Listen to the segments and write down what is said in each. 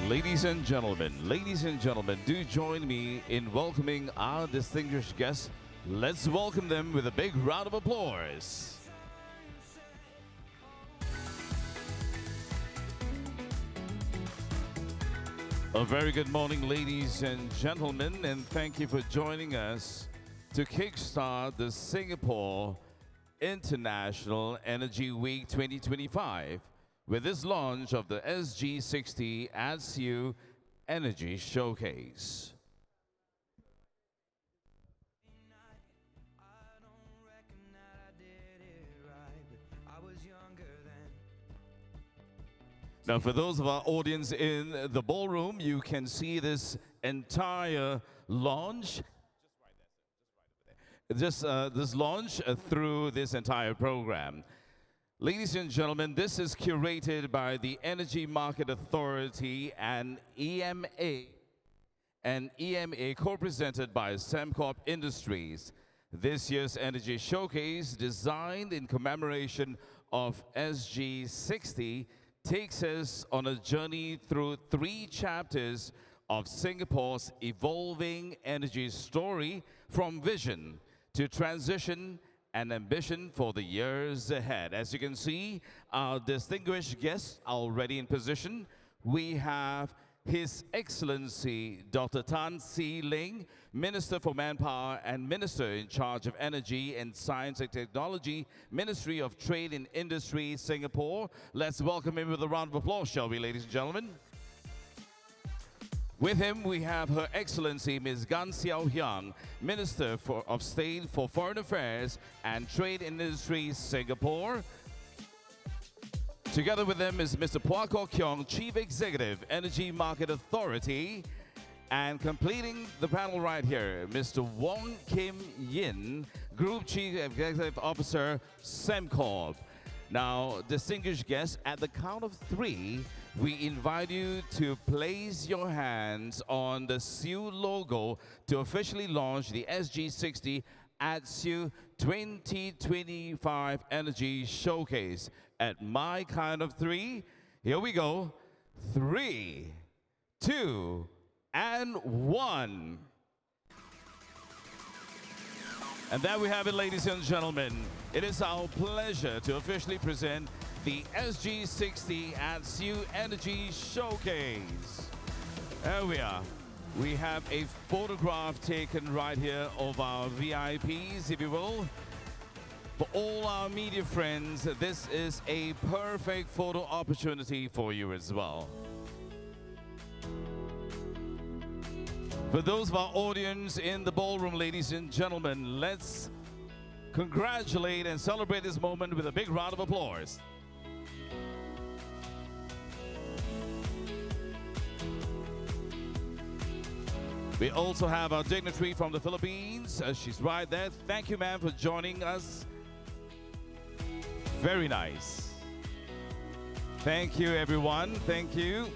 Ladies and gentlemen, do join me in welcoming our distinguished guests. Let's welcome them with a big round of applause. A very good morning, ladies and gentlemen, and thank you for joining us to kickstart the Singapore International Energy Week 2025 with this launch of the SG60 at SIEW Energy Showcase. Now, for those of our audience in the ballroom, you can see this entire launch. This launch through this entire program. Ladies and gentlemen, this is curated by the Energy Market Authority and EMA, co-presented by Sembcorp Industries. This year's Energy Showcase, designed in commemoration of SG60, takes us on a journey through 3 chapters of Singapore's evolving energy story, from vision to transition and ambition for the years ahead. As you can see, our distinguished guests are already in position. We have His Excellency Dr. Tan See Ling, Minister for Manpower and Minister in charge of Energy and Science and Technology, Ministry of Trade and Industry, Singapore. Let's welcome him with a round of applause, shall we, ladies and gentlemen? With him, we have Her Excellency Ms. Gan Xiao Hyang, Minister of State for Foreign Affairs and Trade Industry, Singapore. Together with them is Mr. Phua Kok Keong, Chief Executive, Energy Market Authority. And completing the panel right here, Mr. Wong Kim Yin, Group Chief Executive Officer, Sembcorp. Now, distinguished guests, at the count of 3, we invite you to place your hands on the SIEW logo to officially launch the SG60 at SIEW 2025 Energy Showcase. At my count of 3, here we go. 3, 2, and 1. And there we have it, ladies and gentlemen. It is our pleasure to officially present the SG60 at SIEW Energy Showcase. There we are. We have a photograph taken right here of our VIPs, if you will. For all our media friends, this is a perfect photo opportunity for you as well. For those of our audience in the ballroom, ladies and gentlemen, let's congratulate and celebrate this moment with a big round of applause. We also have our dignitary from the Philippines. She's right there. Thank you, ma'am, for joining us. Very nice. Thank you, everyone. Thank you.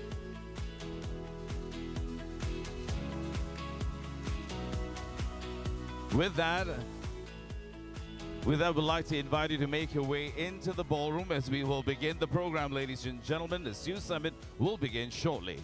With that, we'd like to invite you to make your way into the ballroom as we will begin the program, ladies and gentlemen. The SIEW Summit will begin shortly.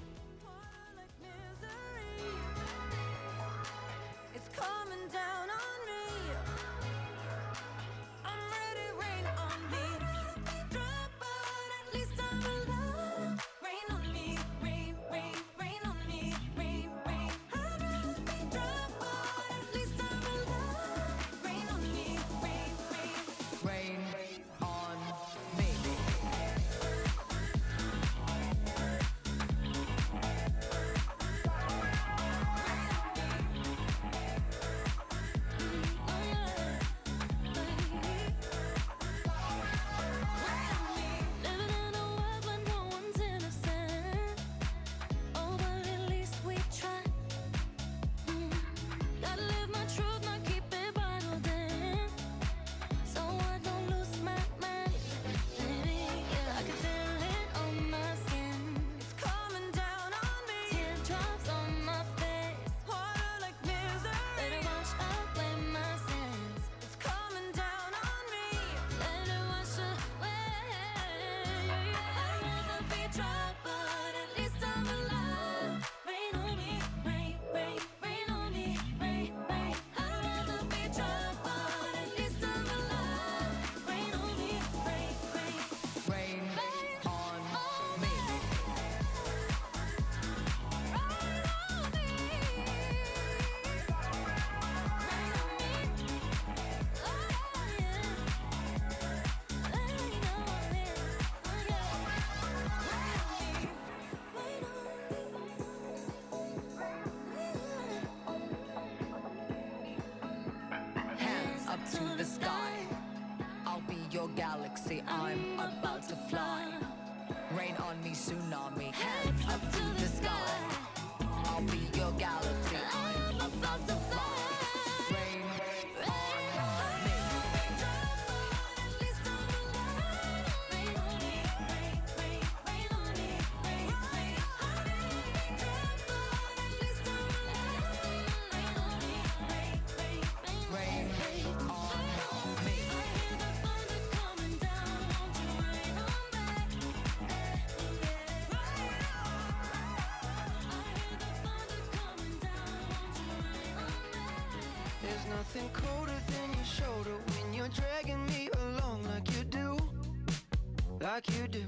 to the sky. I'll be your galaxy, I'm about to fly. Rain on me, tsunami, hands up to the sky. I'll be your galaxy, I'm about to fly. Rain on me. There's nothing colder than your shoulder when you're dragging me along like you do, like you do.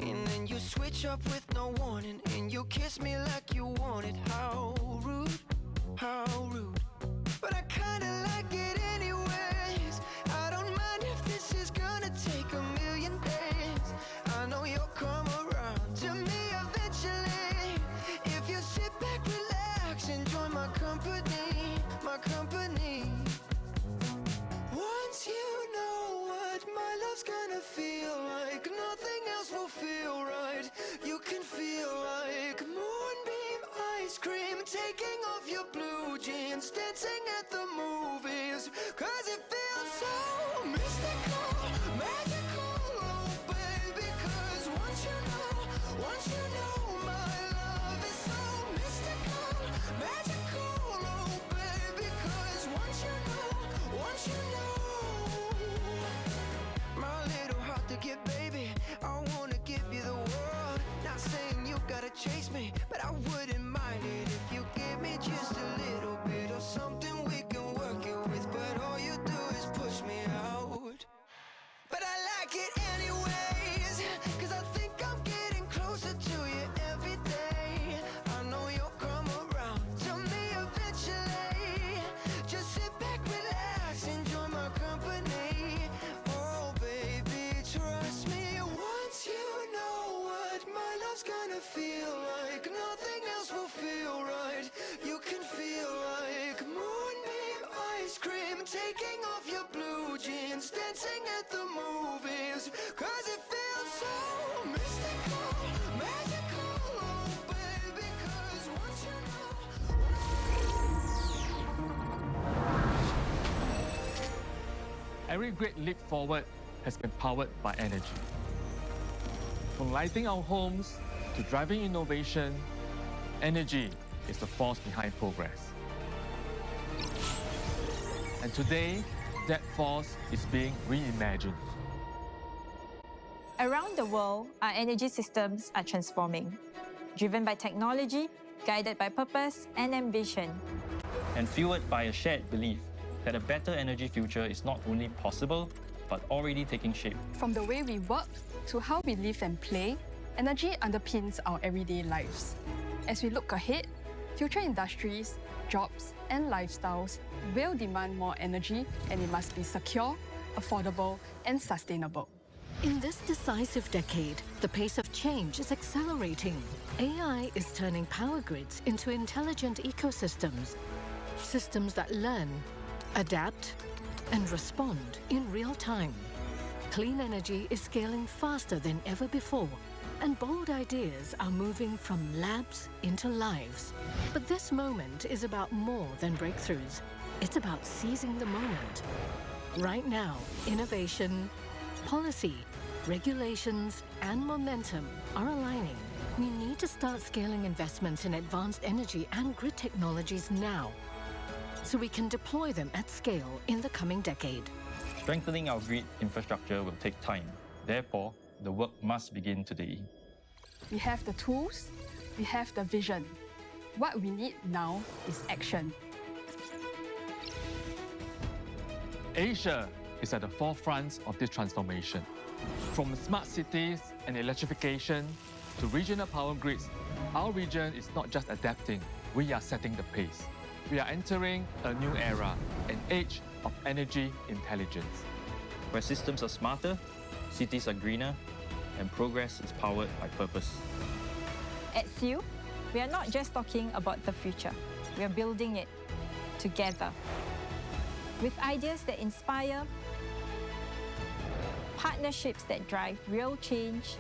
And then you switch up with no warning, and you kiss me like you want it. How rude, how rude. But I kinda like it anyways. I don't mind if this is gonna take a million days. I know you'll come around to me eventually. If you sit back, relax, enjoy my company, my company. Once you know what my love's gonna feel like, nothing else will feel right. You can feel like moonbeam ice cream, taking off your blue jeans, dancing at the movies. Cause it feels so mystical, magical, oh baby. Cause once you know my love is so mystical, magical, oh baby. Cause once you know my little heart to give, baby, I wanna give you the world. Not saying you gotta chase me, but I wouldn't mind it if you give me just a little bit of something we can work it with. But all you do is push me out. But I like it anyways, cause I think I'm getting closer to you every day. I know you'll come around to me eventually. Just sit back, relax, enjoy my company. Oh baby, trust me. Once you know what my love's gonna feel like, nothing else will feel right. You can feel like moonbeam ice cream, taking off your blue jeans, dancing at the movies. Cause it feels so mystical, magical, oh baby. Cause once you know. Every great leap forward has been powered by energy. From lighting our homes to driving innovation, energy is the force behind progress. And today, that force is being reimagined. Around the world, our energy systems are transforming, driven by technology, guided by purpose and ambition. And fueled by a shared belief that a better energy future is not only possible, but already taking shape. From the way we work to how we live and play, energy underpins our everyday lives. As we look ahead, future industries, jobs, and lifestyles will demand more energy, and it must be secure, affordable, and sustainable. In this decisive decade, the pace of change is accelerating. AI is turning power grids into intelligent ecosystems, systems that learn, adapt, and respond in real time. Clean energy is scaling faster than ever before, and bold ideas are moving from labs into lives. But this moment is about more than breakthroughs. It's about seizing the moment. Right now, innovation, policy, regulations, and momentum are aligning. We need to start scaling investments in advanced energy and grid technologies now, so we can deploy them at scale in the coming decade. Strengthening our grid infrastructure will take time. Therefore, the work must begin today. We have the tools, we have the vision. What we need now is action. Asia is at the forefront of this transformation. From smart cities and electrification to regional power grids, our region is not just adapting, we are setting the pace. We are entering a new era, an age of energy intelligence. Where systems are smarter, cities are greener, and progress is powered by purpose. At SIEW, we are not just talking about the future, we are building it together. with ideas that inspire, partnerships that drive real change,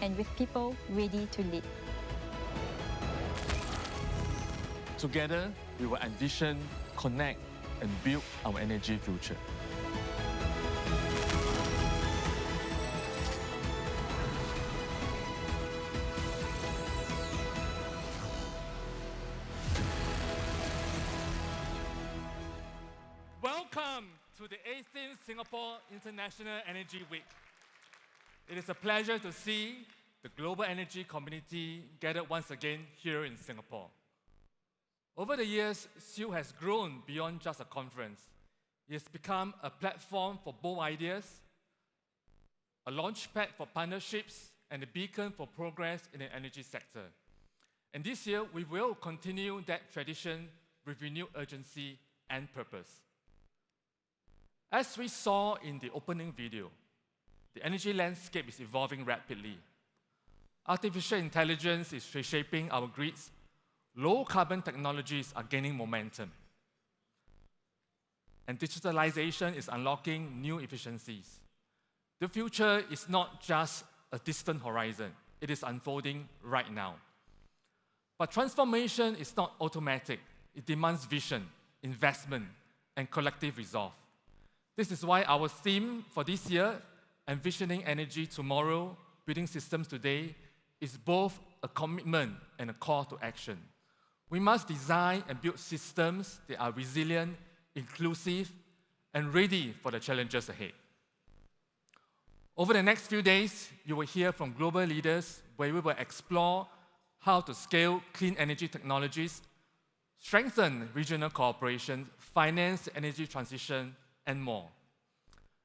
and with people ready to lead. Together, we will envision, connect, and build our energy future. Welcome to the 18th Singapore International Energy Week. It is a pleasure to see the global energy community gathered once again here in Singapore. Over the years, SIEW has grown beyond just a conference. It has become a platform for bold ideas, a launchpad for partnerships, and a beacon for progress in the energy sector. And this year, we will continue that tradition with renewed urgency and purpose. As we saw in the opening video, the energy landscape is evolving rapidly. Artificial intelligence is reshaping our grids. Low-carbon technologies are gaining momentum. And digitalization is unlocking new efficiencies. The future is not just a distant horizon. It is unfolding right now. But transformation is not automatic. It demands vision, investment, and collective resolve. This is why our theme for this year, Envisioning Energy Tomorrow, Building Systems Today, is both a commitment and a call to action. We must design and build systems that are resilient, inclusive, and ready for the challenges ahead. Over the next few days, you will hear from global leaders where we will explore how to scale clean energy technologies, strengthen regional cooperation, finance energy transition, and more.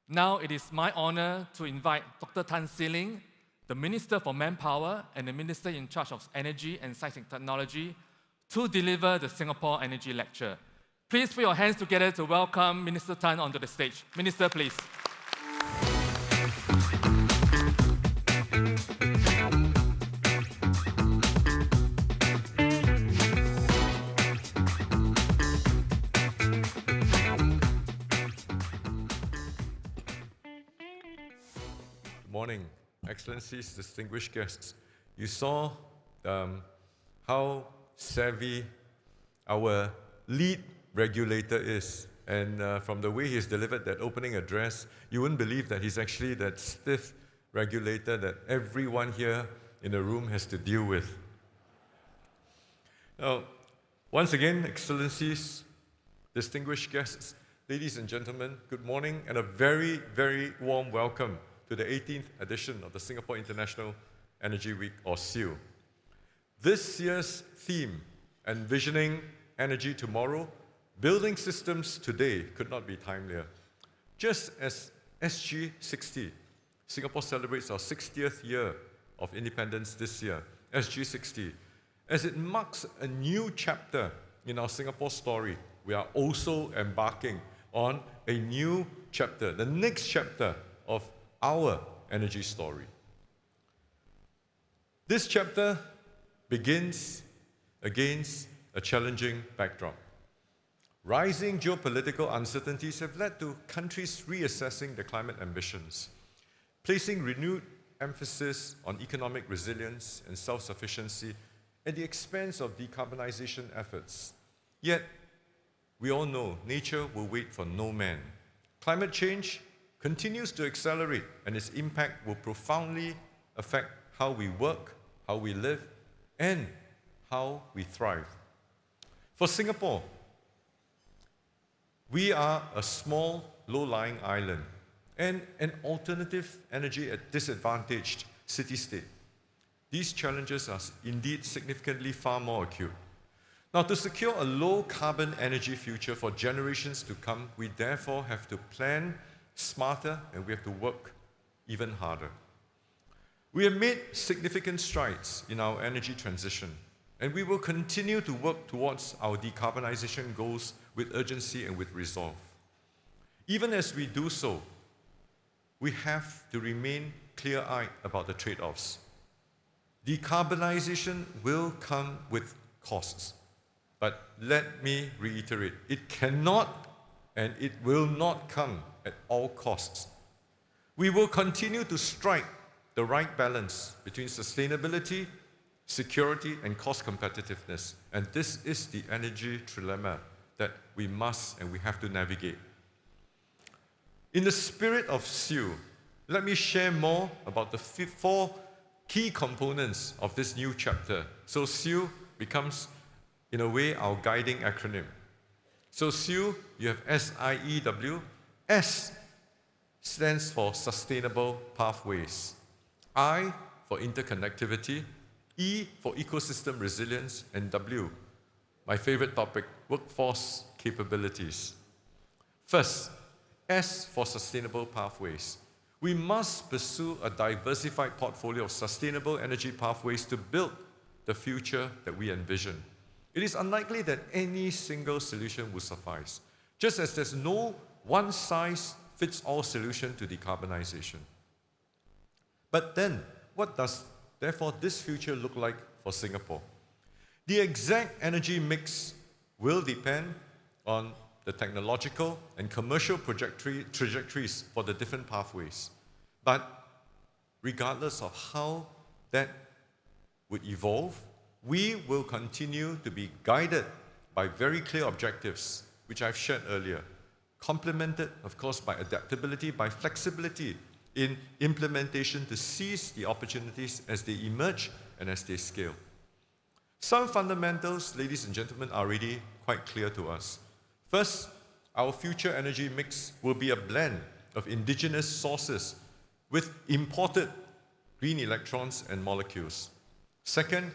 Now it is my honor to invite Dr. Tan See-Ling, the Minister for Manpower and the Minister in charge of Energy and Science and Technology, to deliver the Singapore Energy Lecture. Please put your hands together to welcome Minister Tan onto the stage. Minister, please. Good morning, Excellencies, distinguished guests. You saw how savvy our lead regulator is. And from the way he's delivered that opening address, you wouldn't believe that he's actually that stiff regulator that everyone here in the room has to deal with. Now, once again, Excellencies, distinguished guests, ladies and gentlemen, good morning and a very, very warm welcome to the 18th edition of the Singapore International Energy Week, or SIEW. This year's theme, Envisioning Energy Tomorrow, Building Systems Today, could not be timelier. Just as SG60, Singapore celebrates our 60th year of independence this year, SG60, as it marks a new chapter in our Singapore story, we are also embarking on a new chapter, the next chapter of our energy story. This chapter begins against a challenging backdrop. Rising geopolitical uncertainties have led to countries reassessing their climate ambitions, placing renewed emphasis on economic resilience and self-sufficiency at the expense of decarbonization efforts. Yet, we all know nature will wait for no man. Climate change continues to accelerate, and its impact will profoundly affect how we work, how we live, and how we thrive. For Singapore, we are a small, low-lying island and an alternative energy disadvantaged city-state. These challenges are indeed significantly far more acute. Now, to secure a low-carbon energy future for generations to come, we therefore have to plan smarter and we have to work even harder. We have made significant strides in our energy transition, and we will continue to work towards our decarbonization goals with urgency and with resolve. Even as we do so, we have to remain clear-eyed about the trade-offs. Decarbonization will come with costs. But let me reiterate, it cannot and it will not come at all costs. We will continue to strike the right balance between sustainability, security, and cost competitiveness. And this is the energy trilemma that we must and we have to navigate. In the spirit of SIEW, let me share more about the 4 key components of this new chapter. So SIEW becomes, in a way, our guiding acronym. So SIEW, you have SIEW. S stands for Sustainable Pathways. I for Interconnectivity. E for Ecosystem Resilience. And W, my favorite topic, Workforce Capabilities. First, S for Sustainable Pathways. We must pursue a diversified portfolio of sustainable energy pathways to build the future that we envision. It is unlikely that any single solution will suffice, just as there's no one-size-fits-all solution to decarbonization. But then, what does, therefore, this future look like for Singapore? The exact energy mix will depend on the technological and commercial trajectories for the different pathways. But regardless of how that would evolve, we will continue to be guided by very clear objectives, which I've shared earlier, complemented, of course, by adaptability, by flexibility in implementation to seize the opportunities as they emerge and as they scale. Some fundamentals, ladies and gentlemen, are already quite clear to us. First, our future energy mix will be a blend of indigenous sources with imported green electrons and molecules. Second,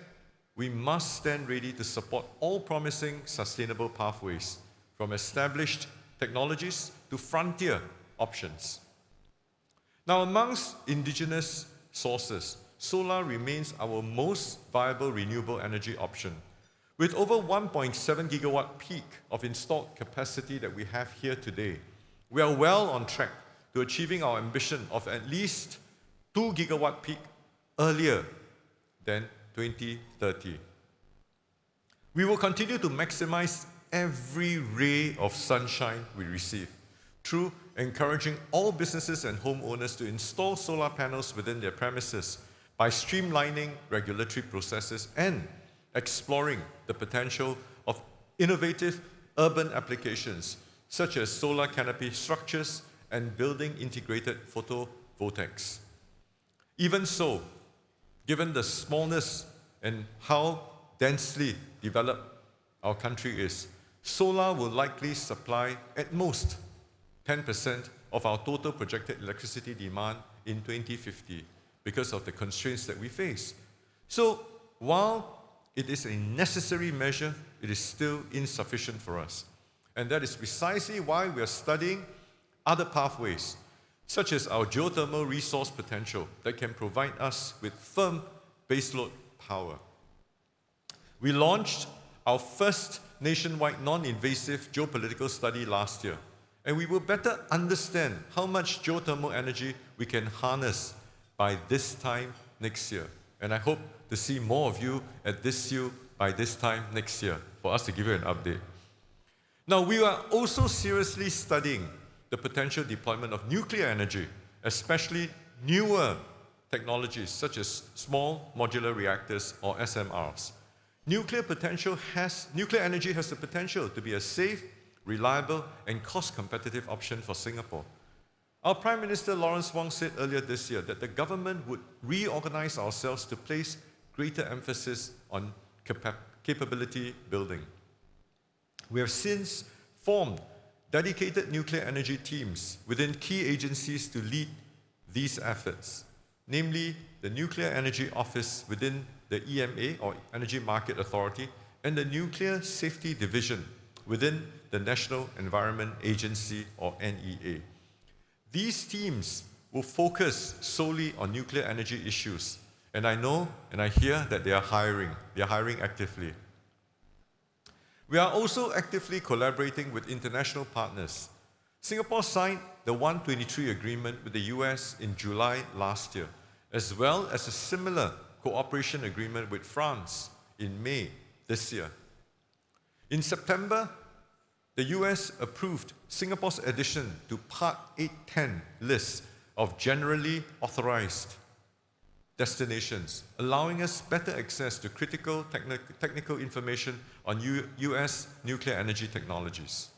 we must stand ready to support all promising sustainable pathways, from established technologies to frontier options. Now, amongst indigenous sources, solar remains our most viable renewable energy option. With over 1.7 gigawatt peak of installed capacity that we have here today, we are well on track to achieving our ambition of at least 2 gigawatt peak earlier than 2030. We will continue to maximize every ray of sunshine we receive through encouraging all businesses and homeowners to install solar panels within their premises by streamlining regulatory processes and exploring the potential of innovative urban applications such as solar canopy structures and building integrated photovoltaics. Even so, given the smallness and how densely developed our country is, solar will likely supply at most 10% of our total projected electricity demand in 2050 because of the constraints that we face. So, while it is a necessary measure, it is still insufficient for us. And that is precisely why we are studying other pathways, such as our geothermal resource potential that can provide us with firm baseload power. We launched our first nationwide non-invasive geopolitical study last year, and we will better understand how much geothermal energy we can harness by this time next year. And I hope to see more of you at this SIEW by this time next year for us to give you an update. Now, we are also seriously studying the potential deployment of nuclear energy, especially newer technologies such as small modular reactors or SMRs. Nuclear energy has the potential to be a safe, reliable, and cost-competitive option for Singapore. Our Prime Minister Lawrence Wong said earlier this year that the government would reorganize ourselves to place greater emphasis on capability building. We have since formed dedicated nuclear energy teams within key agencies to lead these efforts, namely the Nuclear Energy Office within the EMA, or Energy Market Authority, and the Nuclear Safety Division within the National Environment Agency, or NEA. These teams will focus solely on nuclear energy issues, and I know and I hear that they are hiring actively. We are also actively collaborating with international partners. Singapore signed the 123 agreement with the US in July last year, as well as a similar cooperation agreement with France in May this year. In September, the US approved Singapore's addition to Part 810 list of generally authorized destinations, allowing us better access to critical technical information on US nuclear energy technologies.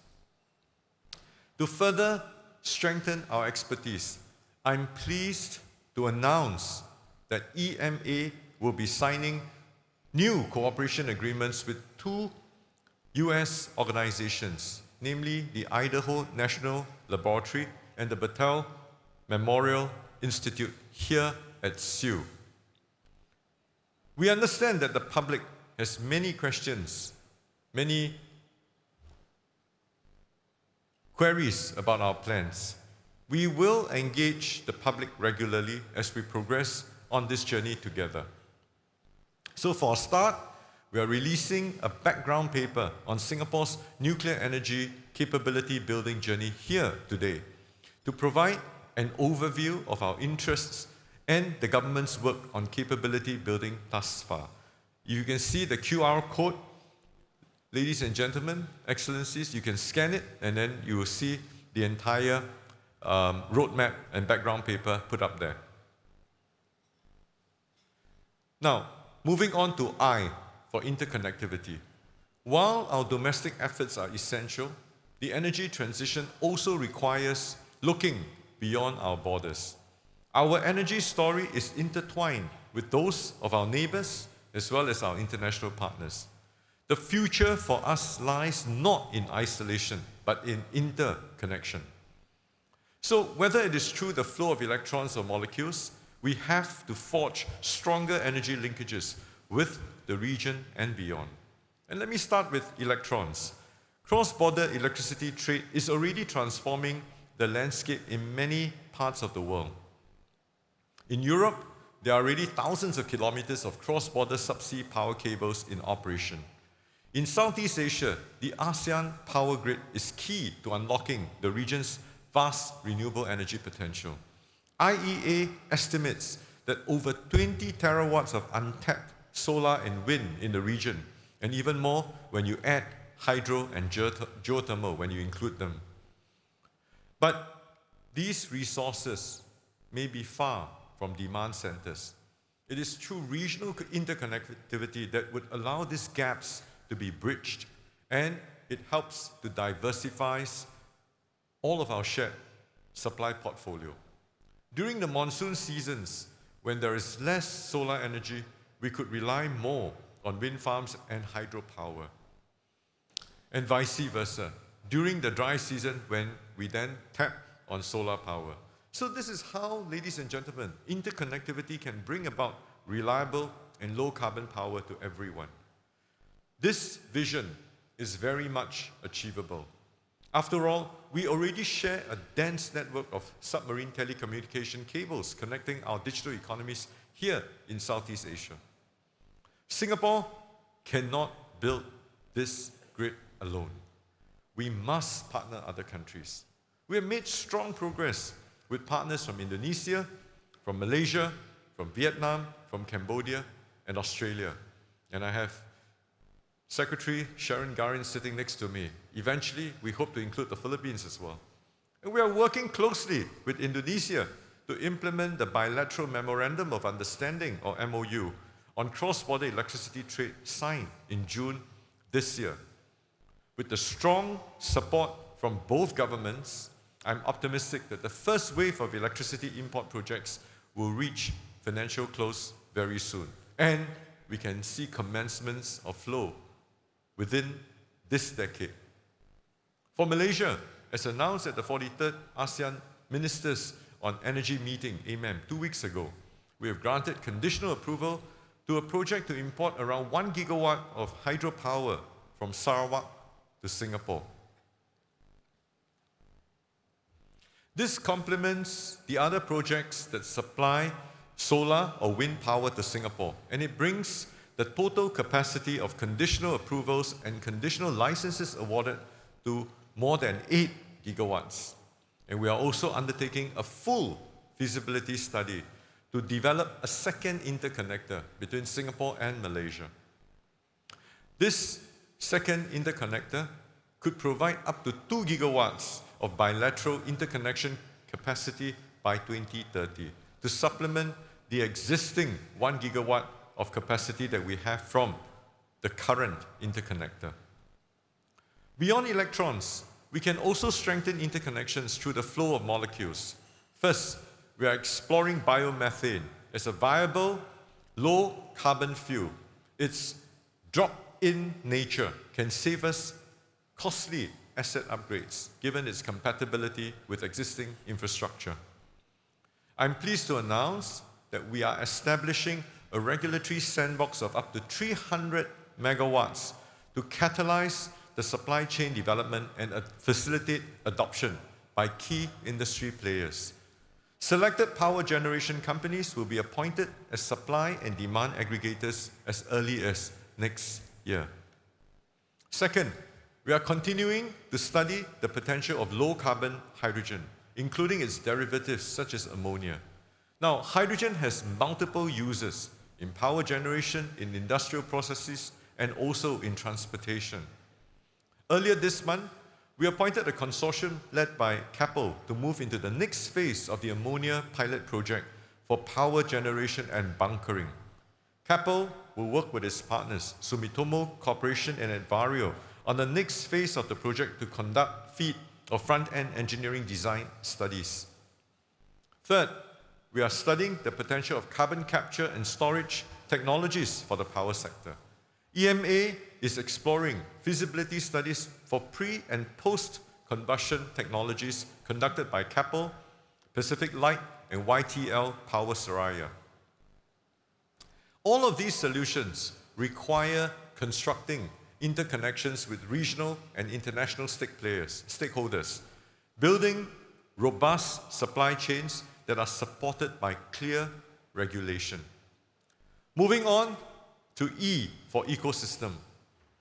To further strengthen our expertise, I'm pleased to announce that EMA will be signing new cooperation agreements with two US organizations, namely the Idaho National Laboratory and the Battelle Memorial Institute here at SIEW. We understand that the public has many questions, many queries about our plans. We will engage the public regularly as we progress on this journey together. So for a start, we are releasing a background paper on Singapore's nuclear energy capability building journey here today to provide an overview of our interests and the government's work on capability building thus far. You can see the QR code. Ladies and gentlemen, excellencies, you can scan it and then you will see the entire roadmap and background paper put up there. Now, moving on to I for interconnectivity. While our domestic efforts are essential, the energy transition also requires looking beyond our borders. Our energy story is intertwined with those of our neighbors as well as our international partners. The future for us lies not in isolation, but in interconnection. So whether it is through the flow of electrons or molecules, we have to forge stronger energy linkages with the region and beyond. And let me start with electrons. Cross-border electricity trade is already transforming the landscape in many parts of the world. In Europe, there are already thousands of kilometers of cross-border subsea power cables in operation. In Southeast Asia, the ASEAN power grid is key to unlocking the region's vast renewable energy potential. IEA estimates that over 20 terawatts of untapped solar and wind in the region, and even more when you add hydro and geothermal when you include them. But these resources may be far from demand centers. It is through regional interconnectivity that would allow these gaps to be bridged, and it helps to diversify all of our shared supply portfolio. During the monsoon seasons, when there is less solar energy, we could rely more on wind farms and hydropower. And vice versa, during the dry season when we then tap on solar power. So this is how, ladies and gentlemen, interconnectivity can bring about reliable and low carbon power to everyone. This vision is very much achievable. After all, we already share a dense network of submarine telecommunication cables connecting our digital economies here in Southeast Asia. Singapore cannot build this grid alone. We must partner other countries. We have made strong progress with partners from Indonesia, from Malaysia, from Vietnam, from Cambodia, and Australia. And I have Secretary Sharon Garin sitting next to me. Eventually, we hope to include the Philippines as well. And we are working closely with Indonesia to implement the Bilateral Memorandum of Understanding, or MOU, on cross-border electricity trade signed in June this year. With the strong support from both governments, I'm optimistic that the first wave of electricity import projects will reach financial close very soon. And we can see commencements of flow within this decade. For Malaysia, as announced at the 43rd ASEAN Ministers on Energy meeting, AMEM, 2 weeks ago, we have granted conditional approval to a project to import around 1 gigawatt of hydropower from Sarawak to Singapore. This complements the other projects that supply solar or wind power to Singapore, and it brings the total capacity of conditional approvals and conditional licenses awarded to more than 8 gigawatts. And we are also undertaking a full feasibility study to develop a second interconnector between Singapore and Malaysia. This second interconnector could provide up to 2 gigawatts of bilateral interconnection capacity by 2030 to supplement the existing 1 gigawatt of capacity that we have from the current interconnector. Beyond electrons, we can also strengthen interconnections through the flow of molecules. First, we are exploring biomethane as a viable, low-carbon fuel. Its drop-in nature can save us costly asset upgrades, given its compatibility with existing infrastructure. I'm pleased to announce that we are establishing a regulatory sandbox of up to 300 megawatts to catalyze the supply chain development and facilitate adoption by key industry players. Selected power generation companies will be appointed as supply and demand aggregators as early as next year. Second, we are continuing to study the potential of low-carbon hydrogen, including its derivatives such as ammonia. Now, hydrogen has multiple uses in power generation, in industrial processes, and also in transportation. Earlier this month, we appointed a consortium led by Keppel to move into the next phase of the ammonia pilot project for power generation and bunkering. Keppel will work with its partners, Sumitomo Corporation and Enviro, on the next phase of the project to conduct FEED or front-end engineering design studies. Third, we are studying the potential of carbon capture and storage technologies for the power sector. EMA is exploring feasibility studies for pre- and post-combustion technologies conducted by Keppel, Pacific Light, and YTL Power Seraya. All of these solutions require constructing interconnections with regional and international stakeholders, building robust supply chains that are supported by clear regulation. Moving on to E for ecosystem.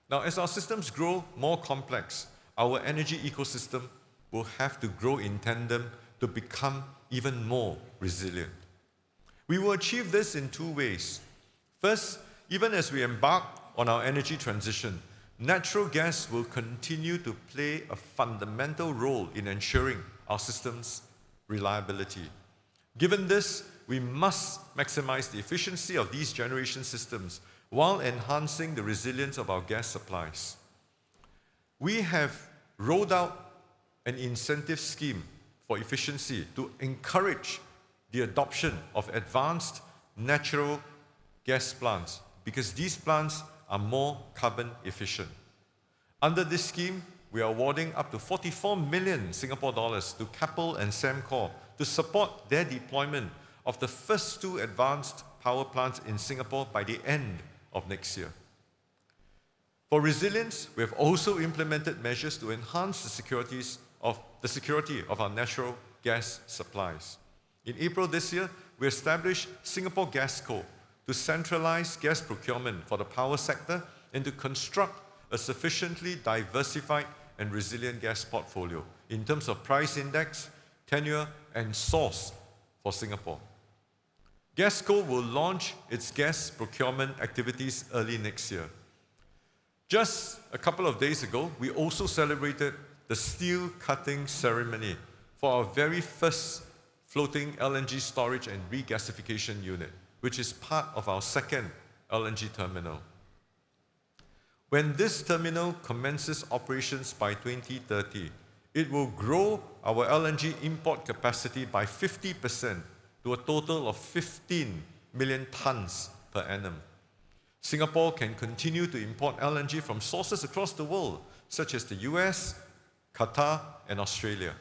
Now, as our systems grow more complex, our energy ecosystem will have to grow in tandem to become even more resilient. We will achieve this in two ways. First, even as we embark on our energy transition, natural gas will continue to play a fundamental role in ensuring our system's reliability. Given this, we must maximize the efficiency of these generation systems while enhancing the resilience of our gas supplies. We have rolled out an incentive scheme for efficiency to encourage the adoption of advanced natural gas plants because these plants are more carbon efficient. Under this scheme, we are awarding up to 44 million Singapore dollars to Keppel and Sembcorp to support their deployment of the first two advanced power plants in Singapore by the end of next year. For resilience, we have also implemented measures to enhance the security of our natural gas supplies. In April this year, we established Singapore Gas Co. to centralize gas procurement for the power sector and to construct a sufficiently diversified and resilient gas portfolio in terms of price index, tenure, and source for Singapore. GasCo will launch its gas procurement activities early next year. Just a couple of days ago, we also celebrated the steel cutting ceremony for our very first floating LNG storage and regasification unit, which is part of our second LNG terminal. When this terminal commences operations by 2030, it will grow our LNG import capacity by 50% to a total of 15 million tons per annum. Singapore can continue to import LNG from sources across the world, such as the US, Qatar, and Australia.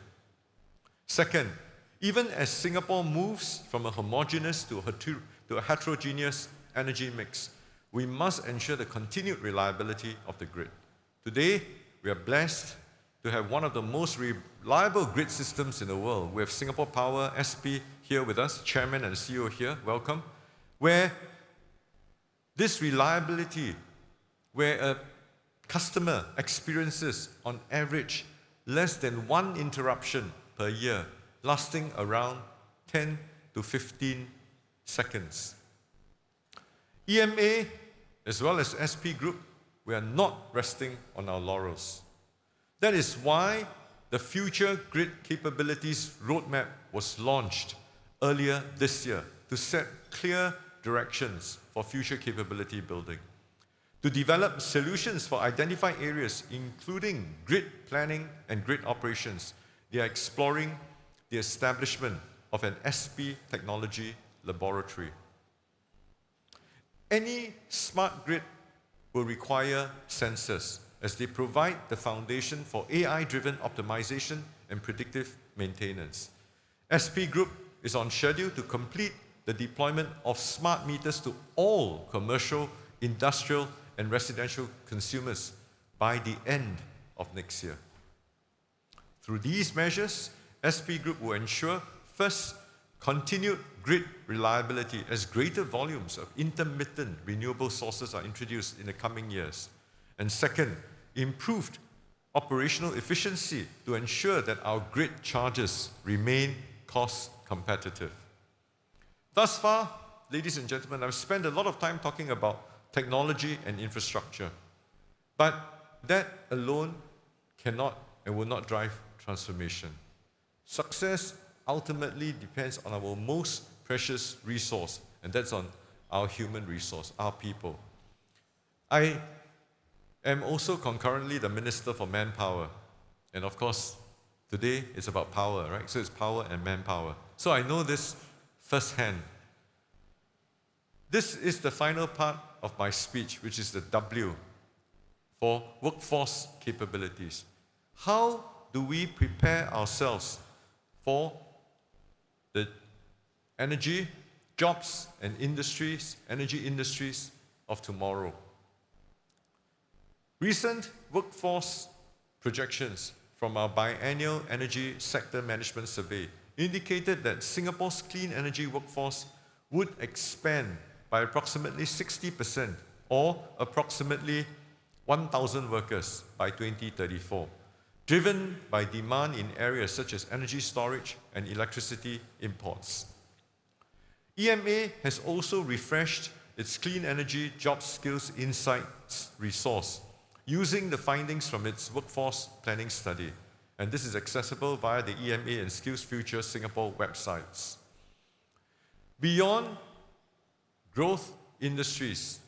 Second, even as Singapore moves from a homogeneous to a heterogeneous energy mix, we must ensure the continued reliability of the grid. Today, we are blessed to have one of the most reliable grid systems in the world. We have Singapore Power SP here with us, Chairman and CEO here, welcome, where this reliability, where a customer experiences on average less than 1 interruption per year, lasting around 10 to 15 seconds. EMA, as well as SP Group, we are not resting on our laurels. That is why the Future Grid Capabilities Roadmap was launched earlier this year to set clear directions for future capability building. To develop solutions for identified areas, including grid planning and grid operations, they are exploring the establishment of an SP technology laboratory. Any smart grid will require sensors, as they provide the foundation for AI-driven optimization and predictive maintenance. SP Group is on schedule to complete the deployment of smart meters to all commercial, industrial, and residential consumers by the end of next year. Through these measures, SP Group will ensure, first, continued grid reliability as greater volumes of intermittent renewable sources are introduced in the coming years. And second, improved operational efficiency to ensure that our grid charges remain cost competitive. Thus far, ladies and gentlemen, I've spent a lot of time talking about technology and infrastructure. But that alone cannot and will not drive transformation. Success ultimately depends on our most precious resource, and that's on our human resource, our people. I am also concurrently the Minister for Manpower. And of course, today is about power, right? So it's power and manpower. So I know this firsthand. This is the final part of my speech, which is the W for workforce capabilities. How do we prepare ourselves for the energy, jobs, and industries, energy industries of tomorrow? Recent workforce projections from our biennial energy sector management survey indicated that Singapore's clean energy workforce would expand by approximately 60%, or approximately 1,000 workers by 2034, driven by demand in areas such as energy storage and electricity imports. EMA has also refreshed its Clean Energy Job Skills Insights resource using the findings from its workforce planning study. And this is accessible via the EMA and Skills Future Singapore websites. Beyond growth industries,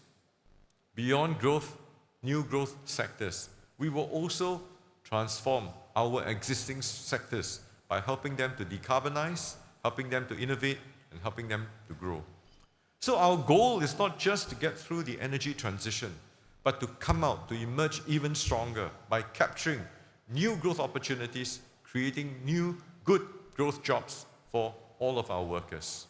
beyond growth, new growth sectors, we will also transform our existing sectors by helping them to decarbonize, helping them to innovate, and helping them to grow. So our goal is not just to get through the energy transition, but to come out, to emerge even stronger by capturing new growth opportunities, creating new good growth jobs for all of our workers.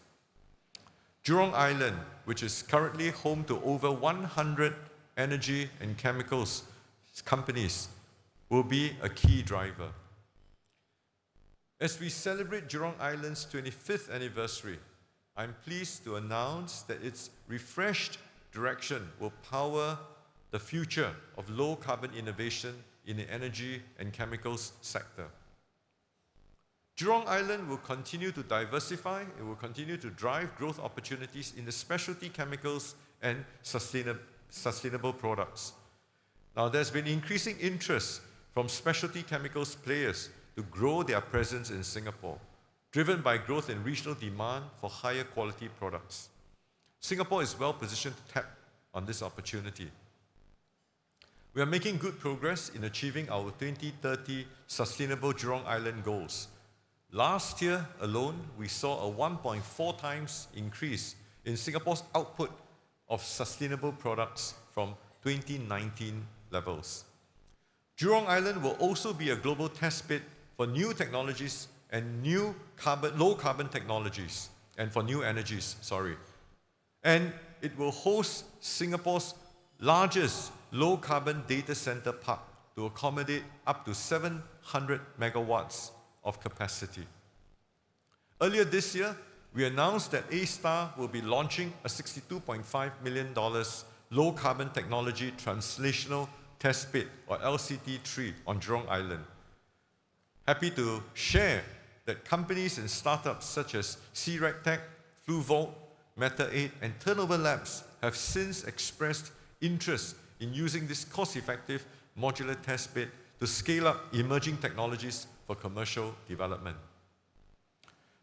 Jurong Island, which is currently home to over 100 energy and chemicals companies, will be a key driver. As we celebrate Jurong Island's 25th anniversary, I'm pleased to announce that its refreshed direction will power the future of low-carbon innovation in the energy and chemicals sector. Jurong Island will continue to diversify, it will continue to drive growth opportunities in the specialty chemicals and sustainable products. Now, there's been increasing interest from specialty chemicals players to grow their presence in Singapore, driven by growth in regional demand for higher quality products. Singapore is well positioned to tap on this opportunity. We are making good progress in achieving our 2030 Sustainable Jurong Island goals. Last year alone, we saw a 1.4 times increase in Singapore's output of sustainable products from 2019 levels. Jurong Island will also be a global test bed for new technologies and new low carbon technologies, and for new energies, And it will host Singapore's largest low carbon data center park to accommodate up to 700 megawatts of capacity. Earlier this year, we announced that A-Star will be launching a $62.5 million low carbon technology translational test bed, or LCT3, on Jurong Island. Happy to share that companies and startups such as C-Rectech, FluVault, Meta8, and Turnover Labs have since expressed interest in using this cost-effective modular test bed to scale up emerging technologies for commercial development.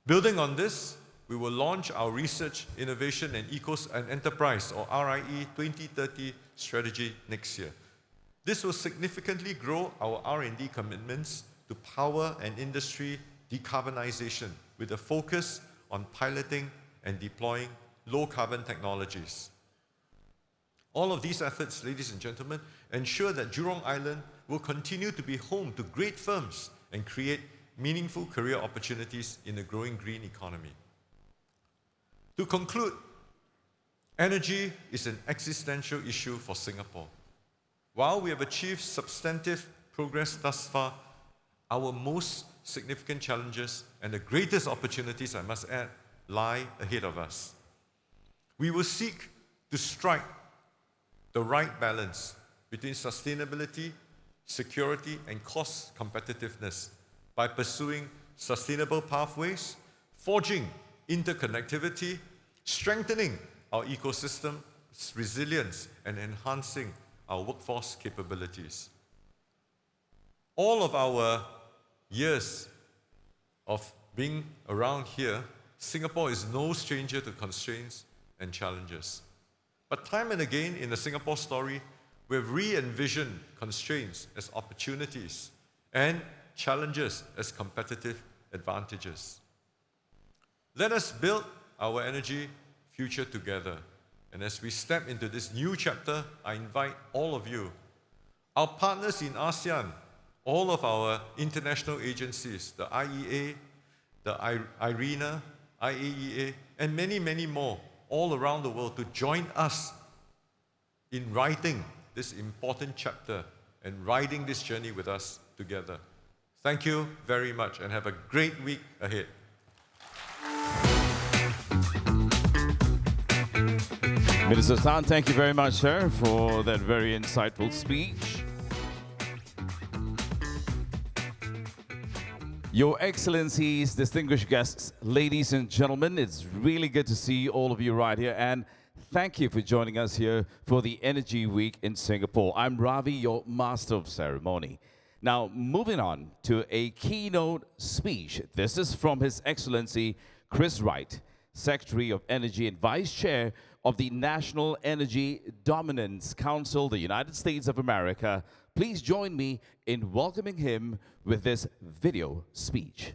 Building on this, we will launch our Research, Innovation and Enterprise, or RIE 2030 strategy next year. This will significantly grow our R&D commitments to power and industry decarbonization with a focus on piloting and deploying low-carbon technologies. All of these efforts, ladies and gentlemen, ensure that Jurong Island will continue to be home to great firms and create meaningful career opportunities in a growing green economy. To conclude, energy is an existential issue for Singapore. While we have achieved substantive progress thus far, our most significant challenges and the greatest opportunities, I must add, lie ahead of us. We will seek to strike the right balance between sustainability, security, and cost competitiveness by pursuing sustainable pathways, forging interconnectivity, strengthening our ecosystem resilience, and enhancing our workforce capabilities. All of our years of being around here, Singapore is no stranger to constraints and challenges. But time and again in the Singapore story, we've re-envisioned constraints as opportunities and challenges as competitive advantages. Let us build our energy future together. And as we step into this new chapter, I invite all of you, our partners in ASEAN, all of our international agencies, the IEA, the IRENA, IAEA, and many, many more, all around the world to join us in writing this important chapter and riding this journey with us together. Thank you very much and have a great week ahead. Minister Tan, thank you very much, sir, for that very insightful speech. Your Excellencies, distinguished guests, ladies and gentlemen, it's really good to see all of you right here, and thank you for joining us here for the Energy Week in Singapore. I'm Ravi, your Master of Ceremony. Now, moving on to a keynote speech. This is from His Excellency Chris Wright, Secretary of Energy and Vice Chair of the National Energy Dominance Council, the United States of America. Please join me in welcoming him with this video speech.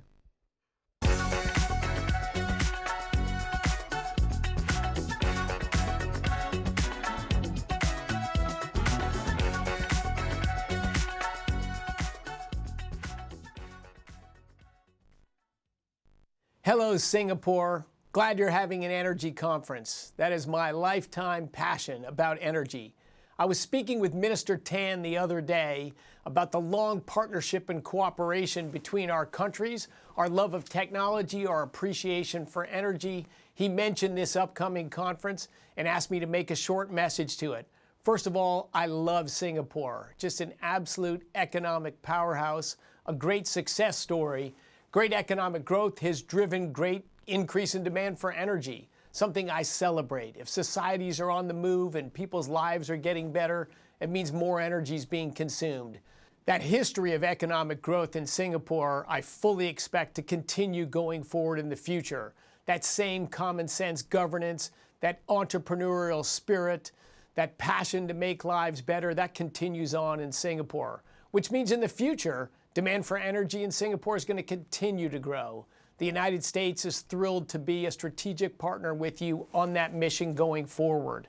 Hello, Singapore. Glad you're having an energy conference. That is my lifetime passion about energy. I was speaking with Minister Tan the other day about the long partnership and cooperation between our countries, our love of technology, our appreciation for energy. He mentioned this upcoming conference and asked me to make a short message to it. First of all, I love Singapore. Just an absolute economic powerhouse, a great success story. Great economic growth has driven great increase in demand for energy, something I celebrate. If societies are on the move and people's lives are getting better, it means more energy is being consumed. That history of economic growth in Singapore, I fully expect to continue going forward in the future. That same common sense governance, that entrepreneurial spirit, that passion to make lives better, that continues on in Singapore, which means in the future, demand for energy in Singapore is going to continue to grow. The United States is thrilled to be a strategic partner with you on that mission going forward.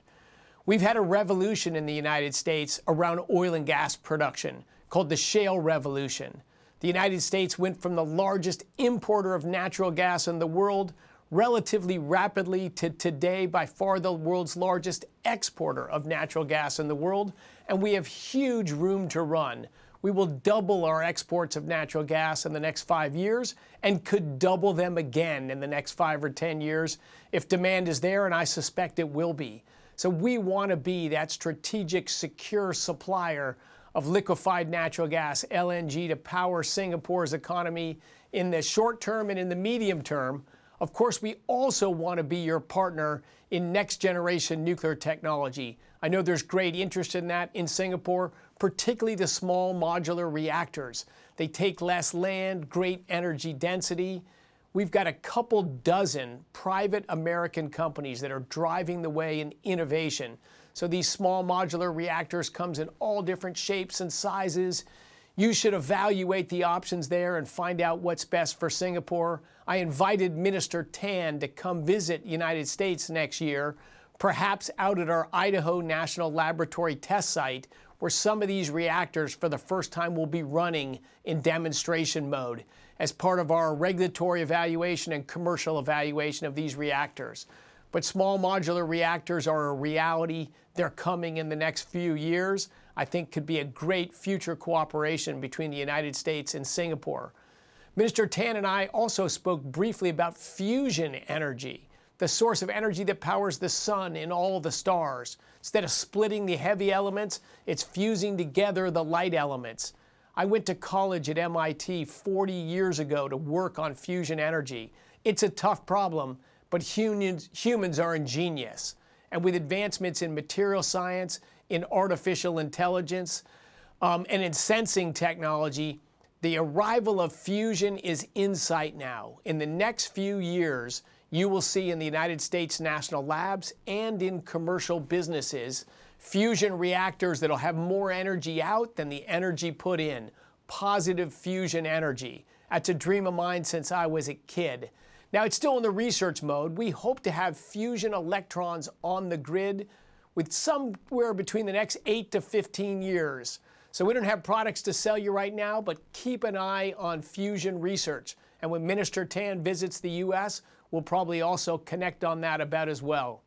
We've had a revolution in the United States around oil and gas production called the shale revolution. The United States went from the largest importer of natural gas in the world relatively rapidly to today by far the world's largest exporter of natural gas in the world, and we have huge room to run. We will double our exports of natural gas in the next 5 years and could double them again in the next 5 or 10 years if demand is there, and I suspect it will be. So we want to be that strategic, secure supplier of liquefied natural gas, LNG, to power Singapore's economy in the short term and in the medium term, Of course, we also want to be your partner in next-generation nuclear technology. I know there's great interest in that in Singapore, particularly the small modular reactors. They take less land, great energy density. We've got a couple dozen private American companies that are driving the way in innovation. So these small modular reactors comes in all different shapes and sizes. You should evaluate the options there and find out what's best for Singapore. I invited Minister Tan to come visit United States next year, perhaps out at our Idaho National Laboratory test site, where some of these reactors for the first time will be running in demonstration mode as part of our regulatory evaluation and commercial evaluation of these reactors. But small modular reactors are a reality. They're coming in the next few years. I think could be a great future cooperation between the United States and Singapore. Minister Tan and I also spoke briefly about fusion energy, the source of energy that powers the sun and all the stars. Instead of splitting the heavy elements, it's fusing together the light elements. I went to college at MIT 40 years ago to work on fusion energy. It's a tough problem, but humans are ingenious. And with advancements in material science, in artificial intelligence, and in sensing technology, the arrival of fusion is in sight now. In the next few years, you will see in the United States national labs and in commercial businesses fusion reactors that'll have more energy out than the energy put in. Positive fusion energy. That's a dream of mine since I was a kid. Now, it's still in the research mode. We hope to have fusion electrons on the grid with somewhere between the next 8 to 15 years. So we don't have products to sell you right now, but keep an eye on fusion research. And when Minister Tan visits the U.S., we'll probably also connect on that about as well.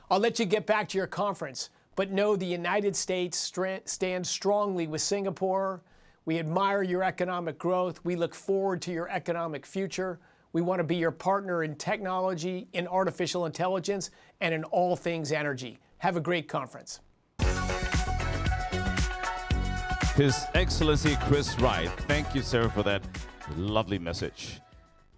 I'll let you get back to your conference, but know the United States stands strongly with Singapore. We admire your economic growth. We look forward to your economic future. We want to be your partner in technology, in artificial intelligence, and in all things energy. Have a great conference. His Excellency Chris Wright. Thank you, sir, for that lovely message.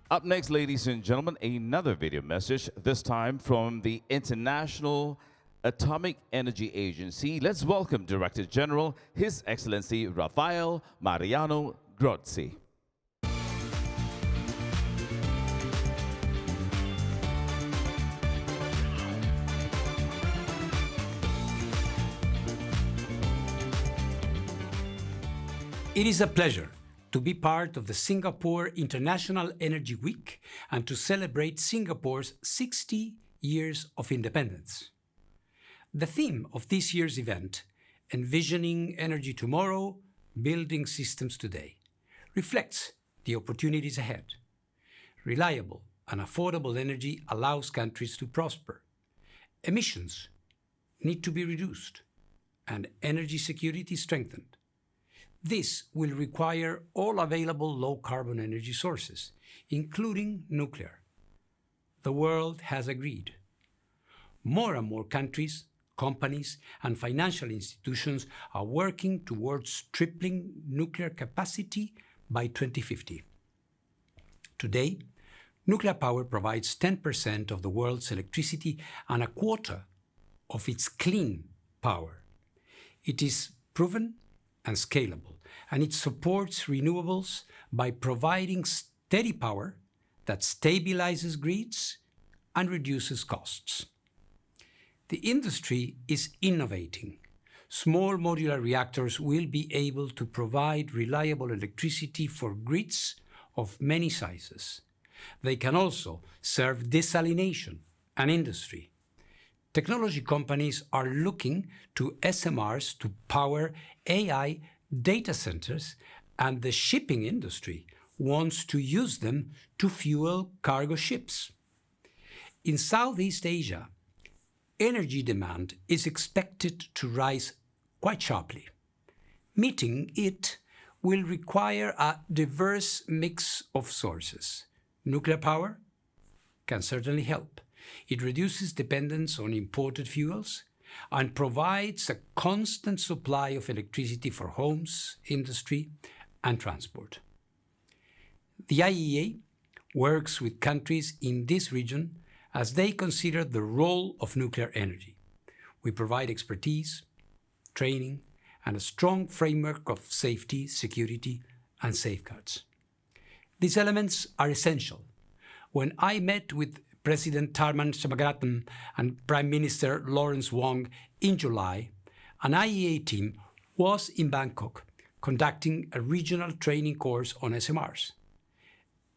Up next, ladies and gentlemen, another video message, this time from the International Atomic Energy Agency. Let's welcome Director General, His Excellency Rafael Mariano Grozzi. It is a pleasure to be part of the Singapore International Energy Week and to celebrate Singapore's 60 years of independence. The theme of this year's event, Envisioning Energy Tomorrow, Building Systems Today, reflects the opportunities ahead. Reliable and affordable energy allows countries to prosper. Emissions need to be reduced and energy security strengthened. This will require all available low-carbon energy sources, including nuclear. The world has agreed. More and more countries, companies, and financial institutions are working towards tripling nuclear capacity by 2050. Today, nuclear power provides 10% of the world's electricity and a quarter of its clean power. It is proven and scalable, and it supports renewables by providing steady power that stabilizes grids and reduces costs. The industry is innovating. Small modular reactors will be able to provide reliable electricity for grids of many sizes. They can also serve desalination and industry. Technology companies are looking to SMRs to power AI data centers, and the shipping industry wants to use them to fuel cargo ships. In Southeast Asia, energy demand is expected to rise quite sharply. Meeting it will require a diverse mix of sources. Nuclear power can certainly help. It reduces dependence on imported fuels and provides a constant supply of electricity for homes, industry, and transport. The IEA works with countries in this region as they consider the role of nuclear energy. We provide expertise, training, and a strong framework of safety, security, and safeguards. These elements are essential. When I met with President Tharman Shanmugaratnam and Prime Minister Lawrence Wong in July, an IEA team was in Bangkok conducting a regional training course on SMRs.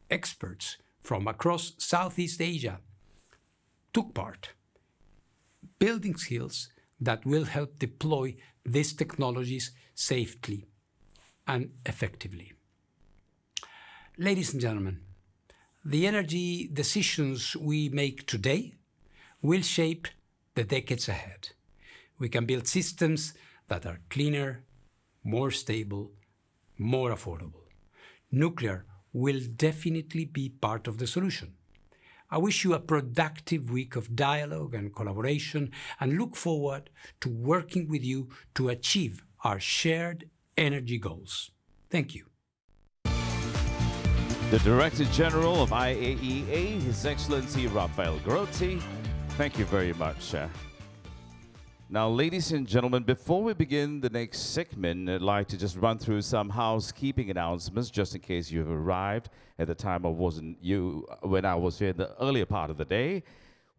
Experts from across Southeast Asia took part, building skills that will help deploy these technologies safely and effectively. Ladies and gentlemen, the energy decisions we make today will shape the decades ahead. We can build systems that are cleaner, more stable, more affordable. Nuclear will definitely be part of the solution. I wish you a productive week of dialogue and collaboration and look forward to working with you to achieve our shared energy goals. Thank you. The Director General of IAEA, His Excellency Rafael Grossi. Thank you very much. Now, ladies and gentlemen, before we begin the next segment, I'd like to just run through some housekeeping announcements, just in case you've arrived at the time when I was here in the earlier part of the day.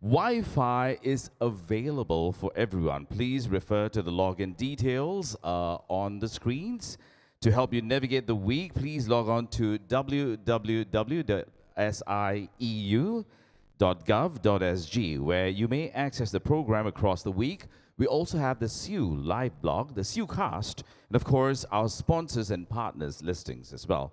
Wi-Fi is available for everyone. Please refer to the login details on the screens. To help you navigate the week, please log on to www.sieu.gov.sg, where you may access the program across the week. We also have the SIEW live blog, the SIEW cast, and of course our sponsors and partners listings as well.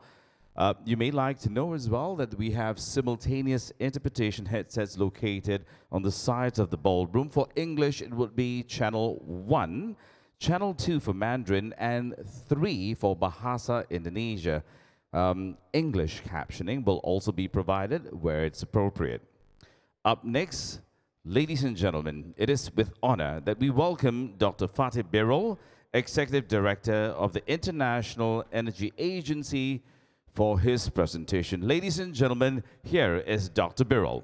You may like to know as well that we have simultaneous interpretation headsets located on the sides of the ballroom. For English, it would be channel 1, channel 2 for Mandarin, and 3 for Bahasa Indonesia. English captioning will also be provided where it's appropriate. Up next, ladies and gentlemen, it is with honor that we welcome Dr. Fatih Birol, Executive Director of the International Energy Agency, for his presentation. Ladies and gentlemen, here is Dr. Birol.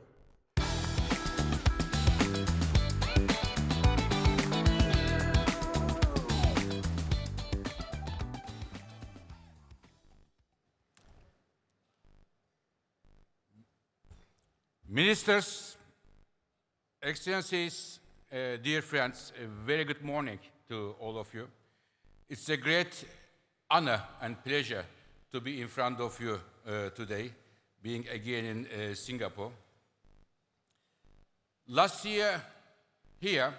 Ministers, Excellencies, dear friends, a very good morning to all of you. It's a great honor and pleasure to be in front of you today, being again in Singapore. Last year here,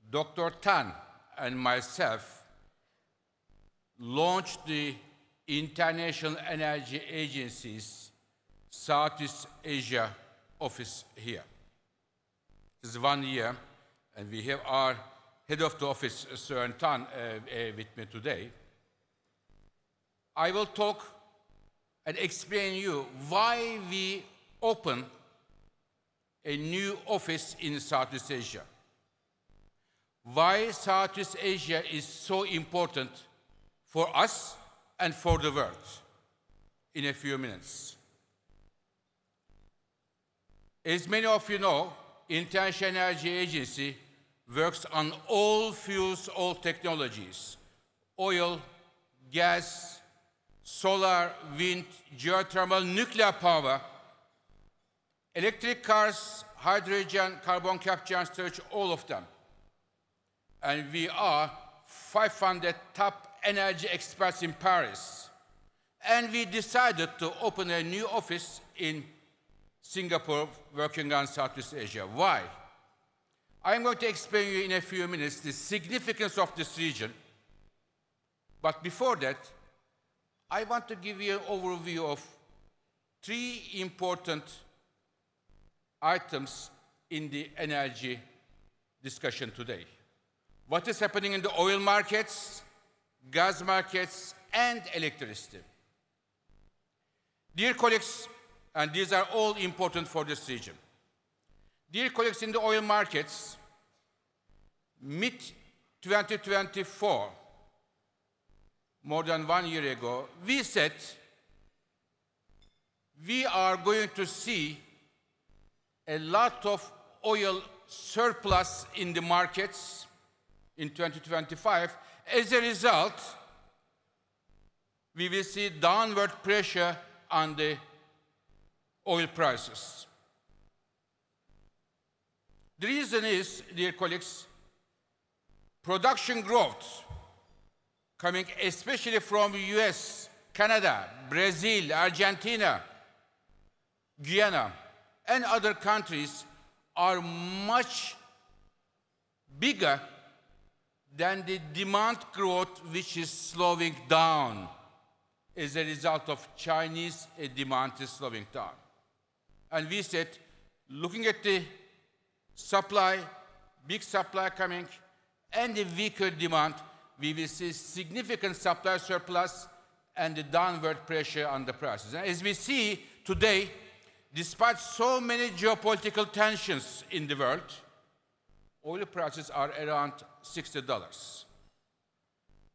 Dr. Tan and myself launched the International Energy Agency's Southeast Asia office here. This is 1 year, and we have our head of the office, Sir Tan, with me today. I will talk and explain you why we open a new office in Southeast Asia. Why Southeast Asia is so important for us and for the world in a few minutes. As many of you know, International Energy Agency works on all fuels, all technologies: oil, gas, solar, wind, geothermal, nuclear power, electric cars, hydrogen, carbon capture and storage, all of them. And we are 500 top energy experts in Paris. And we decided to open a new office in Singapore, working on Southeast Asia. Why? I'm going to explain you in a few minutes the significance of this region. But before that, I want to give you an overview of 3 important items in the energy discussion today. What is happening in the oil markets, gas markets, and electricity. Dear colleagues, and these are all important for this region. Dear colleagues, in the oil markets, mid-2024, more than 1 year ago, we said we are going to see a lot of oil surplus in the markets in 2025. As a result, we will see downward pressure on the oil prices. The reason is, dear colleagues, production growth coming especially from US, Canada, Brazil, Argentina, Guyana, and other countries are much bigger than the demand growth, which is slowing down as a result of Chinese demand is slowing down. And we said, looking at the supply, big supply coming, and the weaker demand, we will see significant supply surplus and the downward pressure on the prices. And as we see today, despite so many geopolitical tensions in the world, oil prices are around $60.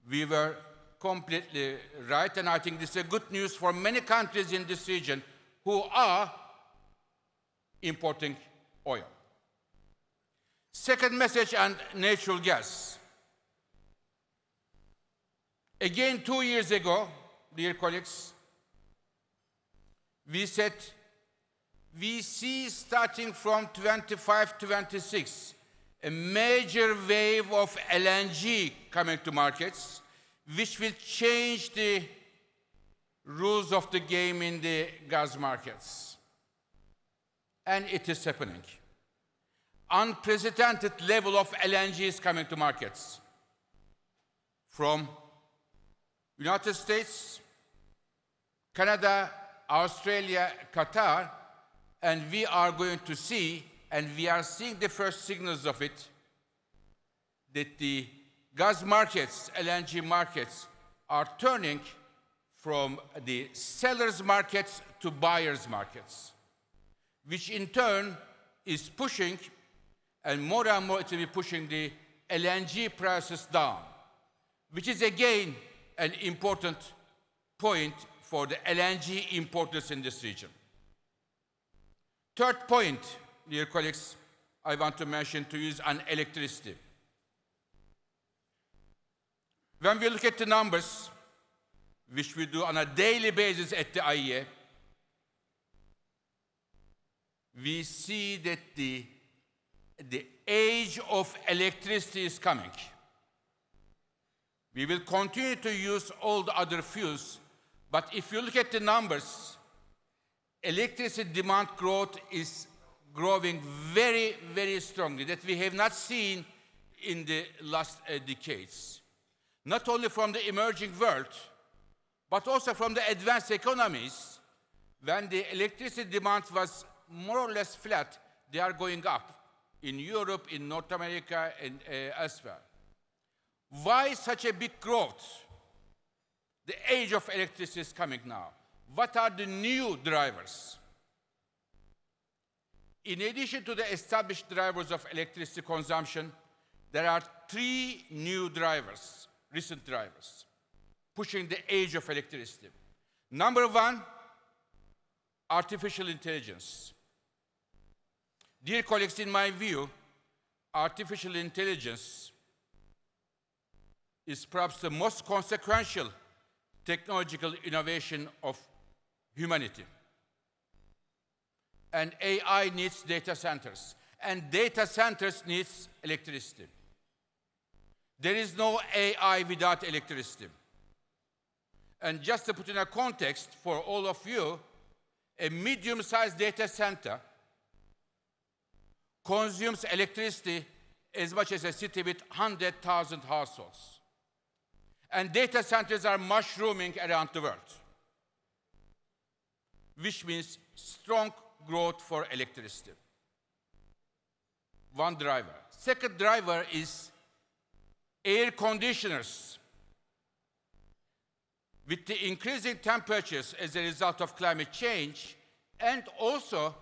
We were completely right, and I think this is good news for many countries in this region who are importing oil. Second message on natural gas. Again, 2 years ago, dear colleagues, we said we see starting from 25-26 a major wave of LNG coming to markets, which will change the rules of the game in the gas markets. And it is happening. Unprecedented level of LNG is coming to markets from United States, Canada, Australia, Qatar, and we are going to see, and we are seeing the first signals of it, that the gas markets, LNG markets, are turning from the sellers' markets to buyers' markets, which in turn is pushing, and more it will be pushing the LNG prices down, which is again an important point for the LNG importers in this region. Third point, dear colleagues, I want to mention to you is on electricity. When we look at the numbers, which we do on a daily basis at the IEA, we see that the age of electricity is coming. We will continue to use all the other fuels, but if you look at the numbers, electricity demand growth is growing very, very strongly, that we have not seen in the last decades. Not only from the emerging world, but also from the advanced economies. When the electricity demand was more or less flat, they are going up in Europe, in North America, and elsewhere. Why such a big growth? The age of electricity is coming now. What are the new drivers? In addition to the established drivers of electricity consumption, there are 3 new drivers, recent drivers, pushing the age of electricity. Number 1, artificial intelligence. Dear colleagues, in my view, artificial intelligence is perhaps the most consequential technological innovation of humanity. And AI needs data centers, and data centers needs electricity. There is no AI without electricity. And just to put in a context for all of you, a medium-sized data center consumes electricity as much as a city with 100,000 households. And data centers are mushrooming around the world, which means strong growth for electricity. One driver. Second driver is air conditioners. With the increasing temperatures as a result of climate change and also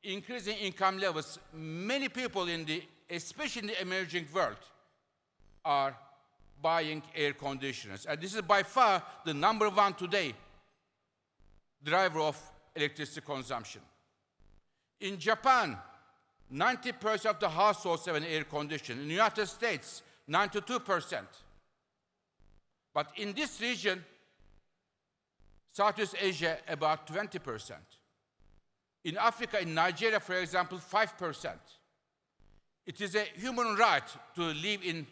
increasing income levels, many people especially in the emerging world, are buying air conditioners. And this is by far the number 1 today driver of electricity consumption. In Japan, 90% of the households have an air conditioner. In the United States, 92%. But in this region, Southeast Asia, about 20%. In Africa, in Nigeria, for example, 5%. It is a human right to live in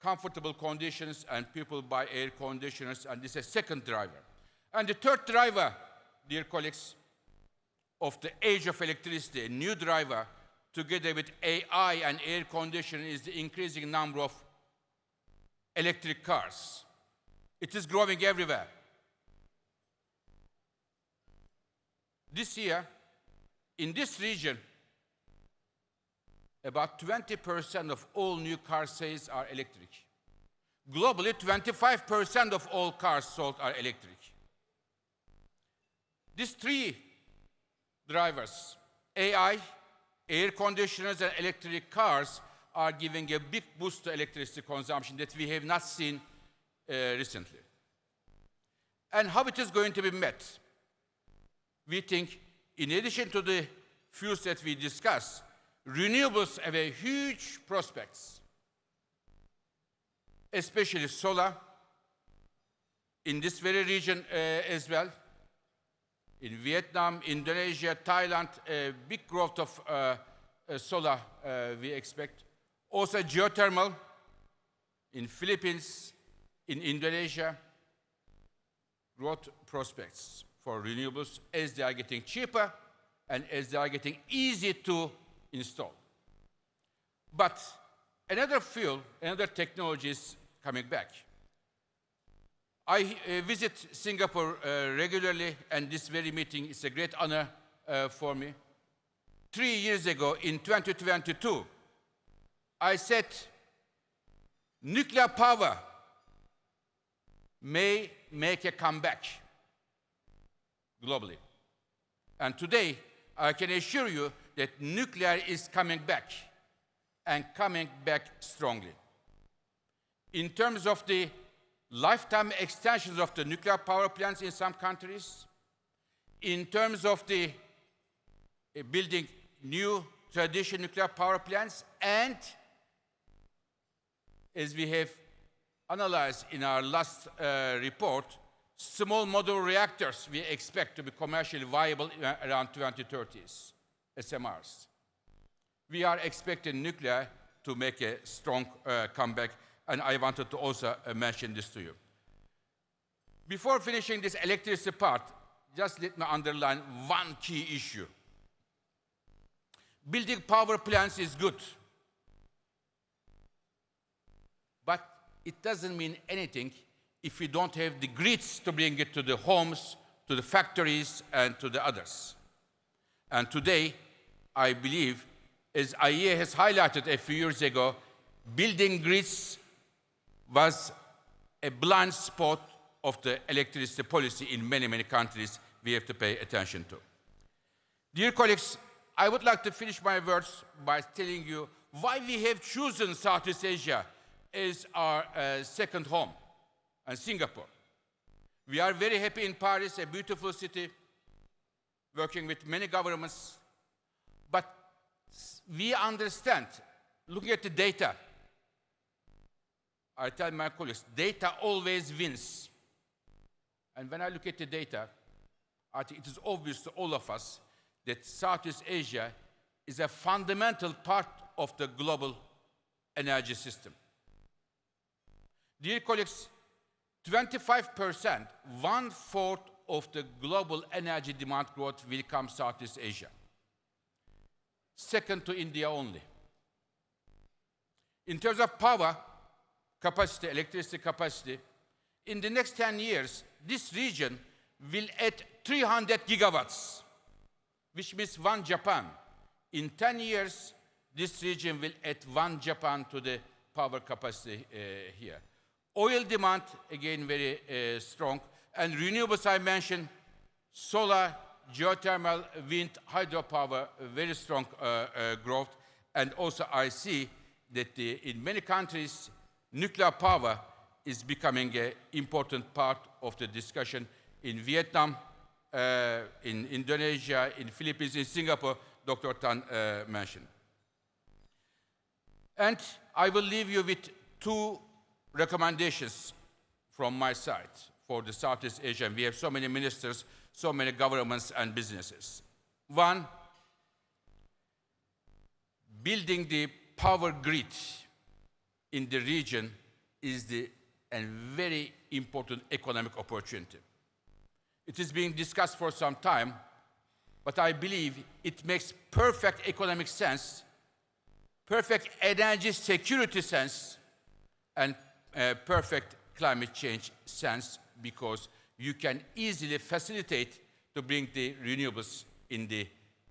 comfortable conditions, and people buy air conditioners, and this is a second driver. And the third driver, dear colleagues, of the age of electricity, a new driver, together with AI and air conditioning, is the increasing number of electric cars. It is growing everywhere. This year, in this region, about 20% of all new car sales are electric. Globally, 25% of all cars sold are electric. These three drivers, AI, air conditioners, and electric cars, are giving a big boost to electricity consumption that we have not seen recently. And how it is going to be met? We think, in addition to the fuels that we discussed, renewables have a huge prospects, especially solar, in this very region as well. In Vietnam, Indonesia, Thailand, a big growth of solar we expect. Also geothermal in Philippines, in Indonesia, growth prospects for renewables as they are getting cheaper and as they are getting easy to install. But another field, another technology is coming back. I visit Singapore regularly, and this very meeting is a great honor for me. 3 years ago, in 2022, I said nuclear power may make a comeback globally. And today, I can assure you that nuclear is coming back, and coming back strongly. In terms of the lifetime extensions of the nuclear power plants in some countries, in terms of the building new traditional nuclear power plants, and as we have analyzed in our last report, small modular reactors we expect to be commercially viable around 2030s, SMRs. We are expecting nuclear to make a strong comeback, and I wanted to also mention this to you. Before finishing this electricity part, just let me underline one key issue. Building power plants is good, but it doesn't mean anything if we don't have the grids to bring it to the homes, to the factories, and to the others. And today, I believe, as IEA has highlighted a few years ago, building grids was a blind spot of the electricity policy in many, many countries we have to pay attention to. Dear colleagues, I would like to finish my words by telling you why we have chosen Southeast Asia as our second home, and Singapore. We are very happy in Paris, a beautiful city, working with many governments. But we understand, looking at the data, I tell my colleagues, data always wins. And when I look at the data, I think it is obvious to all of us that Southeast Asia is a fundamental part of the global energy system. Dear colleagues, 25%, 1/4 of the global energy demand growth will come Southeast Asia. Second to India only. In terms of power capacity, electricity capacity, in the next 10 years, this region will add 300 gigawatts, which means one Japan. In 10 years, this region will add one Japan to the power capacity here. Oil demand, again, very strong. And renewables, I mentioned, solar, geothermal, wind, hydropower, very strong growth. And also I see that in many countries, nuclear power is becoming an important part of the discussion. In Vietnam, in Indonesia, in Philippines, in Singapore, Dr. Tan mentioned. And I will leave you with two recommendations from my side for the Southeast Asia. We have so many ministers, so many governments and businesses. One, building the power grid in the region is a very important economic opportunity. It is being discussed for some time, but I believe it makes perfect economic sense, perfect energy security sense, and perfect climate change sense, because you can easily facilitate to bring the renewables in the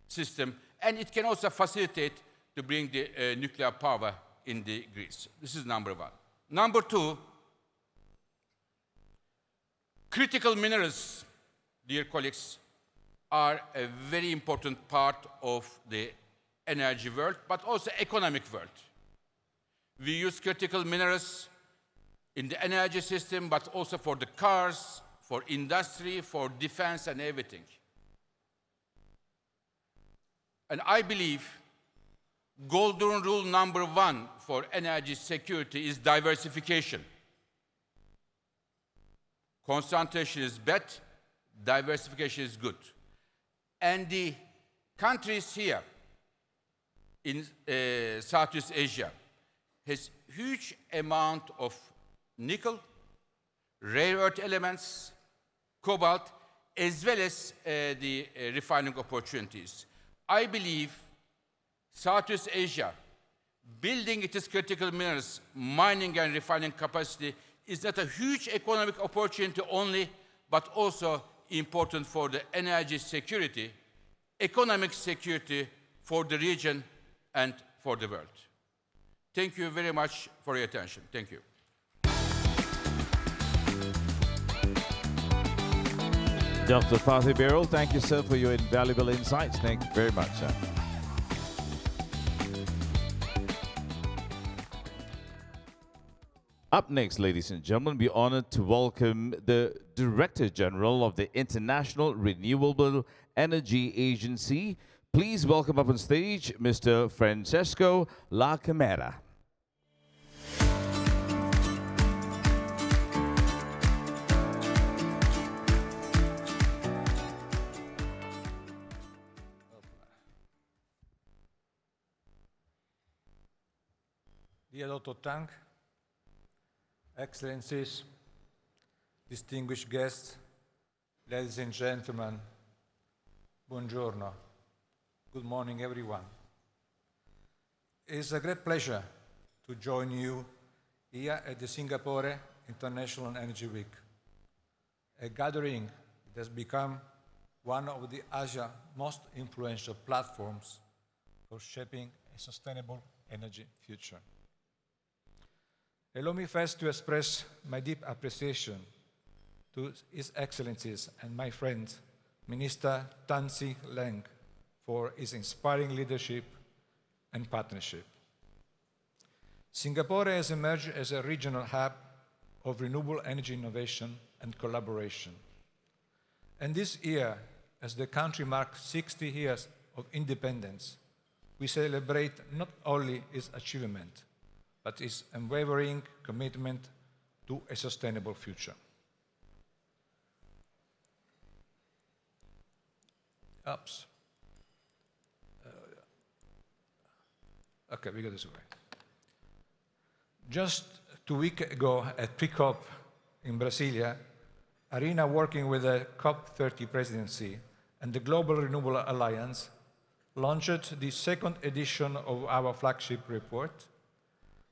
system, and it can also facilitate to bring the nuclear power in the grids. This is number one. Number two, critical minerals, dear colleagues, are a very important part of the energy world, but also economic world. We use critical minerals in the energy system, but also for the cars, for industry, for defense and everything. And I believe golden rule number one for energy security is diversification. Concentration is bad, diversification is good. And the countries here in Southeast Asia has huge amount of nickel, rare earth elements, cobalt, as well as the refining opportunities. I believe Southeast Asia, building its critical minerals, mining and refining capacity is not a huge economic opportunity only, but also important for the energy security, economic security for the region and for the world. Thank you very much for your attention. Thank you. Dr. Fatih Birol, thank you, sir, for your invaluable insights. Thank you very much, sir. Up next, ladies and gentlemen, we're honored to welcome the Director General of the International Renewable Energy Agency. Please welcome up on stage Mr. Francesco La Camera. Dear Dr. Tang, Excellencies, distinguished guests, ladies and gentlemen, buongiorno. Good morning, everyone. It is a great pleasure to join you here at the Singapore International Energy Week, a gathering that has become one of the Asia's most influential platforms for shaping a sustainable energy future. Allow me first to express my deep appreciation to His Excellencies and my friend, Minister Tan See Leng, for his inspiring leadership and partnership. Singapore has emerged as a regional hub of renewable energy innovation and collaboration. And this year, as the country marks 60 years of independence, we celebrate not only its achievement, but its unwavering commitment to a sustainable future. Oops. Okay, we go this way. Just 2 weeks ago at pre-COP in Brasilia, ARENA, working with the COP30 presidency and the Global Renewable Alliance, launched the second edition of our flagship report,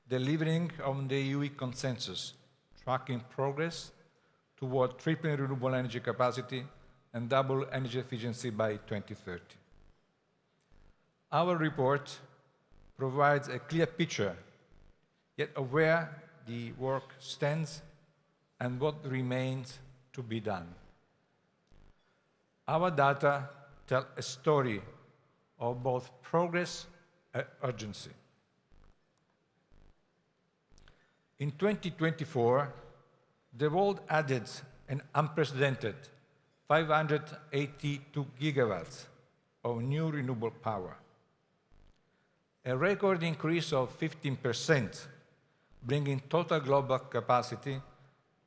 delivering on the EU consensus, tracking progress toward tripling renewable energy capacity and double energy efficiency by 2030. Our report provides a clear picture, yet of where the work stands and what remains to be done. Our data tell a story of both progress and urgency. In 2024, the world added an unprecedented 582 gigawatts of new renewable power, a record increase of 15%, bringing total global capacity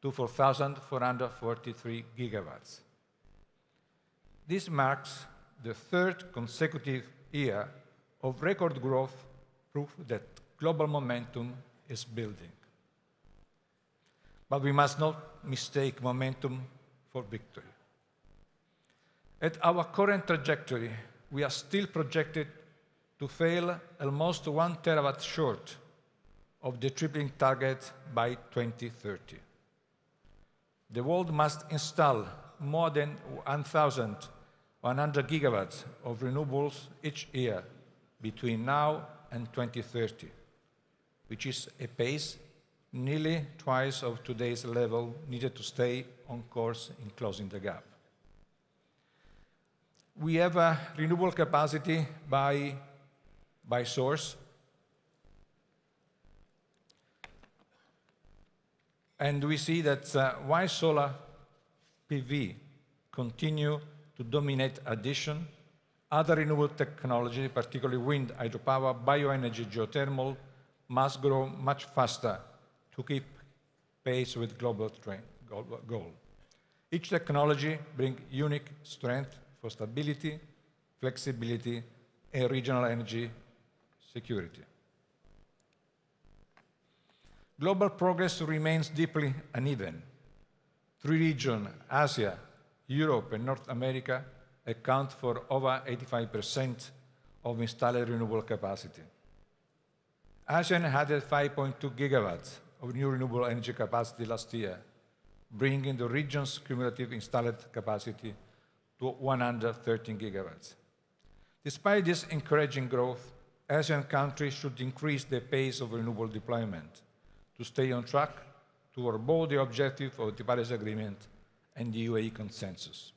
to 4,443 gigawatts. This marks the third consecutive year of record growth, proof that global momentum is building. But we must not mistake momentum for victory. At our current trajectory, we are still projected to fail almost 1 terawatt short of the tripling target by 2030. The world must install more than 1,100 gigawatts of renewables each year between now and 2030, which is a pace nearly twice of today's level needed to stay on course in closing the gap. We have a renewable capacity by source, and we see that while solar PV continue to dominate addition, other renewable technology, particularly wind, hydropower, bioenergy, geothermal, must grow much faster to keep pace with global goal. Each technology brings unique strength for stability, flexibility, and regional energy security. Global progress remains deeply uneven. Three regions, Asia, Europe, and North America, account for over 85% of installed renewable capacity. ASEAN added 5.2 gigawatts of new renewable energy capacity last year, bringing the region's cumulative installed capacity to 113 gigawatts. Despite this encouraging growth, ASEAN countries should increase the pace of renewable deployment to stay on track toward both the objective of the Paris Agreement and the UAE consensus.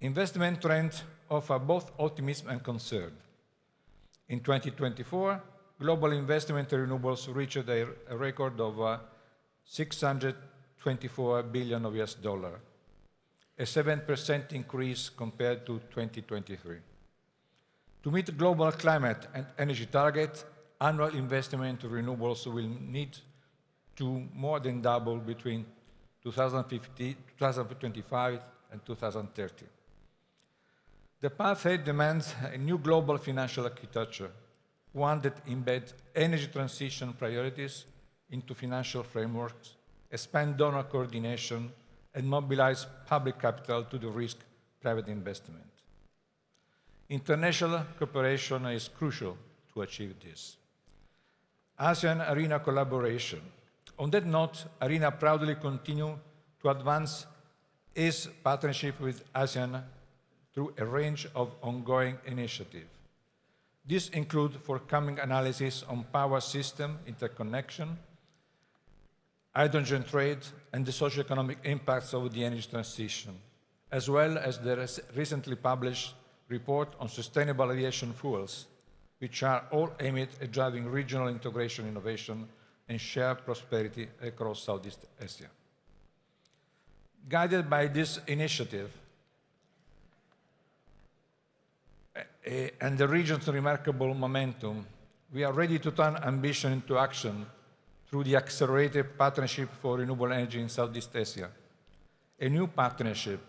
Investment trends offer both optimism and concern. In 2024, global investment in renewables reached a record of $624 billion, a 7% increase compared to 2023. To meet global climate and energy targets, annual investment in renewables will need to more than double between 2025 and 2030. The path ahead demands a new global financial architecture, one that embeds energy transition priorities into financial frameworks, expand donor coordination, and mobilize public capital to de-risk private investment. International cooperation is crucial to achieve this. ASEAN-ARENA collaboration. On that note, ARENA proudly continues to advance its partnership with ASEAN through a range of ongoing initiatives. These include forthcoming analysis on power system interconnection, hydrogen trade, and the socioeconomic impacts of the energy transition, as well as the recently published report on sustainable aviation fuels, which are all aimed at driving regional integration, innovation, and shared prosperity across Southeast Asia. Guided by this initiative and the region's remarkable momentum, we are ready to turn ambition into action through the Accelerated Partnership for Renewable Energy in Southeast Asia, a new partnership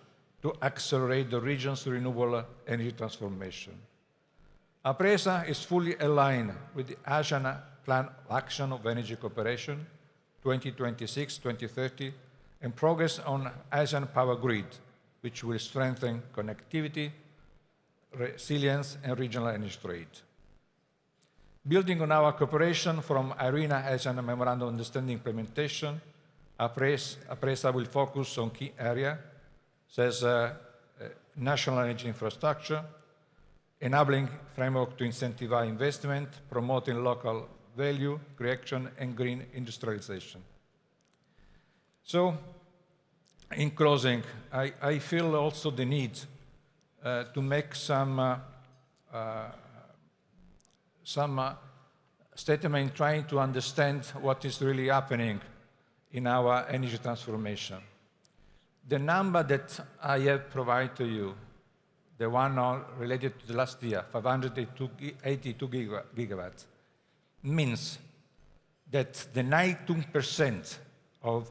to accelerate the region's renewable energy transformation. APRESA is fully aligned with the ASEAN Plan of Action of Energy Cooperation 2026-2030 and progress on ASEAN Power Grid, which will strengthen connectivity, resilience, and regional energy trade. Building on our cooperation from ARENA ASEAN Memorandum of Understanding implementation, APRESA will focus on key areas such as national energy infrastructure, enabling framework to incentivize investment, promoting local value creation, and green industrialization. So, in closing, I feel also the need to make some statement trying to understand what is really happening in our energy transformation. The number that I have provided to you, the one related to the last year, 582 gigawatts, means that the 92% of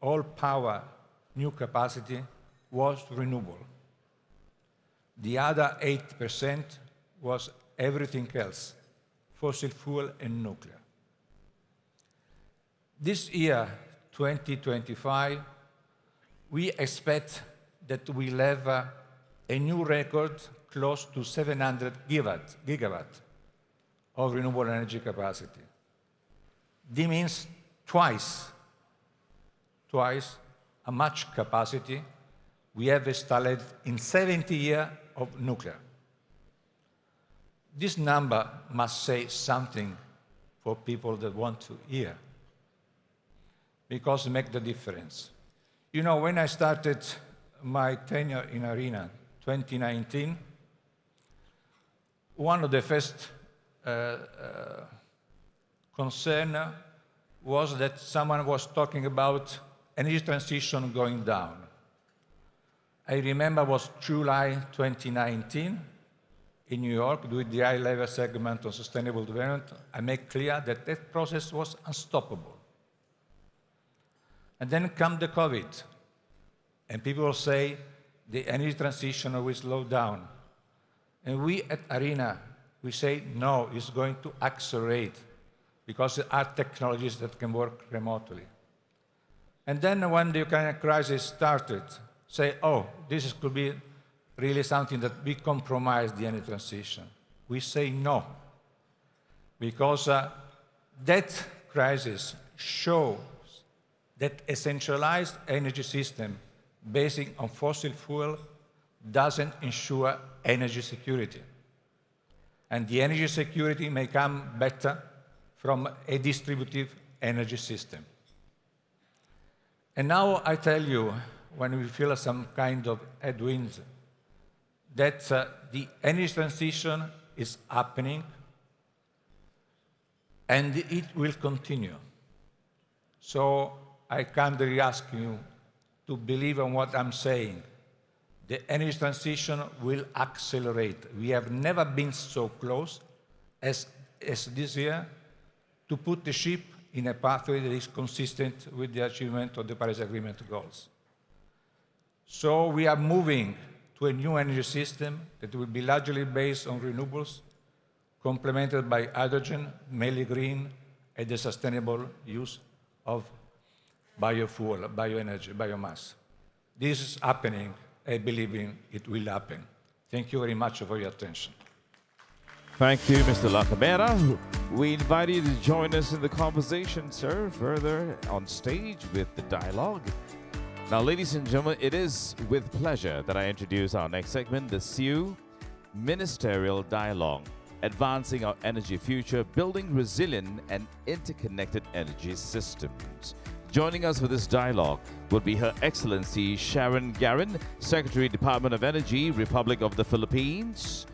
all power new capacity was renewable. The other 8% was everything else, fossil fuel and nuclear. This year, 2025, we expect that we'll have a new record close to 700 gigawatts of renewable energy capacity. This means twice how much capacity we have installed in 70 years of nuclear. This number must say something for people that want to hear, because it makes the difference. You know, when I started my tenure in ARENA, 2019, one of the first concern was that someone was talking about energy transition going down. I remember it was July 2019 in New York, with the high-level segment on sustainable development. I made clear that that process was unstoppable. And then come the COVID, and people say the energy transition will slow down. And we at ARENA, we say, no, it's going to accelerate, because there are technologies that can work remotely. And then when the Ukraine crisis started, say, oh, this could be really something that we compromise the energy transition. We say no, because that crisis shows that a centralized energy system based on fossil fuel doesn't ensure energy security. And the energy security may come better from a distributive energy system. And now I tell you, when we feel some kind of headwinds, that the energy transition is happening, and it will continue. So I kindly ask you to believe in what I'm saying. The energy transition will accelerate. We have never been so close as this year to put the ship in a pathway that is consistent with the achievement of the Paris Agreement goals. So we are moving to a new energy system that will be largely based on renewables, complemented by hydrogen, mainly green, and the sustainable use of biofuel, bioenergy, biomass. This is happening. I believe it will happen. Thank you very much for your attention. Thank you, Mr. Lacamera. We invite you to join us in the conversation, sir, further on stage with the dialogue. Now, ladies and gentlemen, it is with pleasure that I introduce our next segment, the SIEW Ministerial Dialogue, Advancing Our Energy Future, Building Resilient and Interconnected Energy Systems. Joining us for this dialogue would be Her Excellency Sharon Garin, Secretary, Department of Energy, Republic of the Philippines.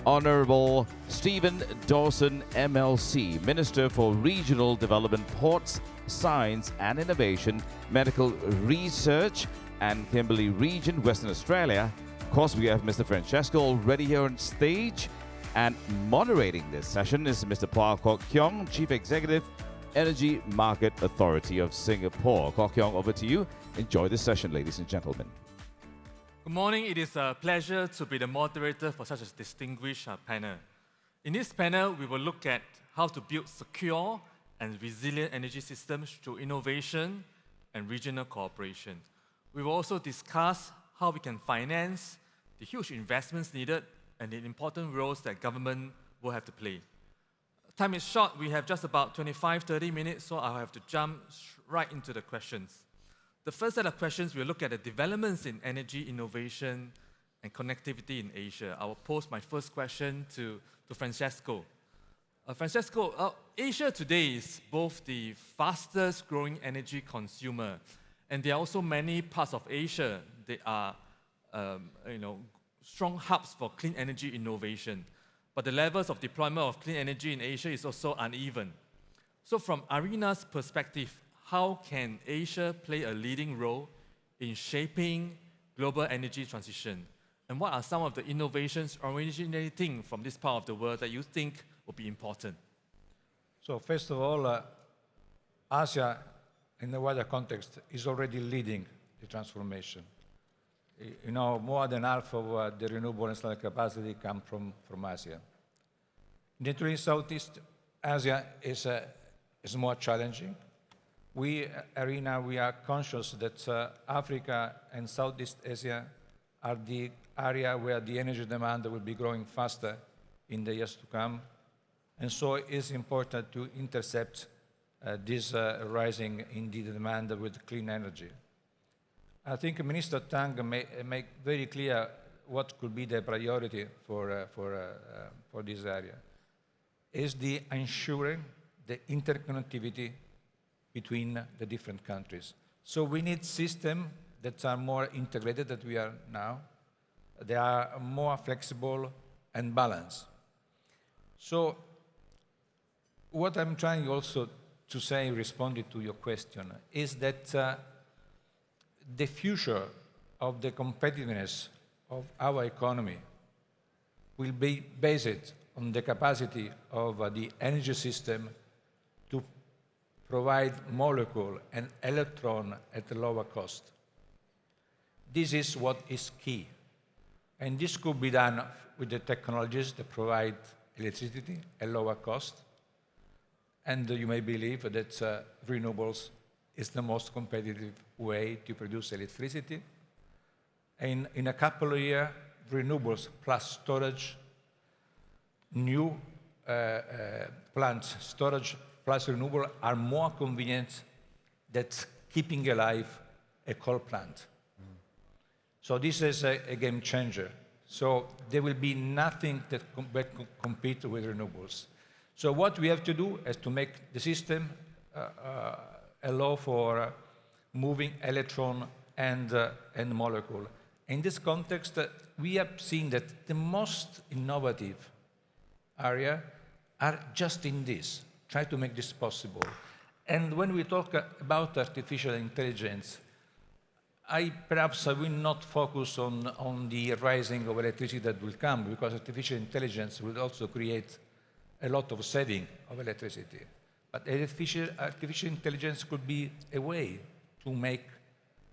Honorable Stephen Dawson, MLC, Minister for Regional Development, Ports, Science and Innovation, Medical Research, and Kimberley Region, Western Australia. Of course, we have Mr. Francesco already here on stage. And moderating this session is Mr. Phua Kok Keong, Chief Executive, Energy Market Authority of Singapore. Kok Keong, over to you. Enjoy this session, ladies and gentlemen. Good morning. It is a pleasure to be the moderator for such a distinguished panel. In this panel, we will look at how to build secure and resilient energy systems through innovation and regional cooperation. We will also discuss how we can finance the huge investments needed and the important roles that government will have to play. Time is short. We have just about 25-30 minutes, so I'll have to jump right into the questions. The first set of questions, we'll look at the developments in energy innovation and connectivity in Asia. I will pose my first question to Francesco. Francesco, Asia today is both the fastest growing energy consumer, and there are also many parts of Asia that are strong hubs for clean energy innovation. But the levels of deployment of clean energy in Asia is also uneven. So from ARENA's perspective, how can Asia play a leading role in shaping global energy transition? And what are some of the innovations originating from this part of the world that you think will be important? So first of all, Asia, in the wider context, is already leading the transformation. You know, more than half of the renewable installed capacity comes from Asia. Naturally, Southeast Asia is more challenging. We are conscious that Africa and Southeast Asia are the area where the energy demand will be growing faster in the years to come. And so it's important to intercept this rising in the demand with clean energy. I think Minister Tang made very clear what could be the priority for this area. Is the ensuring the interconnectivity between the different countries. So we need systems that are more integrated than we are now. They are more flexible and balanced. So what I'm trying also to say, responding to your question, is that the future of the competitiveness of our economy will be based on the capacity of the energy system to provide molecule and electron at a lower cost. This is what is key. And this could be done with the technologies that provide electricity at lower cost. And you may believe that renewables is the most competitive way to produce electricity. And in a couple of years, renewables plus storage, new plants, storage plus renewable are more convenient than keeping alive a coal plant. So this is a game changer. So there will be nothing that compete with renewables. So what we have to do is to make the system allow for moving electron and molecule. In this context, we have seen that the most innovative area are just in this, try to make this possible. And when we talk about artificial intelligence, I will not focus on the rising of electricity that will come, because artificial intelligence will also create a lot of saving of electricity. But artificial intelligence could be a way to make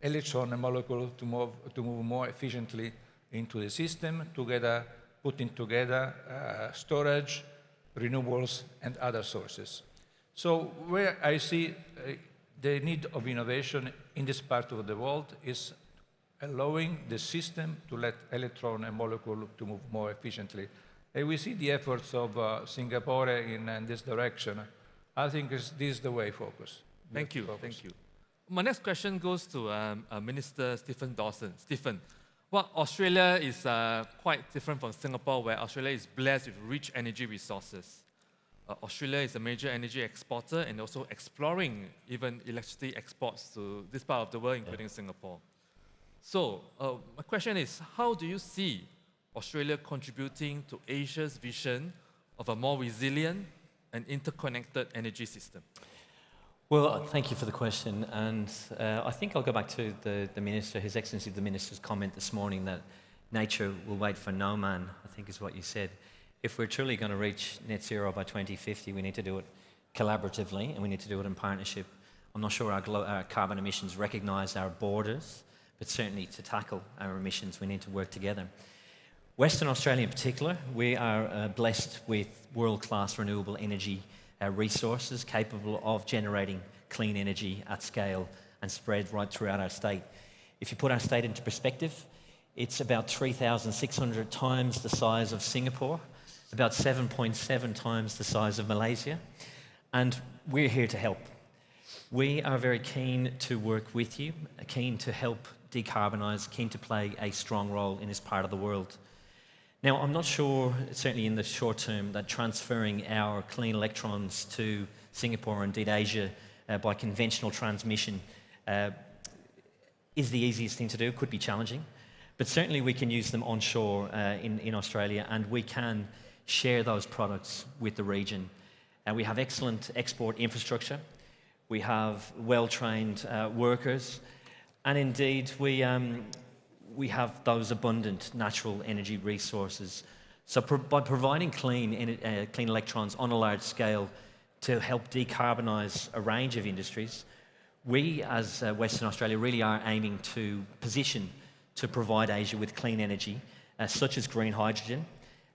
electron and molecule to move more efficiently into the system, putting together storage, renewables, and other sources. So where I see the need of innovation in this part of the world is allowing the system to let electron and molecule to move more efficiently. And we see the efforts of Singapore in this direction. I think this is the way focus. Thank you. Thank you. My next question goes to Minister Stephen Dawson. Stephen, well, Australia is quite different from Singapore, where Australia is blessed with rich energy resources. Australia is a major energy exporter and also exploring even electricity exports to this part of the world, including Singapore. So my question is, how do you see Australia contributing to Asia's vision of a more resilient and interconnected energy system? Well, thank you for the question. And I think I'll go back to the Minister, His Excellency the Minister's comment this morning that nature will wait for no man, I think is what you said. If we're truly going to reach net zero by 2050, we need to do it collaboratively and we need to do it in partnership. I'm not sure our carbon emissions recognise our borders, but certainly to tackle our emissions, we need to work together. Western Australia in particular, we are blessed with world-class renewable energy resources capable of generating clean energy at scale and spread right throughout our state. If you put our state into perspective, it's about 3,600 times the size of Singapore, about 7.7 times the size of Malaysia, and we're here to help. We are very keen to work with you, keen to help decarbonise, keen to play a strong role in this part of the world. Now, I'm not sure, certainly in the short term, that transferring our clean electrons to Singapore, indeed Asia, by conventional transmission is the easiest thing to do. It could be challenging, but certainly we can use them onshore in Australia, and we can share those products with the region. We have excellent export infrastructure. We have well-trained workers. And indeed, we have those abundant natural energy resources. So by providing clean electrons on a large scale to help decarbonise a range of industries, we as Western Australia really are aiming to position to provide Asia with clean energy, such as green hydrogen,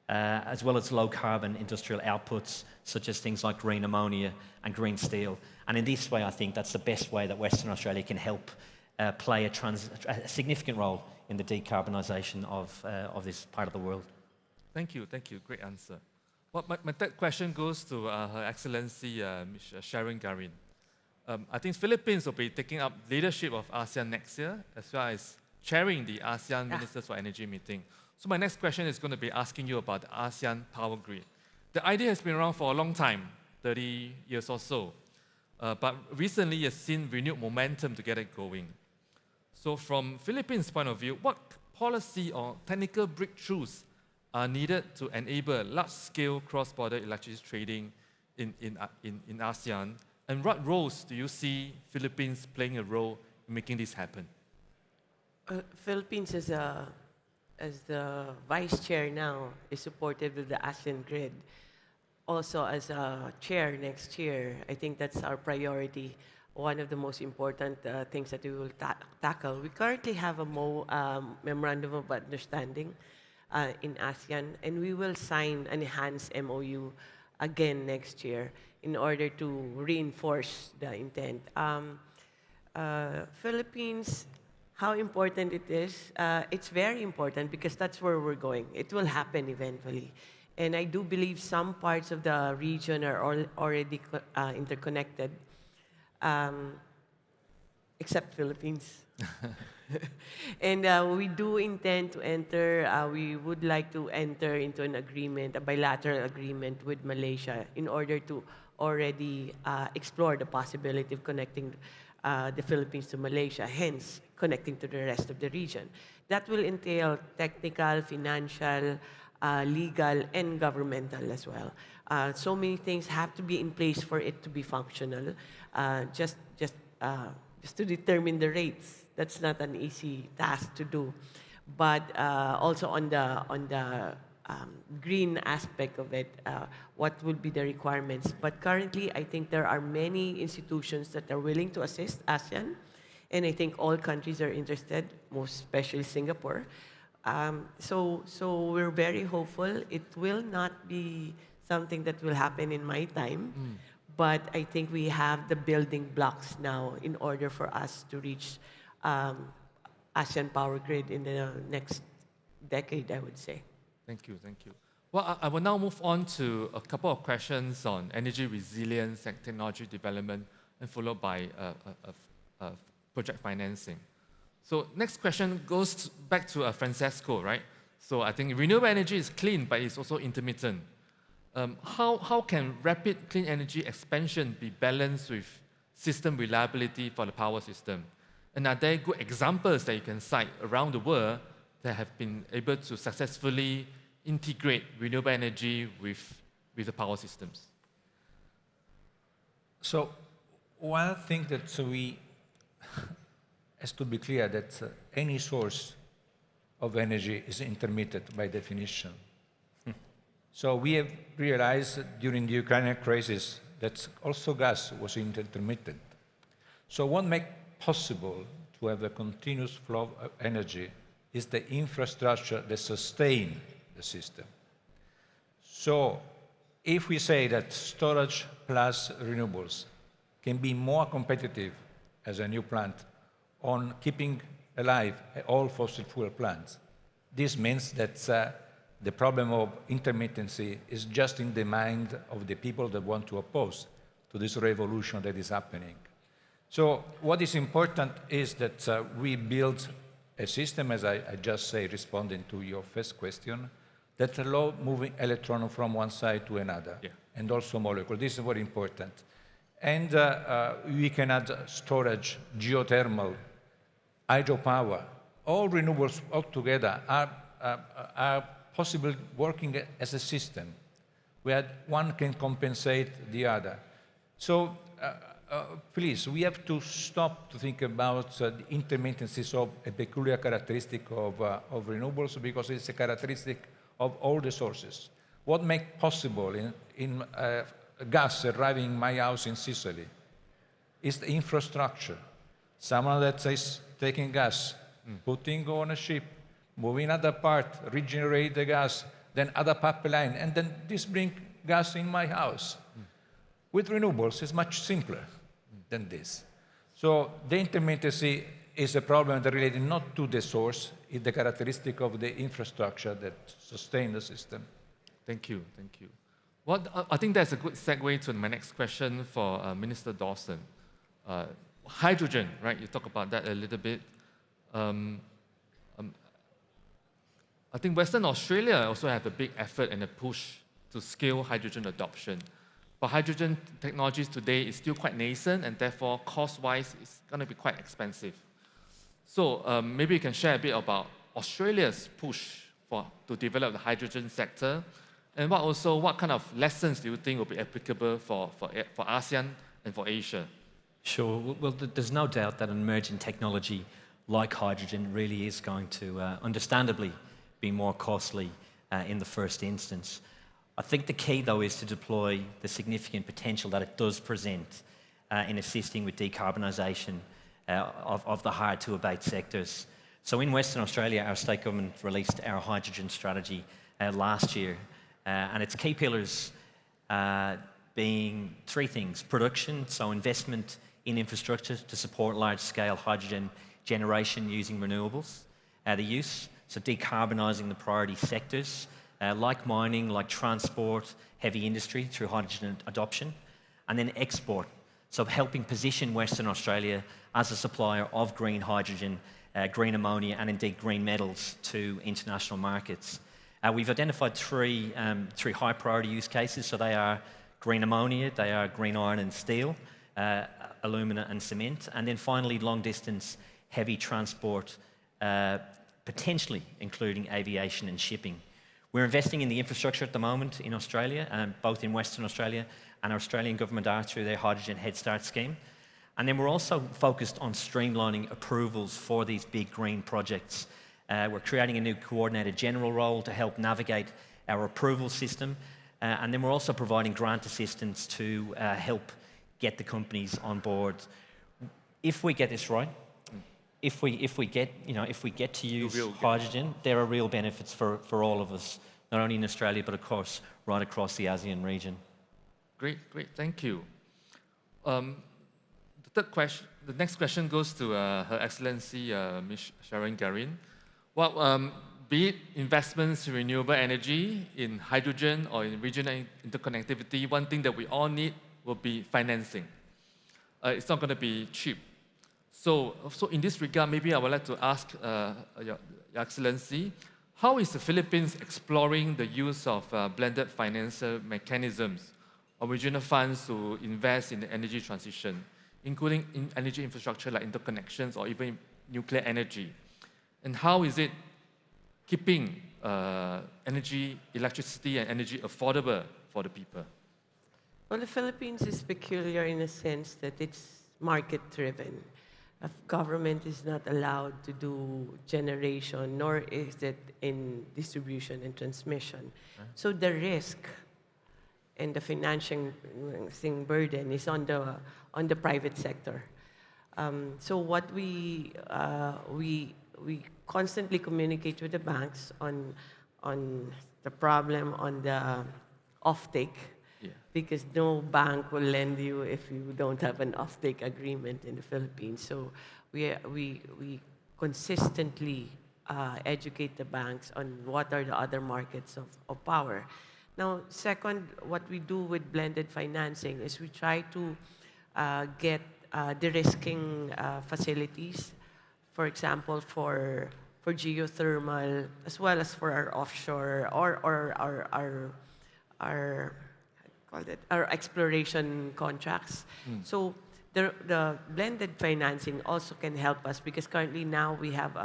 as well as low carbon industrial outputs, such as things like green ammonia and green steel. And in this way, I think that's the best way that Western Australia can help play a significant role in the decarbonisation of this part of the world. Thank you. Great answer. Well, my third question goes to Her Excellency Ms. Sharon Garin. I think Philippines will be taking up leadership of ASEAN next year, as well as chairing the ASEAN Ministers for Energy meeting. So my next question is going to be asking you about the ASEAN power grid. The idea has been around for a long time, 30 years or so, but recently it's seen renewed momentum to get it going. So from Philippines' point of view, what policy or technical breakthroughs are needed to enable large-scale cross-border electricity trading in ASEAN? And what roles do you see Philippines playing a role in making this happen? Philippines as the vice chair now is supportive of the ASEAN grid. Also as a chair next year, I think that's our priority. One of the most important things that we will tackle. We currently have a memorandum of understanding in ASEAN, and we will sign an enhanced MOU again next year in order to reinforce the intent. Philippines, how important it is? It's very important because that's where we're going. It will happen eventually. And I do believe some parts of the region are already interconnected, except Philippines. And we do intend to enter, we would like to enter into an agreement, a bilateral agreement with Malaysia in order to already explore the possibility of connecting the Philippines to Malaysia, hence connecting to the rest of the region. That will entail technical, financial, legal, and governmental as well. So many things have to be in place for it to be functional. Just to determine the rates, that's not an easy task to do. But also on the green aspect of it, what will be the requirements? But currently, I think there are many institutions that are willing to assist ASEAN, and I think all countries are interested, most especially Singapore. So we're very hopeful. It will not be something that will happen in my time, but I think we have the building blocks now in order for us to reach ASEAN power grid in the next decade, I would say. Thank you. Well, I will now move on to a couple of questions on energy resilience and technology development, and followed by project financing. So next question goes back to Francesco, right? So I think renewable energy is clean, but it's also intermittent. How can rapid clean energy expansion be balanced with system reliability for the power system? And are there good examples that you can cite around the world that have been able to successfully integrate renewable energy with the power systems? So one thing that we has to be clear that any source of energy is intermittent by definition. So we have realized during the Ukrainian crisis that also gas was intermittent. So what makes possible to have a continuous flow of energy is the infrastructure that sustains the system. So if we say that storage plus renewables can be more competitive as a new plant on keeping alive all fossil fuel plants, this means that the problem of intermittency is just in the mind of the people that want to oppose to this revolution that is happening. So what is important is that we build a system, as I just say, responding to your first question, that allow moving electrons from one side to another, and also molecules. This is very important. And we can add storage, geothermal, hydropower. All renewables altogether are possible working as a system, where one can compensate the other. So please, we have to stop to think about the intermittencies of a peculiar characteristic of renewables, because it's a characteristic of all the sources. What makes possible in gas arriving in my house in Sicily is the infrastructure. Someone that is taking gas, putting on a ship, moving other part, regenerate the gas, then other pipeline, and then this brings gas in my house. With renewables, it's much simpler than this. So the intermittency is a problem that related not to the source, it's the characteristic of the infrastructure that sustain the system. Thank you, thank you. Well, I think that's a good segue to my next question for Minister Dawson. Hydrogen, right? You talk about that a little bit. I think Western Australia also have a big effort and a push to scale hydrogen adoption. But hydrogen technologies today is still quite nascent, and therefore, cost-wise, it's going to be quite expensive. So maybe you can share a bit about Australia's push to develop the hydrogen sector, and what kind of lessons do you think will be applicable for ASEAN and for Asia? Sure. Well, there's no doubt that an emerging technology like hydrogen really is going to, understandably, be more costly in the first instance. I think the key, though, is to deploy the significant potential that it does present in assisting with decarbonisation of the hard-to-abate sectors. So in Western Australia, our state government released our hydrogen strategy last year, and its key pillars being three things: production, so investment in infrastructure to support large-scale hydrogen generation using renewables, the use, so decarbonising the priority sectors, like mining, like transport, heavy industry through hydrogen adoption, and then export, so helping position Western Australia as a supplier of green hydrogen, green ammonia, and indeed green metals to international markets. We've identified three high priority use cases, so they are green ammonia, they are green iron and steel, alumina and cement, and then finally long distance heavy transport, potentially including aviation and shipping. We're investing in the infrastructure at the moment in Australia, both in Western Australia, and our Australian government are through their Hydrogen Head Start scheme. And then we're also focused on streamlining approvals for these big green projects. We're creating a new coordinator general role to help navigate our approval system. And then we're also providing grant assistance to help get the companies on board. If we get this right, if we get to use hydrogen, there are real benefits for all of us, not only in Australia, but of course, right across the ASEAN region. Great, thank you. The next question goes to Her Excellency Ms. Sharon Garin. Well, be it investments in renewable energy, in hydrogen, or in regional interconnectivity, one thing that we all need will be financing. It's not going to be cheap. So in this regard, maybe I would like to ask Your Excellency, how is the Philippines exploring the use of blended financial mechanisms or regional funds to invest in the energy transition, including in energy infrastructure like interconnections or even nuclear energy? And how is it keeping electricity and energy affordable for the people? Well, the Philippines is peculiar in a sense that it's market-driven. A government is not allowed to do generation, nor is it in distribution and transmission. So the risk and the financing burden is on the private sector. So what we constantly communicate with the banks on the problem on the offtake, because no bank will lend you if you don't have an offtake agreement in the Philippines. So we consistently educate the banks on what are the other markets of power. Now, second, what we do with blended financing is we try to get de-risking facilities, for example, for geothermal, as well as for our offshore or our exploration contracts. So the blended financing also can help us, because currently now we have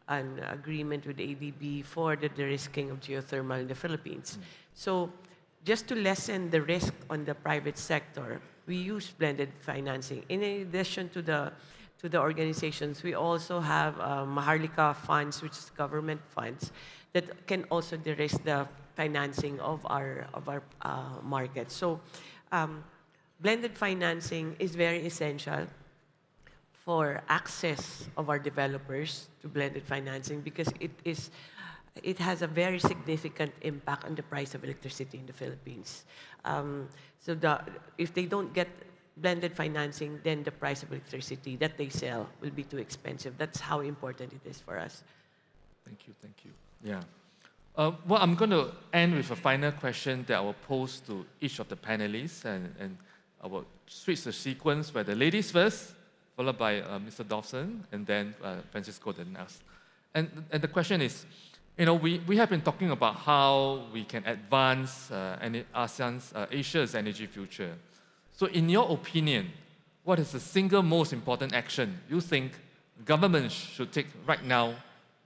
an agreement with ADB for the de-risking of geothermal in the Philippines. So just to lessen the risk on the private sector, we use blended financing. In addition to the organizations, we also have Maharlika funds, which is government funds, that can also de-risk the financing of our market. So blended financing is very essential for access of our developers to blended financing because it has a very significant impact on the price of electricity in the Philippines. So if they don't get blended financing, then the price of electricity that they sell will be too expensive. That's how important it is for us. Thank you, thank you. Yeah. Well, I'm going to end with a final question that I will pose to each of the panelists, and I will switch the sequence where the ladies first, followed by Mr. Dawson, and then Francisco the next. And the question is, you know, we have been talking about how we can advance Asia's energy future. So in your opinion, what is the single most important action you think governments should take right now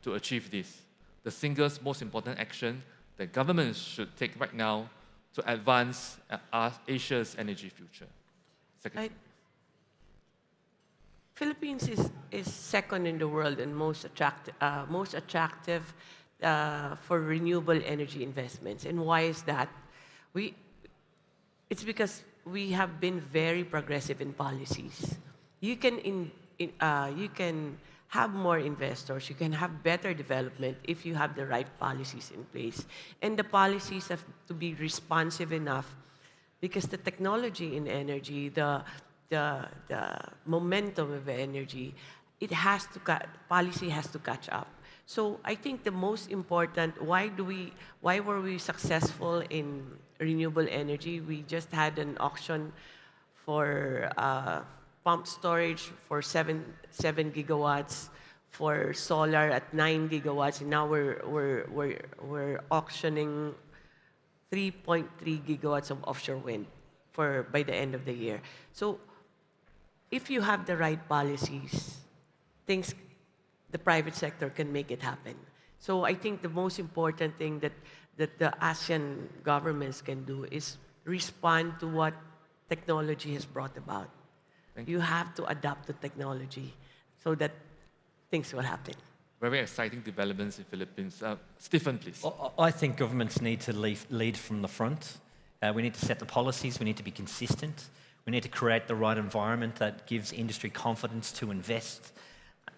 to achieve this? The single most important action that governments should take right now to advance Asia's energy future? Philippines is second in the world and most attractive for renewable energy investments. And why is that? It's because we have been very progressive in policies. You can have more investors, you can have better development if you have the right policies in place. And the policies have to be responsive enough because the technology in energy, the momentum of energy, policy has to catch up. So I think the most important, why were we successful in renewable energy? We just had an auction for pump storage for 7 gigawatts, for solar at 9 gigawatts, and now we're auctioning 3.3 gigawatts of offshore wind by the end of the year. So if you have the right policies, the private sector can make it happen. So I think the most important thing that the ASEAN governments can do is respond to what technology has brought about. You have to adapt to technology so that things will happen. Very exciting developments in Philippines. Stephen, please. I think governments need to lead from the front. We need to set the policies. We need to be consistent. We need to create the right environment that gives industry confidence to invest.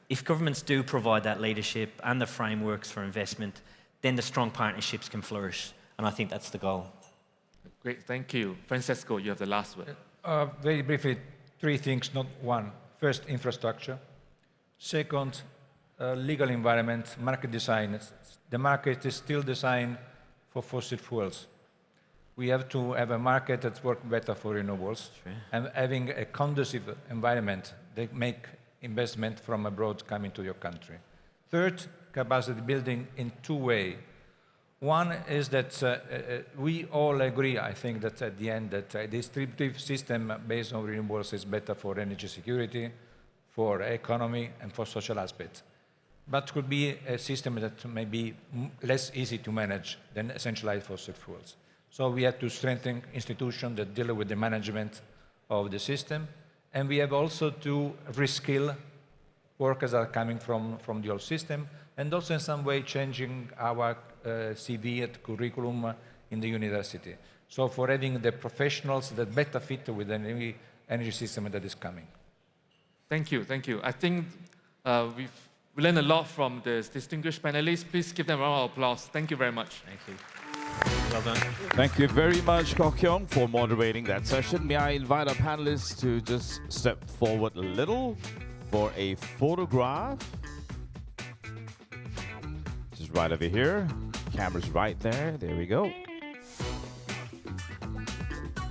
If governments do provide that leadership and the frameworks for investment, then the strong partnerships can flourish. And I think that's the goal. Great, thank you. Francesco, you have the last word. Very briefly, 3 things, not one. First, infrastructure. Second, legal environment, market design. The market is still designed for fossil fuels. We have to have a market that works better for renewables. Sure. And having a conducive environment that make investment from abroad come into your country. Third, capacity building in 2 ways. One is that we all agree, I think, that at the end that a distributive system based on renewables is better for energy security, for economy, and for social aspects. But could be a system that may be less easy to manage than centralized fossil fuels. So we have to strengthen institutions that deal with the management of the system. And we have also to reskill workers that are coming from the old system, and also in some way changing our CV at curriculum in the university. So for having the professionals that better fit with the energy system that is coming. Thank you, thank you. I think we learned a lot from the distinguished panelists. Please give them a round of applause. Thank you very much. Thank you. Well done. Thank you very much, Kok Kyong, for moderating that session. May I invite our panelists to just step forward a little for a photograph. Just right over here. Camera's right there. There we go.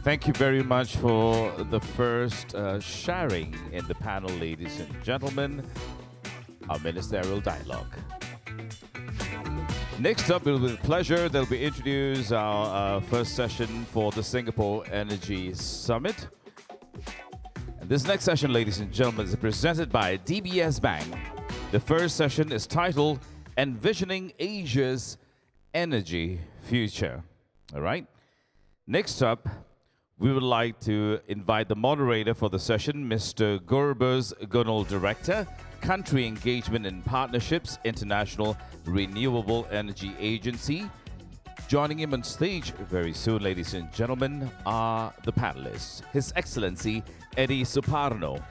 Thank you very much for the first sharing in the panel, ladies and gentlemen, our ministerial dialogue. Next up, it will be a pleasure that we introduce our first session for the Singapore Energy Summit. And this next session, ladies and gentlemen, is presented by DBS Bank. The first session is titled Envisioning Asia's Energy Future. All right. Next up, We would like to invite the moderator for the session, Mr. Gurbers Gunal, Director, Country Engagement and Partnerships, International Renewable Energy Agency. Joining him on stage very soon, ladies and gentlemen, are the panelists. His Excellency Eddie Suparno,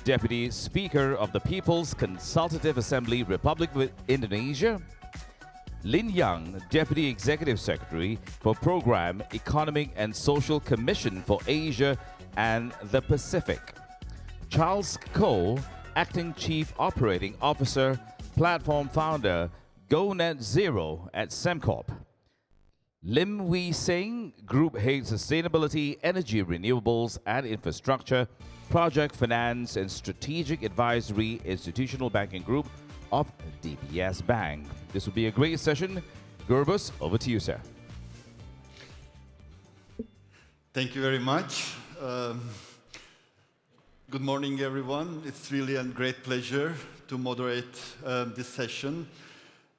Deputy Speaker of the People's Consultative Assembly, Republic of Indonesia. Lin Yang, Deputy Executive Secretary for Program, Economic and Social Commission for Asia and the Pacific. Charles Koh, Acting Chief Operating Officer, Platform Founder, Go Net Zero at Sembcorp. Lim Wee Sing, Group Head Sustainability, Energy, Renewables and Infrastructure, Project Finance and Strategic Advisory, Institutional Banking Group of DBS Bank. This will be a great session. Gurbus, over to you, sir. Thank you very much. Good morning, everyone. It's really a great pleasure to moderate this session,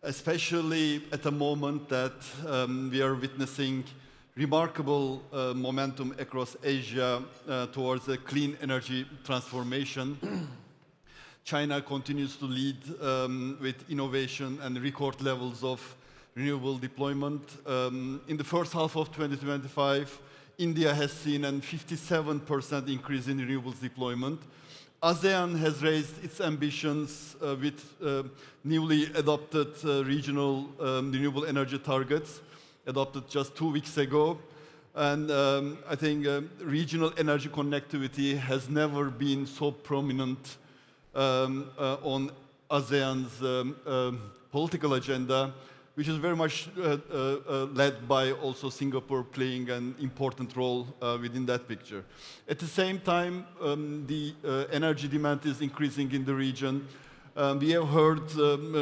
especially at a moment that we are witnessing remarkable momentum across Asia towards a clean energy transformation. China continues to lead with innovation and record levels of renewable deployment. In the first half of 2025, India has seen a 57% increase in renewables deployment. ASEAN has raised its ambitions with newly adopted regional renewable energy targets, adopted just 2 weeks ago. And I think regional energy connectivity has never been so prominent on ASEAN's political agenda, which is very much led by also Singapore playing an important role within that picture. At the same time, the energy demand is increasing in the region. We have heard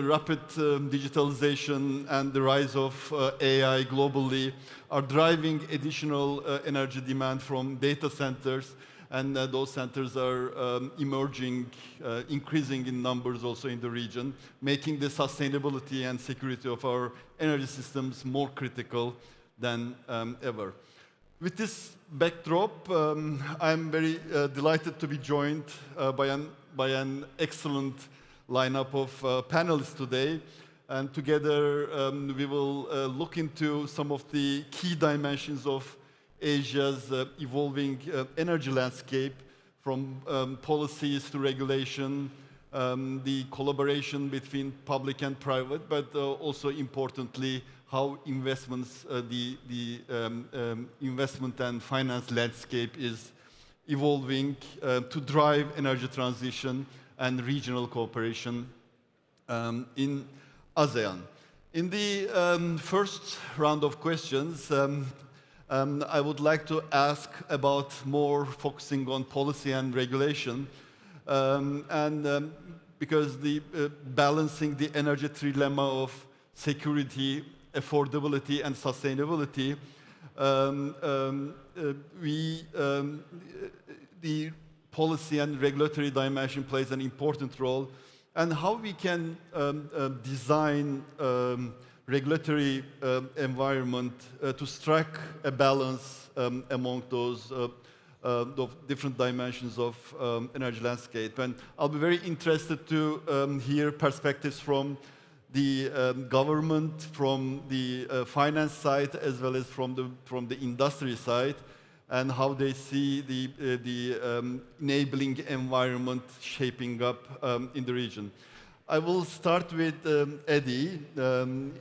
rapid digitalization and the rise of AI globally are driving additional energy demand from data centers, and those centers are emerging, increasing in numbers also in the region, making the sustainability and security of our energy systems more critical than ever. With this backdrop, I'm very delighted to be joined by an excellent lineup of panelists today. And together we will look into some of the key dimensions of Asia's evolving energy landscape, from policies to regulation, the collaboration between public and private, but also importantly, how investments, the investment and finance landscape is evolving to drive energy transition and regional cooperation in ASEAN. In the first round of questions, I would like to ask about more focusing on policy and regulation, because the balancing the energy trilemma of security, affordability, and sustainability, the policy and regulatory dimension plays an important role, and how we can design regulatory environment to strike a balance among those different dimensions of energy landscape. And I'll be very interested to hear perspectives from the government, from the finance side, as well as from the industry side, and how they see the enabling environment shaping up in the region. I will start with Eddie,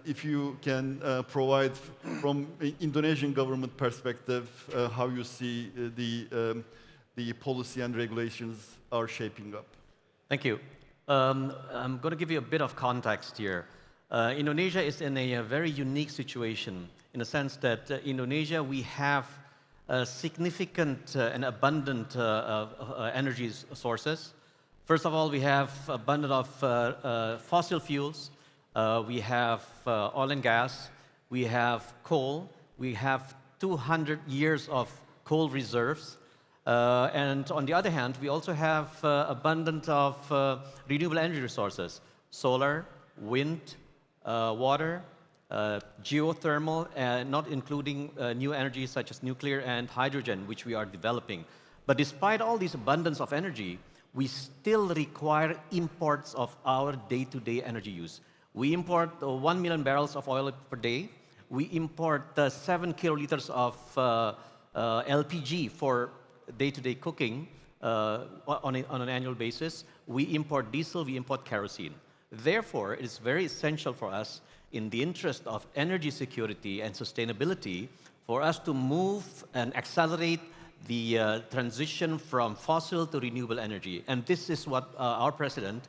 if you can provide from Indonesian government perspective how you see the policy and regulations are shaping up. Thank you. I'm going to give you a bit of context here. Indonesia is in a very unique situation in the sense that Indonesia, we have significant and abundant energy sources. First of all, we have abundant of fossil fuels. We have oil and gas. We have coal. We have 200 years of coal reserves. And on the other hand, we also have abundant of renewable energy resources: solar, wind, water, geothermal, not including new energies such as nuclear and hydrogen, which we are developing. But despite all this abundance of energy, we still require imports of our day-to-day energy use. We import 1 million barrels of oil per day. We import 7 kiloliters of LPG for day-to-day cooking on an annual basis. We import diesel, we import kerosene. Therefore, it is very essential for us, in the interest of energy security and sustainability, for us to move and accelerate the transition from fossil to renewable energy. And this is what our President,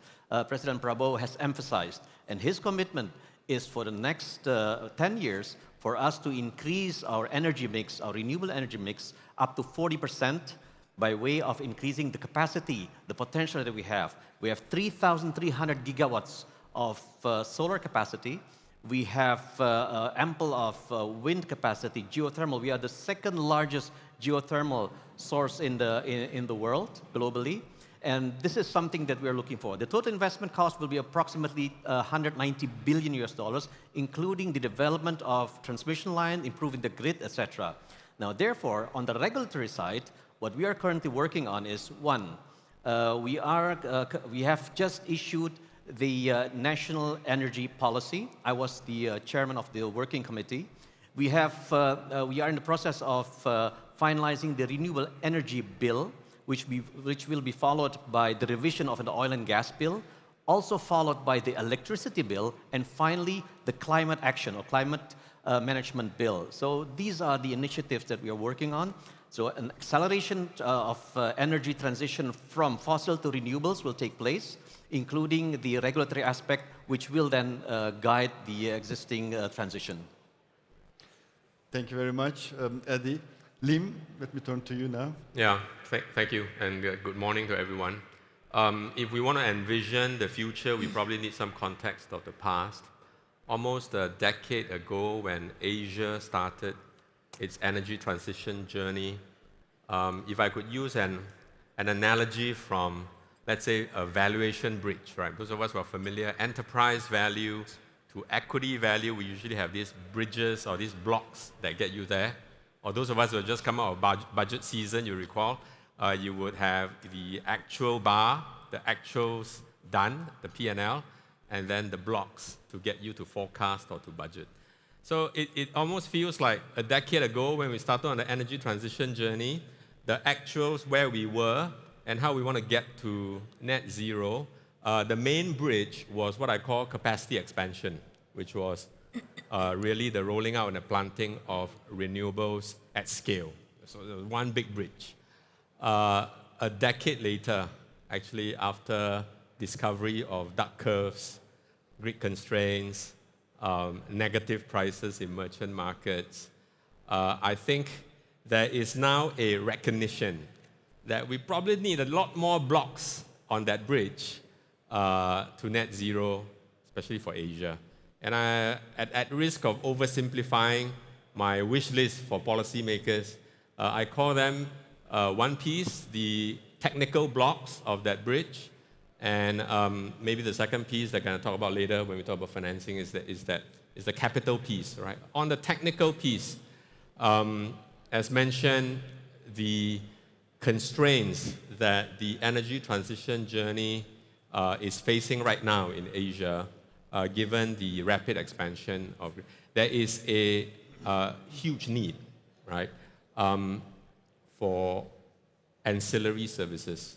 President Prabowo, has emphasized. And his commitment is for the next 10 years for us to increase our energy mix, our renewable energy mix, up to 40% by way of increasing the capacity, the potential that we have. We have 3,300 gigawatts of solar capacity. We have ample of wind capacity, geothermal. We are the second largest geothermal source in the world globally. And this is something that we're looking for. The total investment cost will be approximately $190 billion, including the development of transmission line, improving the grid, etc. Now, therefore, on the regulatory side, what we are currently working on is, one, we have just issued the National Energy Policy. I was the chairman of the working committee. We are in the process of finalizing the Renewable Energy Bill, which will be followed by the revision of an oil and gas bill, also followed by the electricity bill, and finally the climate action or climate management bill. So these are the initiatives that we are working on. So an acceleration of energy transition from fossil to renewables will take place, including the regulatory aspect, which will then guide the existing transition. Thank you very much, Eddie. Lim, let me turn to you now. Yeah, thank you, and good morning to everyone. If we want to envision the future, we probably need some context of the past. Almost a decade ago, when Asia started its energy transition journey, if I could use an analogy from, let's say, a valuation bridge, right? Those of us who are familiar, enterprise value to equity value, we usually have these bridges or these blocks that get you there. Or those of us who have just come out of budget season, you recall, you would have the actual bar, the actuals done, the P&L, and then the blocks to get you to forecast or to budget. So it almost feels like a decade ago when we started on the energy transition journey, the actuals where we were and how we want to get to net zero, the main bridge was what I call capacity expansion, which was really the rolling out and the planting of renewables at scale. So there was one big bridge. A decade later, actually after discovery of duck curves, grid constraints, negative prices in merchant markets, I think there is now a recognition that we probably need a lot more blocks on that bridge to net zero, especially for Asia. And at risk of oversimplifying my wish list for policymakers, I call them one piece, the technical blocks of that bridge, and maybe the second piece that I'm going to talk about later when we talk about financing is the capital piece, right? On the technical piece, as mentioned, the constraints that the energy transition journey is facing right now in Asia, given the rapid expansion of, there is a huge need, right, for ancillary services.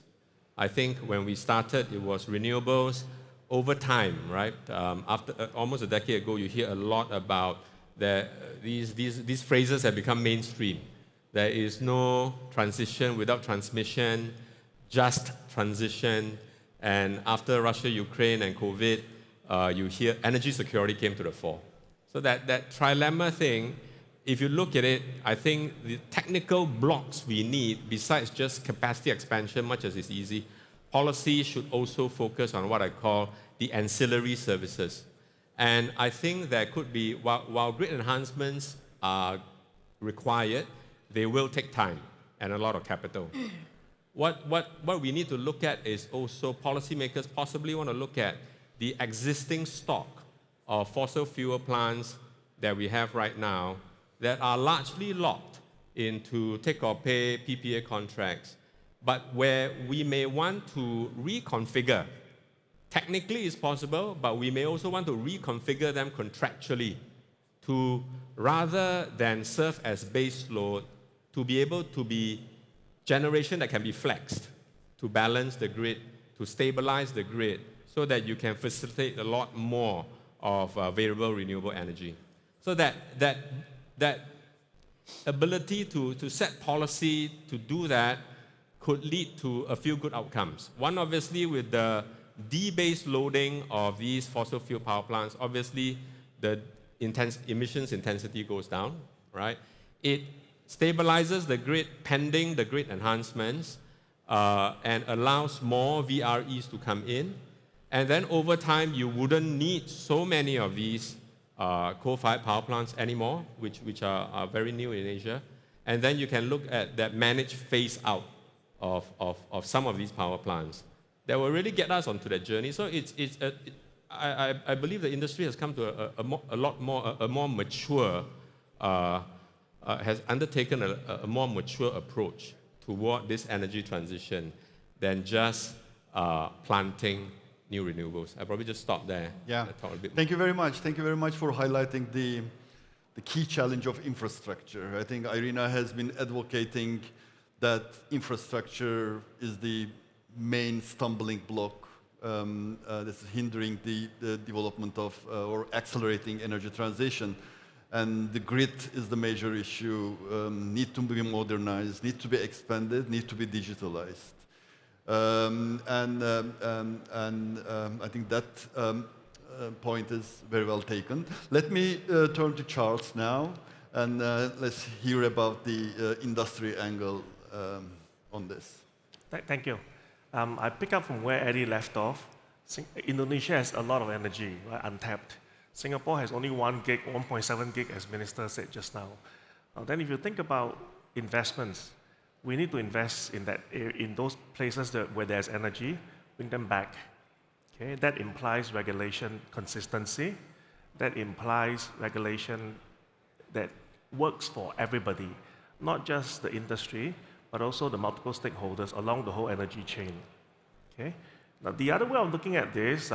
I think when we started, it was renewables. Over time, right, after almost a decade ago, you hear a lot about these phrases have become mainstream. There is no transition without transmission, just transition. And after Russia, Ukraine, and COVID, you hear energy security came to the fore. So that trilemma thing, if you look at it, I think the technical blocks we need, besides just capacity expansion, much as it's easy, policy should also focus on what I call the ancillary services. And I think there could be, while grid enhancements are required, they will take time and a lot of capital. What we need to look at is also policymakers possibly want to look at the existing stock of fossil fuel plants that we have right now that are largely locked into take-or-pay PPA contracts, but where we may want to reconfigure. Technically it's possible, but we may also want to reconfigure them contractually to, rather than serve as base load, to be able to be generation that can be flexed to balance the grid, to stabilize the grid, so that you can facilitate a lot more of variable renewable energy. So that ability to set policy to do that could lead to a few good outcomes. One, obviously, with the de-base loading of these fossil fuel power plants, obviously the emissions intensity goes down, right? It stabilizes the grid pending the grid enhancements and allows more VREs to come in. And then over time, you wouldn't need so many of these coal-fired power plants anymore, which are very new in Asia. And then you can look at that managed phase out of some of these power plants that will really get us onto that journey. So I believe the industry has come to a more mature, has undertaken a more mature approach toward this energy transition than just planting new renewables. I'll probably just stop there. Yeah. Talk a bit Thank you very much. Thank you very much for highlighting the key challenge of infrastructure. I think Irina has been advocating that infrastructure is the main stumbling block that's hindering the development of or accelerating energy transition. And the grid is the major issue, need to be modernized, need to be expanded, need to be digitalized. I think that point is very well taken. Let me turn to Charles now, and let's hear about the industry angle on this. Thank you. I pick up from where Eddie left off. Indonesia has a lot of energy, right, untapped. Singapore has only 1 gig, 1.7 gig, as Minister said just now. Then if you think about investments, we need to invest in those places where there's energy, bring them back. Okay? That implies regulation consistency. That implies regulation that works for everybody, not just the industry, but also the multiple stakeholders along the whole energy chain. Okay? Now, the other way of looking at this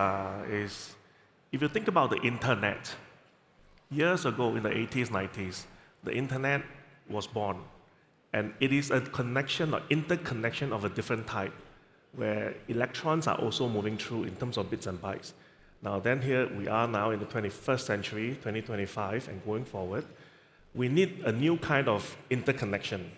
is, if you think about the internet, years ago in the 80s, 90s, the internet was born. And it is a connection or interconnection of a different type, where electrons are also moving through in terms of bits and bytes. Now then here we are now in the 21st century, 2025, and going forward, we need a new kind of interconnection,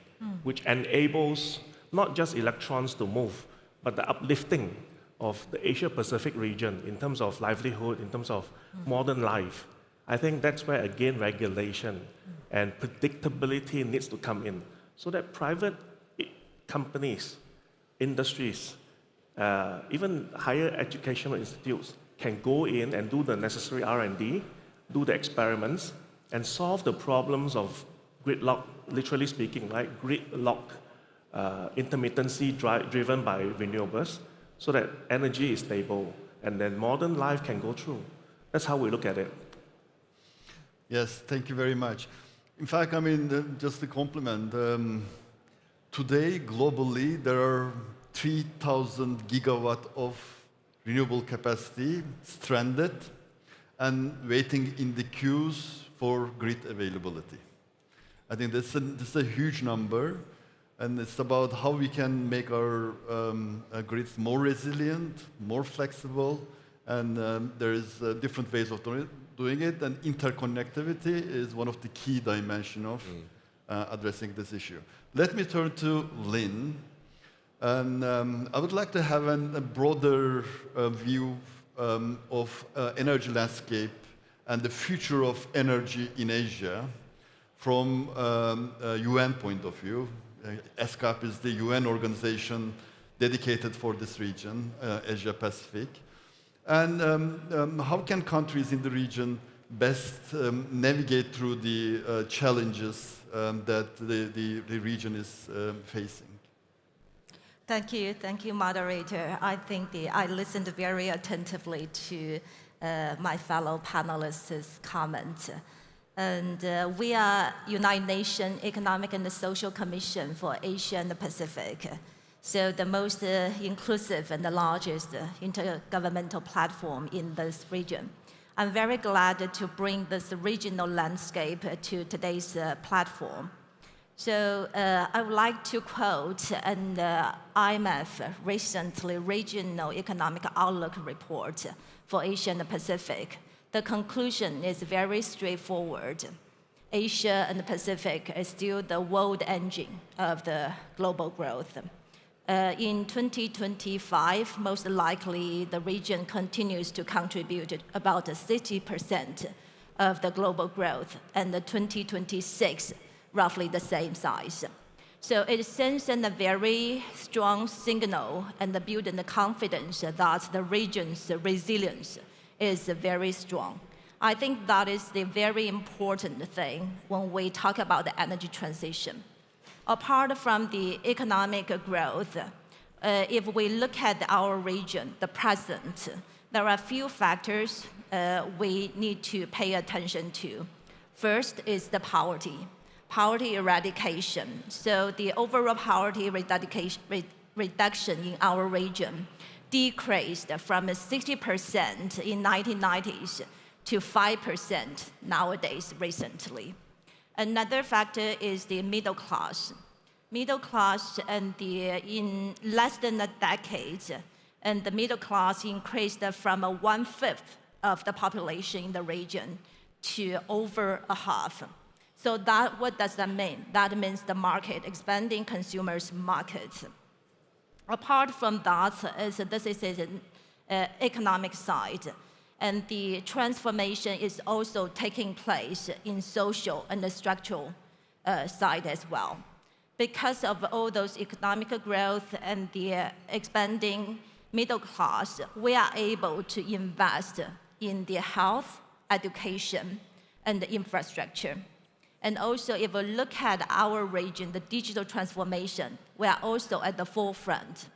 which enables not just electrons to move, but the uplifting of the Asia-Pacific region in terms of livelihood, in terms of modern life. I think that's where, again, regulation and predictability needs to come in, so that private companies, industries, even higher educational institutes can go in and do the necessary R&D, do the experiments, and solve the problems of gridlock, literally speaking, right? Gridlock, intermittency driven by renewables, so that energy is stable, and then modern life can go through. That's how we look at it. Yes, thank you very much. In fact, I mean, just to compliment, today, globally, there are 3,000 gigawatt of renewable capacity stranded and waiting in the queues for grid availability. I think this is a huge number, and it's about how we can make our grids more resilient, more flexible, and there is different ways of doing it, and interconnectivity is one of the key dimensions of addressing this issue. Let me turn to Lynn, and I would like to have a broader view of energy landscape and the future of energy in Asia from a UN point of view. ESCAP is the UN organization dedicated for this region, Asia Pacific. And how can countries in the region best navigate through the challenges that the region is facing? Thank you, moderator. I think I listened very attentively to my fellow panelists' comments. And we are United Nations Economic and Social Commission for Asia and the Pacific. So the most inclusive and the largest intergovernmental platform in this region. I'm very glad to bring this regional landscape to today's platform. So I would like to quote an IMF recently Regional Economic Outlook report for Asia and the Pacific. The conclusion is very straightforward. Asia and the Pacific is still the world engine of the global growth. In 2025, most likely the region continues to contribute about 60% of the global growth, and the 2026, roughly the same size. So it sends a very strong signal and builds the confidence that the region's resilience is very strong. I think that is the very important thing when we talk about the energy transition. Apart from the economic growth, if we look at our region, the present, there are a few factors we need to pay attention to. First is the poverty eradication. So the overall poverty reduction in our region decreased from 60% in 1990s to 5% nowadays recently. Another factor is the middle class. Middle class and in less than a decade, and the middle class increased from 1/5 of the population in the region to over a half. So what does that mean? That means the market, expanding consumers' market. Apart from that, this is an economic side, and the transformation is also taking place in social and the structural side as well. Because of all those economic growth and the expanding middle class, we are able to invest in the health, education, and the infrastructure. And also, if we look at our region, the digital transformation, we are also at the forefront.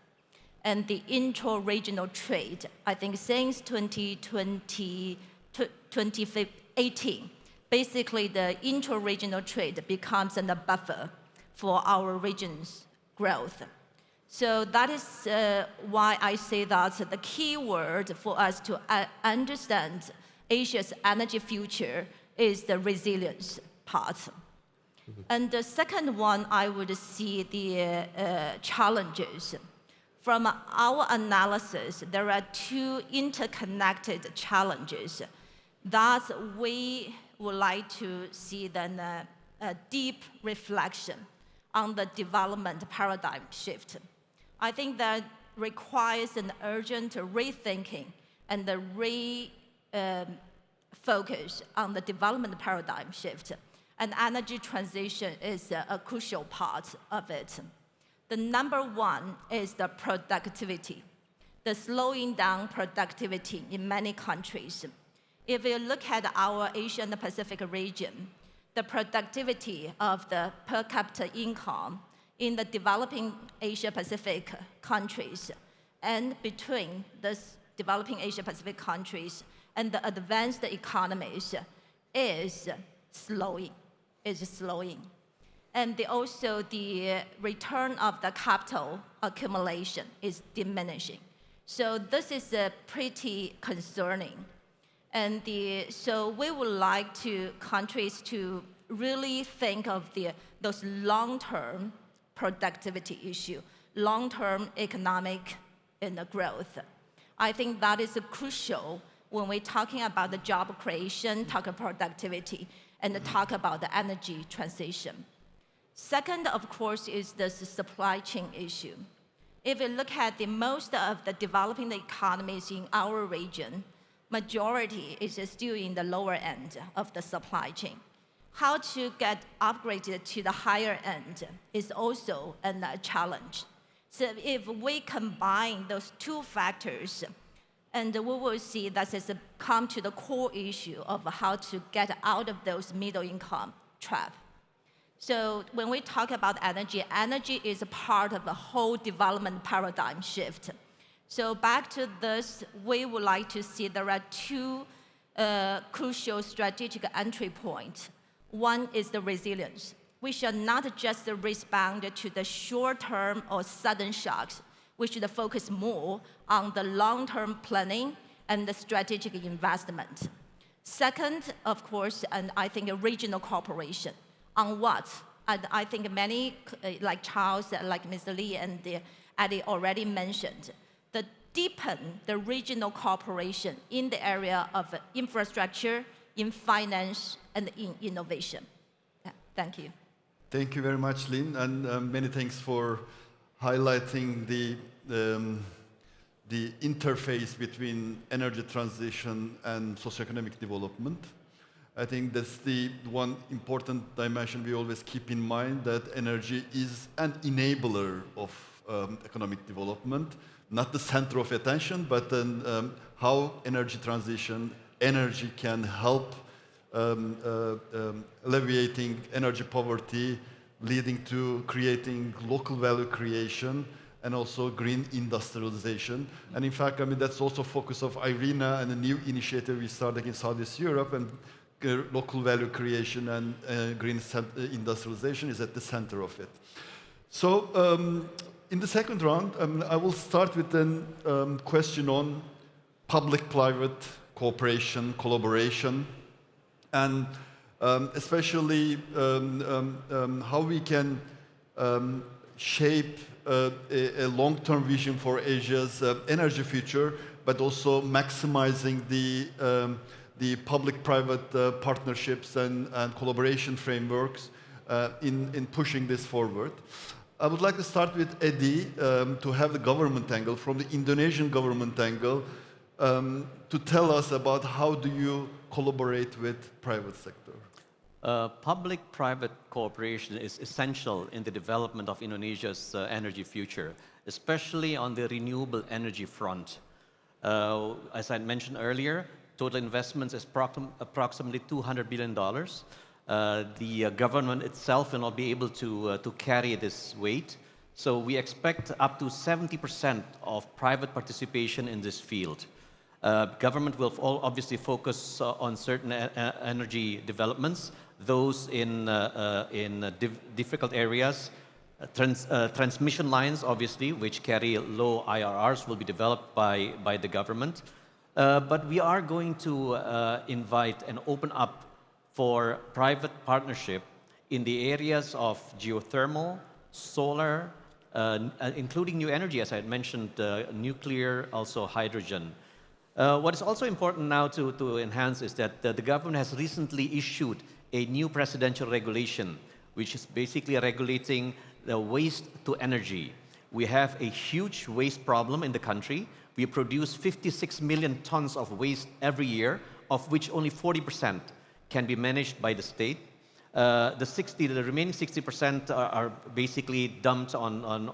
And the intra-regional trade, I think since 2018, basically the intra-regional trade becomes a buffer for our region's growth. So that is why I say that the key word for us to understand Asia's energy future is the resilience part. And the second one, I would see the challenges. From our analysis, there are two interconnected challenges that we would like to see then a deep reflection on the development paradigm shift. I think that requires an urgent rethinking and the focus on the development paradigm shift. And energy transition is a crucial part of it. The number one is the productivity, the slowing down productivity in many countries. If you look at our Asia and the Pacific region, the productivity of the per capita income in the developing Asia Pacific countries and between the developing Asia Pacific countries and the advanced economies is slowing. And also the return of the capital accumulation is diminishing. So this is pretty concerning. And so we would like countries to really think of those long-term productivity issue, long-term economic growth. I think that is crucial when we're talking about the job creation, talk about productivity, and talk about the energy transition. Second, of course, is the supply chain issue. If you look at most of the developing economies in our region, majority is still in the lower end of the supply chain. How to get upgraded to the higher end is also a challenge. So if we combine those two factors, and we will see that it's come to the core issue of how to get out of those middle income trap. So when we talk about energy, energy is a part of the whole development paradigm shift. So back to this, we would like to see there are two crucial strategic entry point. One is the resilience. We should not just respond to the short-term or sudden shocks. We should focus more on the long-term planning and the strategic investment. Second, of course, and I think a regional cooperation. On what? And I think many, like Charles, like Mr. Lee and Eddie already mentioned, the deepen the regional cooperation in the area of infrastructure, in finance, and in innovation. Yeah, thank you. Thank you very much, Lynn, and many thanks for highlighting the interface between energy transition and socioeconomic development. I think that's the one important dimension we always keep in mind, that energy is an enabler of economic development, not the center of attention, but then how energy transition, energy can help alleviating energy poverty, leading to creating local value creation, and also green industrialization. And in fact, I mean, that's also focus of IRENA and a new initiative we started in Southeast Europe, and local value creation and green industrialization is at the center of it. So in the second round, I will start with a question on public-private cooperation, collaboration, and especially how we can shape a long-term vision for Asia's energy future, but also maximizing the public-private partnerships and collaboration frameworks in pushing this forward. I would like to start with Eddie to have the government angle, from the Indonesian government angle, to tell us about how do you collaborate with private sector. Public-private cooperation is essential in the development of Indonesia's energy future, especially on the renewable energy front. As I mentioned earlier, total investments is approximately $200 billion. The government itself will not be able to carry this weight. So we expect up to 70% of private participation in this field. Government will obviously focus on certain energy developments, those in difficult areas. Transmission lines, obviously, which carry low IRRs, will be developed by the government. But we are going to invite and open up for private partnership in the areas of geothermal, solar, including new energy, as I had mentioned, nuclear, also hydrogen. What is also important now to enhance is that the government has recently issued a new presidential regulation, which is basically regulating the waste to energy. We have a huge waste problem in the country. We produce 56 million tons of waste every year, of which only 40% can be managed by the state. The remaining 60% are basically dumped on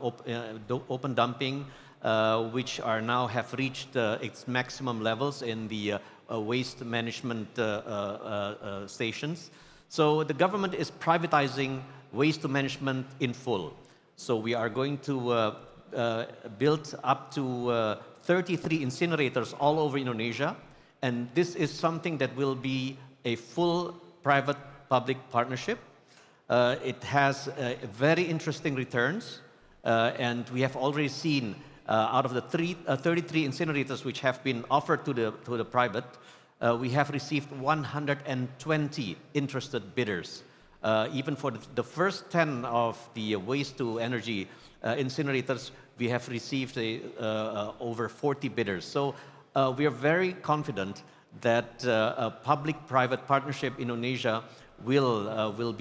open dumping, which are now have reached its maximum levels in the waste management stations. So the government is privatizing waste to management in full. So we are going to build up to 33 incinerators all over Indonesia, and this is something that will be a full private-public partnership. It has very interesting returns, and we have already seen out of the 33 incinerators which have been offered to the private, we have received 120 interested bidders. Even for the first 10 of the waste-to-energy incinerators, we have received over 40 bidders. So we are very confident that a public-private partnership in Indonesia will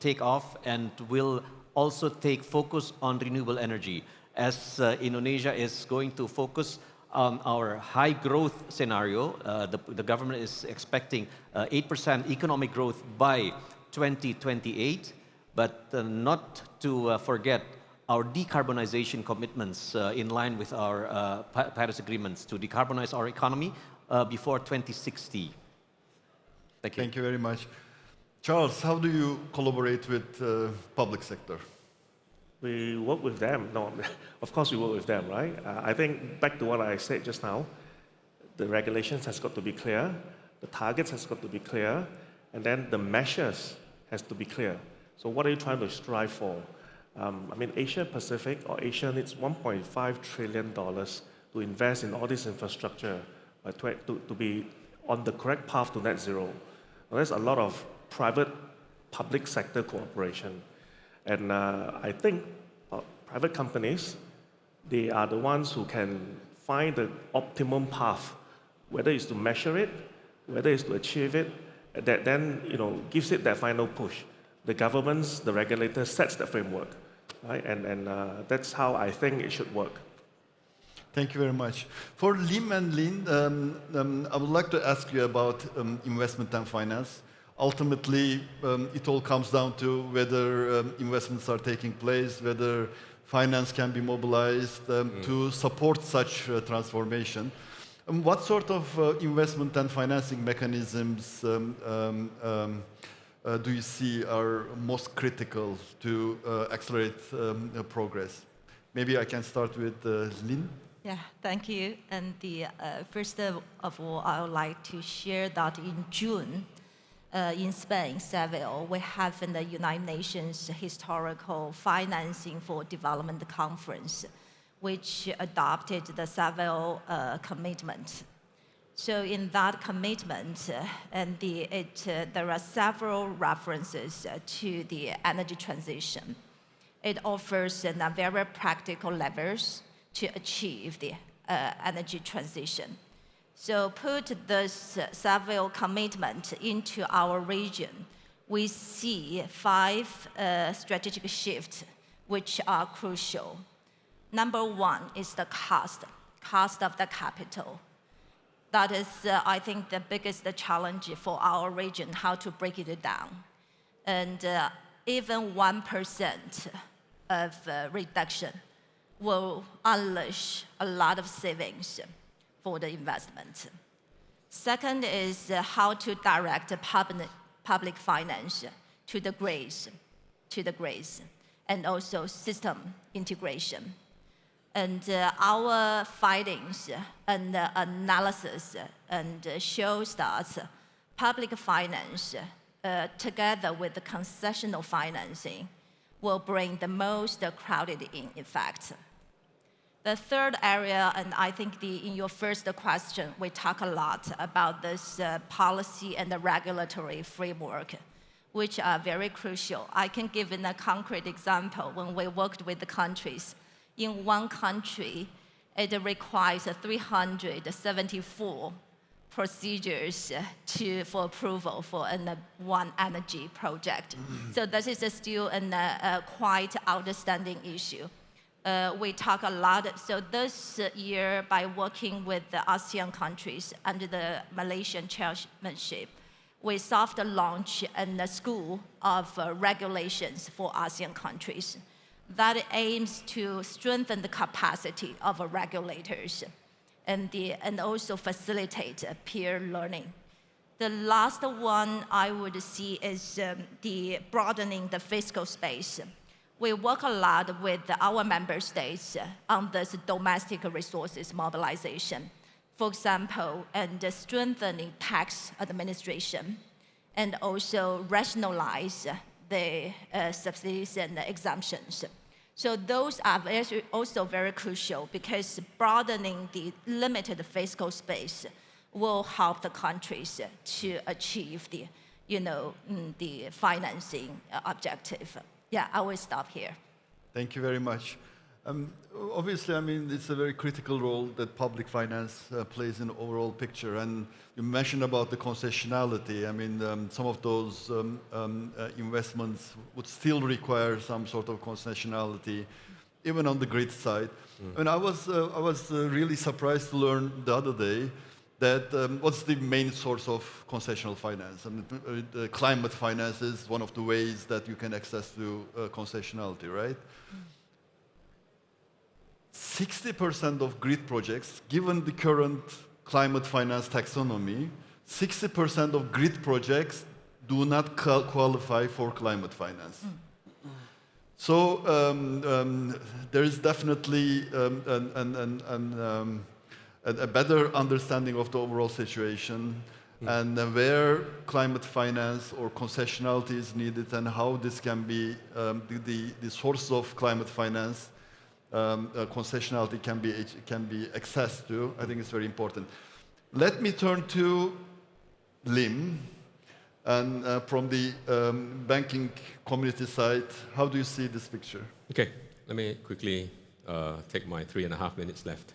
take off and will also take focus on renewable energy, as Indonesia is going to focus on our high growth scenario. The government is expecting 8% economic growth by 2028, but not to forget our decarbonization commitments in line with our Paris agreements to decarbonize our economy before 2060. Thank you. Thank you very much. Charles, how do you collaborate with public sector? We work with them. No, of course we work with them, right? I think back to what I said just now, the regulations has got to be clear, the targets has got to be clear, and then the measures has to be clear. So what are you trying to strive for? I mean, Asia Pacific or Asia needs $1.5 trillion to invest in all this infrastructure to be on the correct path to net zero. Well, there's a lot of private-public sector cooperation. And I think private companies, they are the ones who can find the optimum path, whether it's to measure it, whether it's to achieve it, that then gives it that final push. The governments, the regulators sets the framework, right? And that's how I think it should work. Thank you very much. For Lim and Lin, I would like to ask you about investment and finance. Ultimately, it all comes down to whether investments are taking place, whether finance can be mobilized to support such transformation. What sort of investment and financing mechanisms do you see are most critical to accelerate progress? Maybe I can start with Lin. Yeah, thank you. And first of all, I would like to share that in June, in Spain, Seville, we have in the United Nations Historical Financing for Development Conference, which adopted the Seville commitment. So in that commitment, there are several references to the energy transition. It offers very practical levers to achieve the energy transition. So put this Seville commitment into our region, we see 5 strategic shifts which are crucial. Number 1 is the cost of the capital. That is, I think, the biggest challenge for our region, how to break it down. And even 1% of reduction will unleash a lot of savings for the investment. Second is how to direct public finance to the grids, and also system integration. And our findings and analysis shows that public finance, together with the concessional financing, will bring the most crowded in effect. The third area, and I think in your first question, we talk a lot about this policy and the regulatory framework, which are very crucial. I can give a concrete example. When we worked with the countries, in one country, it requires 374 procedures for approval for one energy project. So this is still a quite outstanding issue. We talk a lot. So this year, by working with the ASEAN countries under the Malaysian chairmanship, we soft launched a school of regulations for ASEAN countries that aims to strengthen the capacity of regulators and also facilitate peer learning. The last one I would see is the broadening the fiscal space. We work a lot with our member states on this domestic resources mobilization. For example, and strengthening tax administration, and also rationalize the subsidies and the exemptions. So those are also very crucial because broadening the limited fiscal space will help the countries to achieve the financing objective. Yeah, I will stop here. Thank you very much. Obviously, I mean, it's a very critical role that public finance plays in the overall picture. And you mentioned about the concessionality. I mean, some of those investments would still require some sort of concessionality, even on the grid side. And I was really surprised to learn the other day that what's the main source of concessional finance? And the climate finance is one of the ways that you can access to concessionality, right? 60% of grid projects, given the current climate finance taxonomy, 60% of grid projects do not qualify for climate finance. there is definitely a better understanding of the overall situation and where climate finance or concessionality is needed and how this can be the source of climate finance concessionality can be accessed to. I think it's very important. Let me turn to Lim, and from the banking community side, how do you see this picture? Okay, let me quickly take my 3.5 minutes left.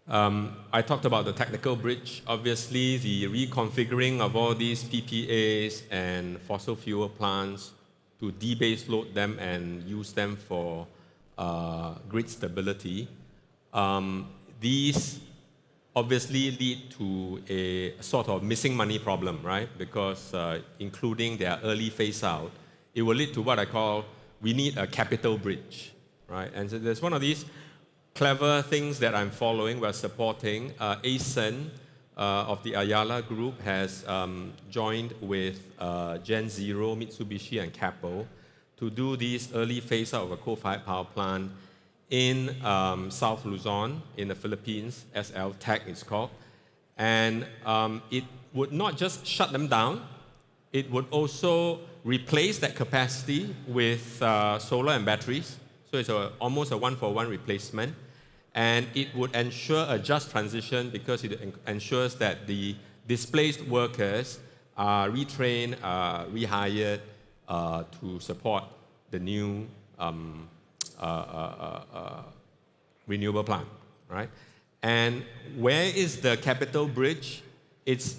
I talked about the technical bridge. Obviously, the reconfiguring of all these PPAs and fossil fuel plants to debase load them and use them for grid stability. These obviously lead to a sort of missing money problem, right? Because including their early phase out, it will lead to what I call, we need a capital bridge, right? And so there's one of these clever things that I'm following, we're supporting. ASEN of the Ayala Group has joined with Gen Zero, Mitsubishi, and Capo to do this early phase out of a coal-fired power plant in South Luzon in the Philippines, SL Tech it's called. And it would not just shut them down, it would also replace that capacity with solar and batteries. So it's almost a one-for-one replacement. And it would ensure a just transition because it ensures that the displaced workers are retrained, rehired to support the new renewable plant, right? And where is the capital bridge? It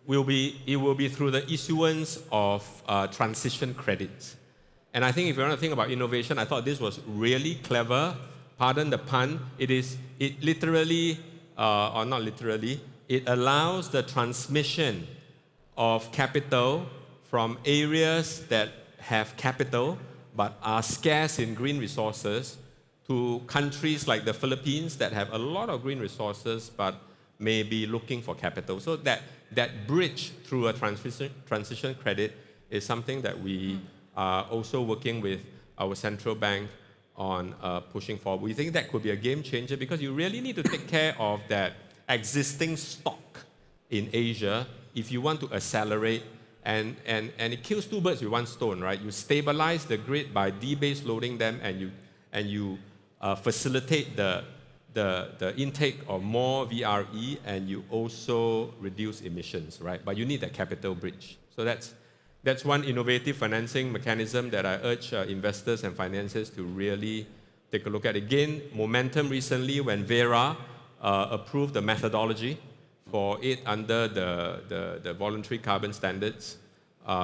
will be through the issuance of transition credits. And I think if you want to think about innovation, I thought this was really clever. Pardon the pun. It literally, or not literally, it allows the transmission of capital from areas that have capital but are scarce in green resources to countries like the Philippines that have a lot of green resources but may be looking for capital. So that bridge through a transition credit is something that we are also working with our central bank on pushing forward. We think that could be a game changer because you really need to take care of that existing stock in Asia if you want to accelerate. And it kills two birds with one stone, right? You stabilize the grid by debase loading them, and you facilitate the intake of more VRE, and you also reduce emissions, right? But you need that capital bridge. So that's one innovative financing mechanism that I urge investors and financiers to really take a look at. Again, momentum recently when Vera approved the methodology for it under the voluntary carbon standards.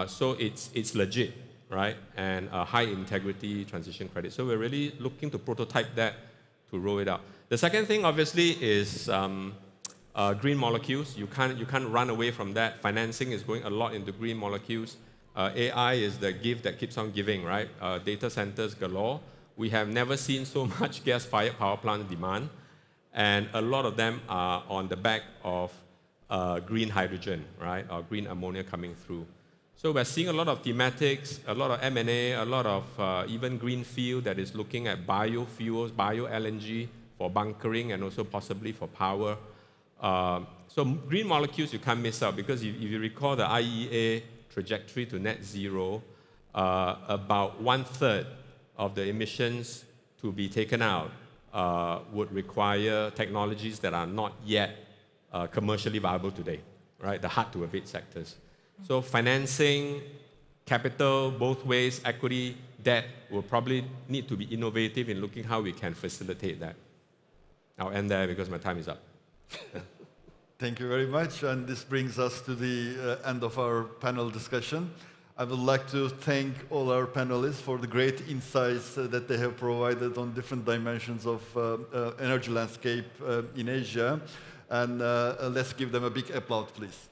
So it's legit, right? And a high integrity transition credit. So we're really looking to prototype that to roll it out. The second thing, obviously, is green molecules. You can't run away from that. Financing is going a lot into green molecules. AI is the gift that keeps on giving, right? Data centers galore. We have never seen so much gas-fired power plant demand, and a lot of them are on the back of green hydrogen, right? Or green ammonia coming through. So we're seeing a lot of thematics, a lot of M&A, a lot of even greenfield that is looking at biofuels, bio-LNG for bunkering and also possibly for power. So green molecules you can't miss out because if you recall the IEA trajectory to net zero, about 1/3 of the emissions to be taken out would require technologies that are not yet commercially viable today, right? The hard-to-abate sectors. So financing, capital, both ways, equity, debt, will probably need to be innovative in looking how we can facilitate that. I'll end there because my time is up. Thank you very much, and this brings us to the end of our panel discussion. I would like to thank all our panelists for the great insights that they have provided on different dimensions of energy landscape in Asia. And let's give them a big applause, please.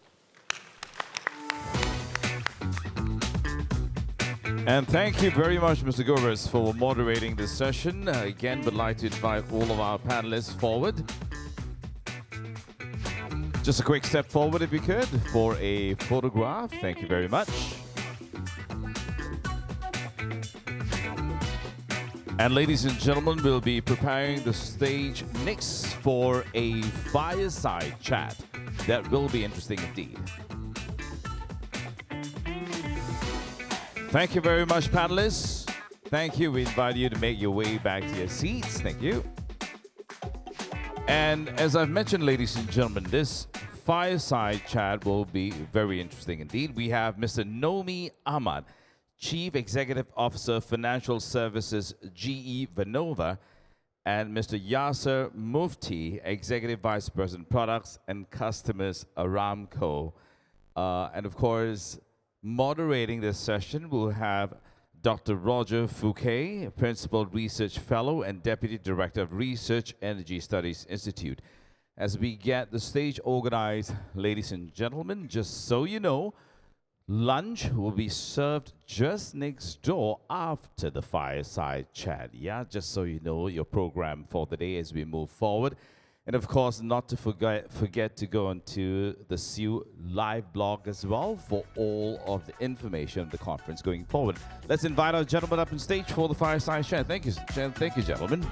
And thank you very much, Mr. Govers, for moderating this session. Again, would like to invite all of our panelists forward. Just a quick step forward, if you could, for a photograph. Thank you very much. And ladies and gentlemen, we'll be preparing the stage next for a fireside chat. That will be interesting indeed. Thank you very much, panelists. Thank you. We invite you to make your way back to your seats. Thank you. And as I've mentioned, ladies and gentlemen, this fireside chat will be very interesting indeed. We have Mr. Nomi Ahmad, Chief Executive Officer, Financial Services, GE Vernova, and Mr. Yasser Mufti, Executive Vice President, Products and Customers, Aramco. And of course, moderating this session, we'll have Dr. Roger Fouquet, Principal Research Fellow and Deputy Director of Research Energy Studies Institute. As we get the stage organized, ladies and gentlemen, just so you know, lunch will be served just next door after the fireside chat. Yeah, just so you know your program for the day as we move forward. And of course, not to forget to go onto the SIEW live blog as well for all of the information of the conference going forward. Let's invite our gentlemen up on stage for the fireside chat. Thank you, gentlemen.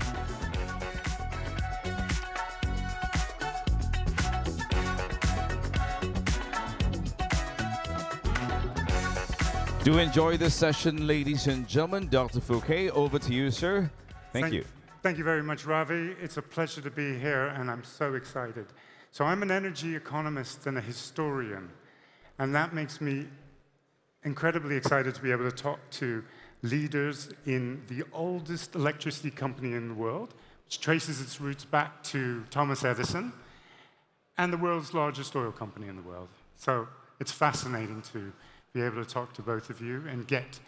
Do enjoy this session, ladies and gentlemen. Dr. Fouquet, over to you, sir. Thank you. Thank you very much, Ravi. It's a pleasure to be here, and I'm so excited. So I'm an energy economist and a historian, and that makes me incredibly excited to be able to talk to leaders in the oldest electricity company in the world, which traces its roots back to Thomas Edison, and the world's largest oil company in the world. So it's fascinating to be able to talk to both of you and get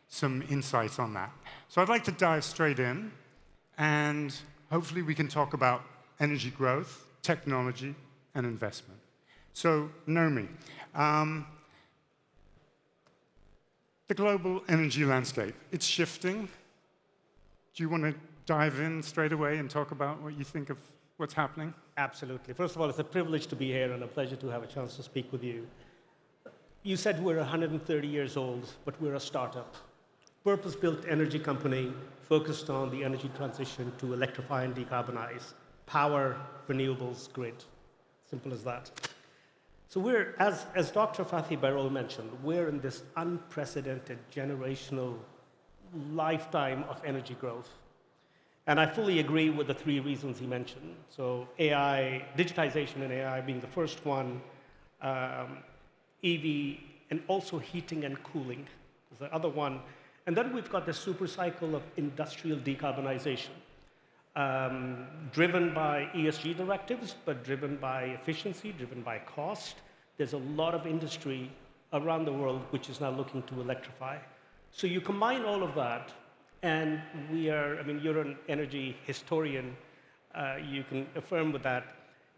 some insights on that. So I'd like to dive straight in, and hopefully we can talk about energy growth, technology, and investment. So, Nomi, the global energy landscape, it's shifting. Do you want to dive in straight away and talk about what you think of what's happening? Absolutely. First of all, it's a privilege to be here and a pleasure to have a chance to speak with you. You said we're 130 years old, but we're a startup. Purpose-built energy company focused on the energy transition to electrify and decarbonize, power, renewables, grid. Simple as that. So we're, as Dr. Fathi Bairol mentioned, we're in this unprecedented generational lifetime of energy growth. And I fully agree with the three reasons he mentioned. So AI, digitization and AI being the first one, EV, and also heating and cooling is the other one. And then we've got the super cycle of industrial decarbonization, driven by ESG directives, but driven by efficiency, driven by cost. There's a lot of industry around the world which is now looking to electrify. So you combine all of that, and we are, I mean, you're an energy historian, you can affirm with that,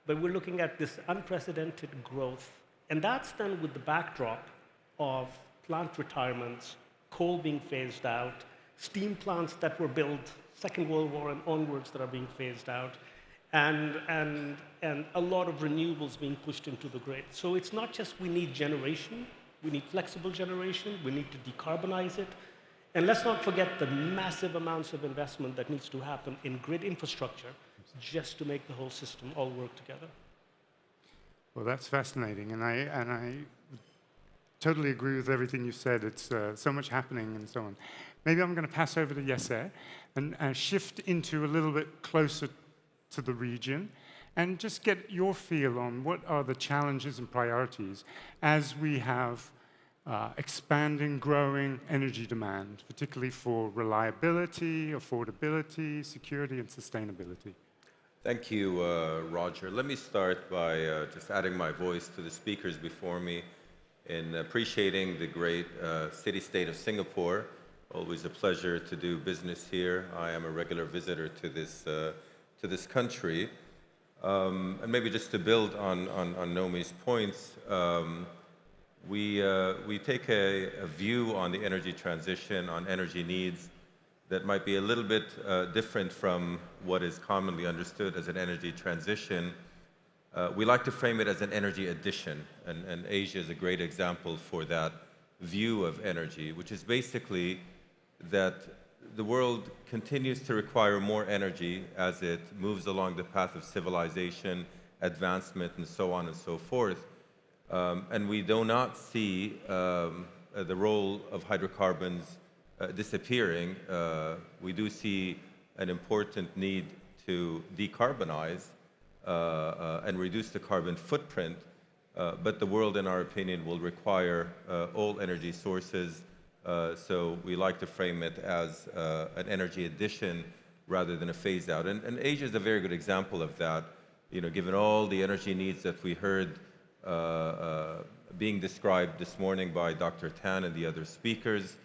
but we're looking at this unprecedented growth. And that's done with the backdrop of plant retirements, coal being phased out, steam plants that were built Second World War and onwards that are being phased out, and a lot of renewables being pushed into the grid. So it's not just we need generation, we need flexible generation, we need to decarbonize it. And let's not forget the massive amounts of investment that needs to happen in grid infrastructure just to make the whole system all work together. Well, that's fascinating, and I totally agree with everything you said. It's so much happening and so on. Maybe I'm going to pass over to Yasser and shift into a little bit closer to the region and just get your feel on what are the challenges and priorities as we have expanding, growing energy demand, particularly for reliability, affordability, security, and sustainability. Thank you, Roger. Let me start by just adding my voice to the speakers before me in appreciating the great city-state of Singapore. Always a pleasure to do business here. I am a regular visitor to this country. And maybe just to build on Nomi's points, we take a view on the energy transition, on energy needs, that might be a little bit different from what is commonly understood as an energy transition. We like to frame it as an energy addition, and Asia is a great example for that view of energy, which is basically that the world continues to require more energy as it moves along the path of civilization, advancement, and so on and so forth. And we do not see the role of hydrocarbons disappearing. We do see an important need to decarbonize and reduce the carbon footprint, but the world, in our opinion, will require all energy sources. So we like to frame it as an energy addition rather than a phase out. And Asia is a very good example of that. You know, given all the energy needs that we heard being described this morning by Dr. Tan and the other speakers,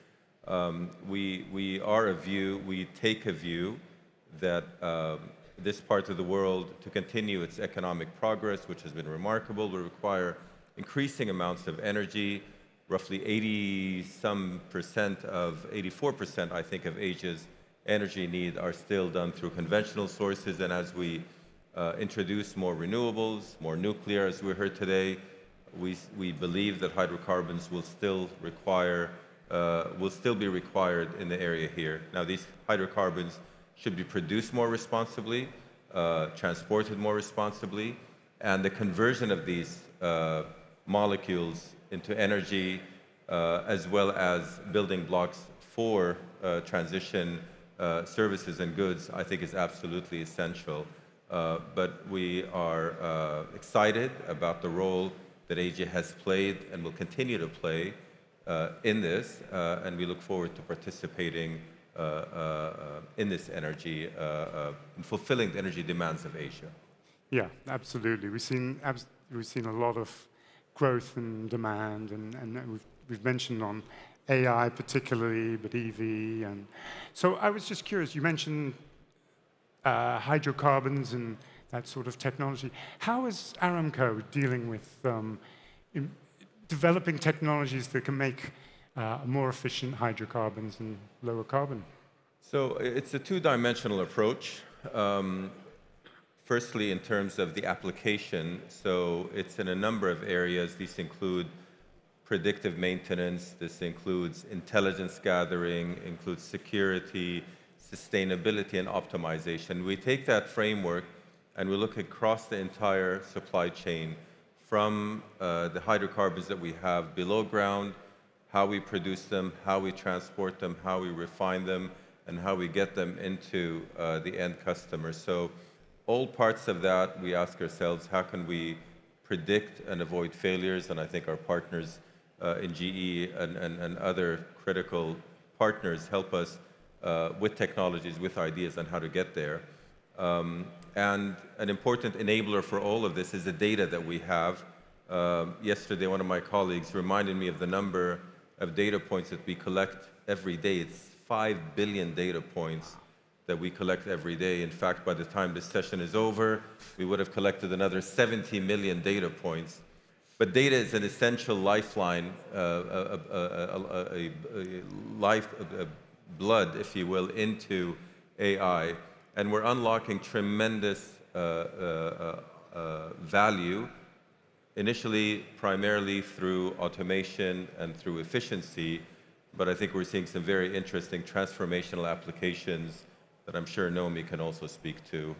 we take a view that this part of the world, to continue its economic progress, which has been remarkable, will require increasing amounts of energy. Roughly 84%, I think, of Asia's energy need are still done through conventional sources. And as we introduce more renewables, more nuclear, as we heard today, we believe that hydrocarbons will still be required in the area here. Now, these hydrocarbons should be produced more responsibly, transported more responsibly, and the conversion of these molecules into energy, as well as building blocks for transition services and goods, I think is absolutely essential. But we are excited about the role that Asia has played and will continue to play in this, and we look forward to participating in this energy, in fulfilling the energy demands of Asia. Yeah, absolutely. We've seen a lot of growth and demand, and we've mentioned on AI particularly, but EV. And so I was just curious, you mentioned hydrocarbons and that sort of technology. How is Aramco dealing with developing technologies that can make more efficient hydrocarbons and lower carbon? So it's a two-dimensional approach. Firstly, in terms of the application, so it's in a number of areas. These include predictive maintenance, this includes intelligence gathering, includes security, sustainability, and optimization. We take that framework and we look across the entire supply chain, from the hydrocarbons that we have below ground, how we produce them, how we transport them, how we refine them, and how we get them into the end customer. So all parts of that, we ask ourselves, how can we predict and avoid failures? And I think our partners in GE and other critical partners help us with technologies, with ideas on how to get there. And an important enabler for all of this is the data that we have. Yesterday, one of my colleagues reminded me of the number of data points that we collect every day. It's 5 billion data points that we collect every day. In fact, by the time this session is over, we would have collected another 70 million data points. But data is an essential lifeline, blood, if you will, into AI. And we're unlocking tremendous value, initially primarily through automation and through efficiency, but I think we're seeing some very interesting transformational applications that I'm sure Naomi can also speak to,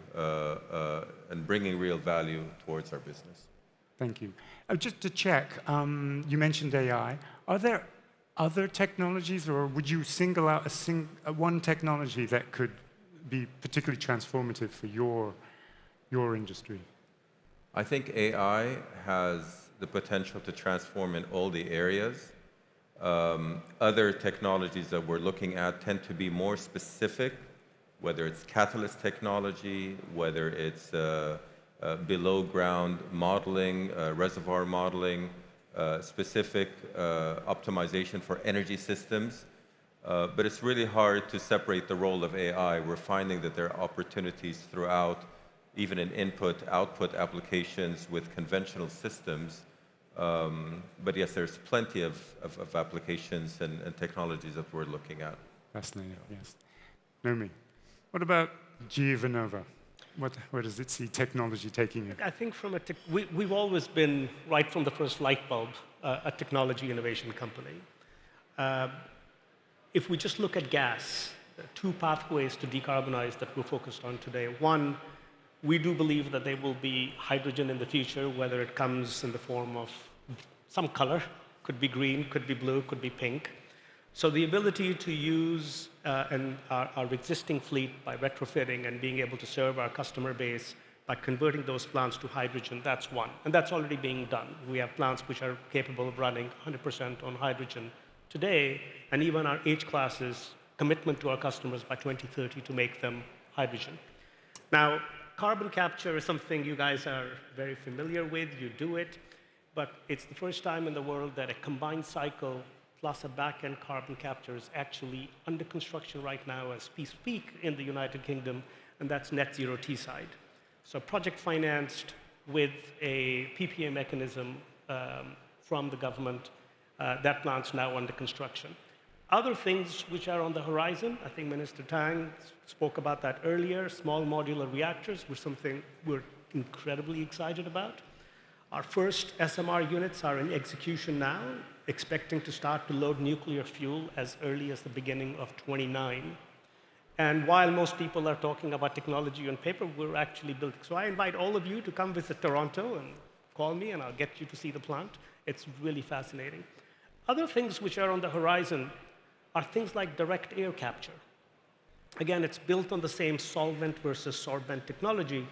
and bringing real value towards our business. Thank you. Just to check, you mentioned AI. Are there other technologies, or would you single out one technology that could be particularly transformative for your industry? I think AI has the potential to transform in all the areas. Other technologies that we're looking at tend to be more specific, whether it's catalyst technology, whether it's below ground modeling, reservoir modeling, specific optimization for energy systems. But it's really hard to separate the role of AI. We're finding that there are opportunities throughout, even in input-output applications with conventional systems. But yes, there's plenty of applications and technologies that we're looking at. Fascinating, yes. Naomi, what about GE Vernova? Where does it see technology taking you? I think we've always been, right from the first light bulb, a technology innovation company. If we just look at gas, two pathways to decarbonize that we're focused on today. One, we do believe that there will be hydrogen in the future, whether it comes in the form of some color, could be green, could be blue, could be pink. So the ability to use our existing fleet by retrofitting and being able to serve our customer base by converting those plants to hydrogen, that's one. And that's already being done. We have plants which are capable of running 100% on hydrogen today, and even our H classes commitment to our customers by 2030 to make them hydrogen. Now, carbon capture is something you guys are very familiar with. You do it. But it's the first time in the world that a combined cycle plus a back-end carbon capture is actually under construction right now as we speak in the United Kingdom, and that's Net Zero Teesside. So project financed with a PPA mechanism from the government. That plant's now under construction. Other things which are on the horizon, I think Minister Tang spoke about that earlier. Small modular reactors were something we're incredibly excited about. Our first SMR units are in execution now, expecting to start to load nuclear fuel as early as the beginning of 2029. And while most people are talking about technology on paper, we're actually building. So I invite all of you to come visit Toronto and call me, and I'll get you to see the plant. It's really fascinating. Other things which are on the horizon are things like direct air capture. Again, it's built on the same solvent versus sorbent technology,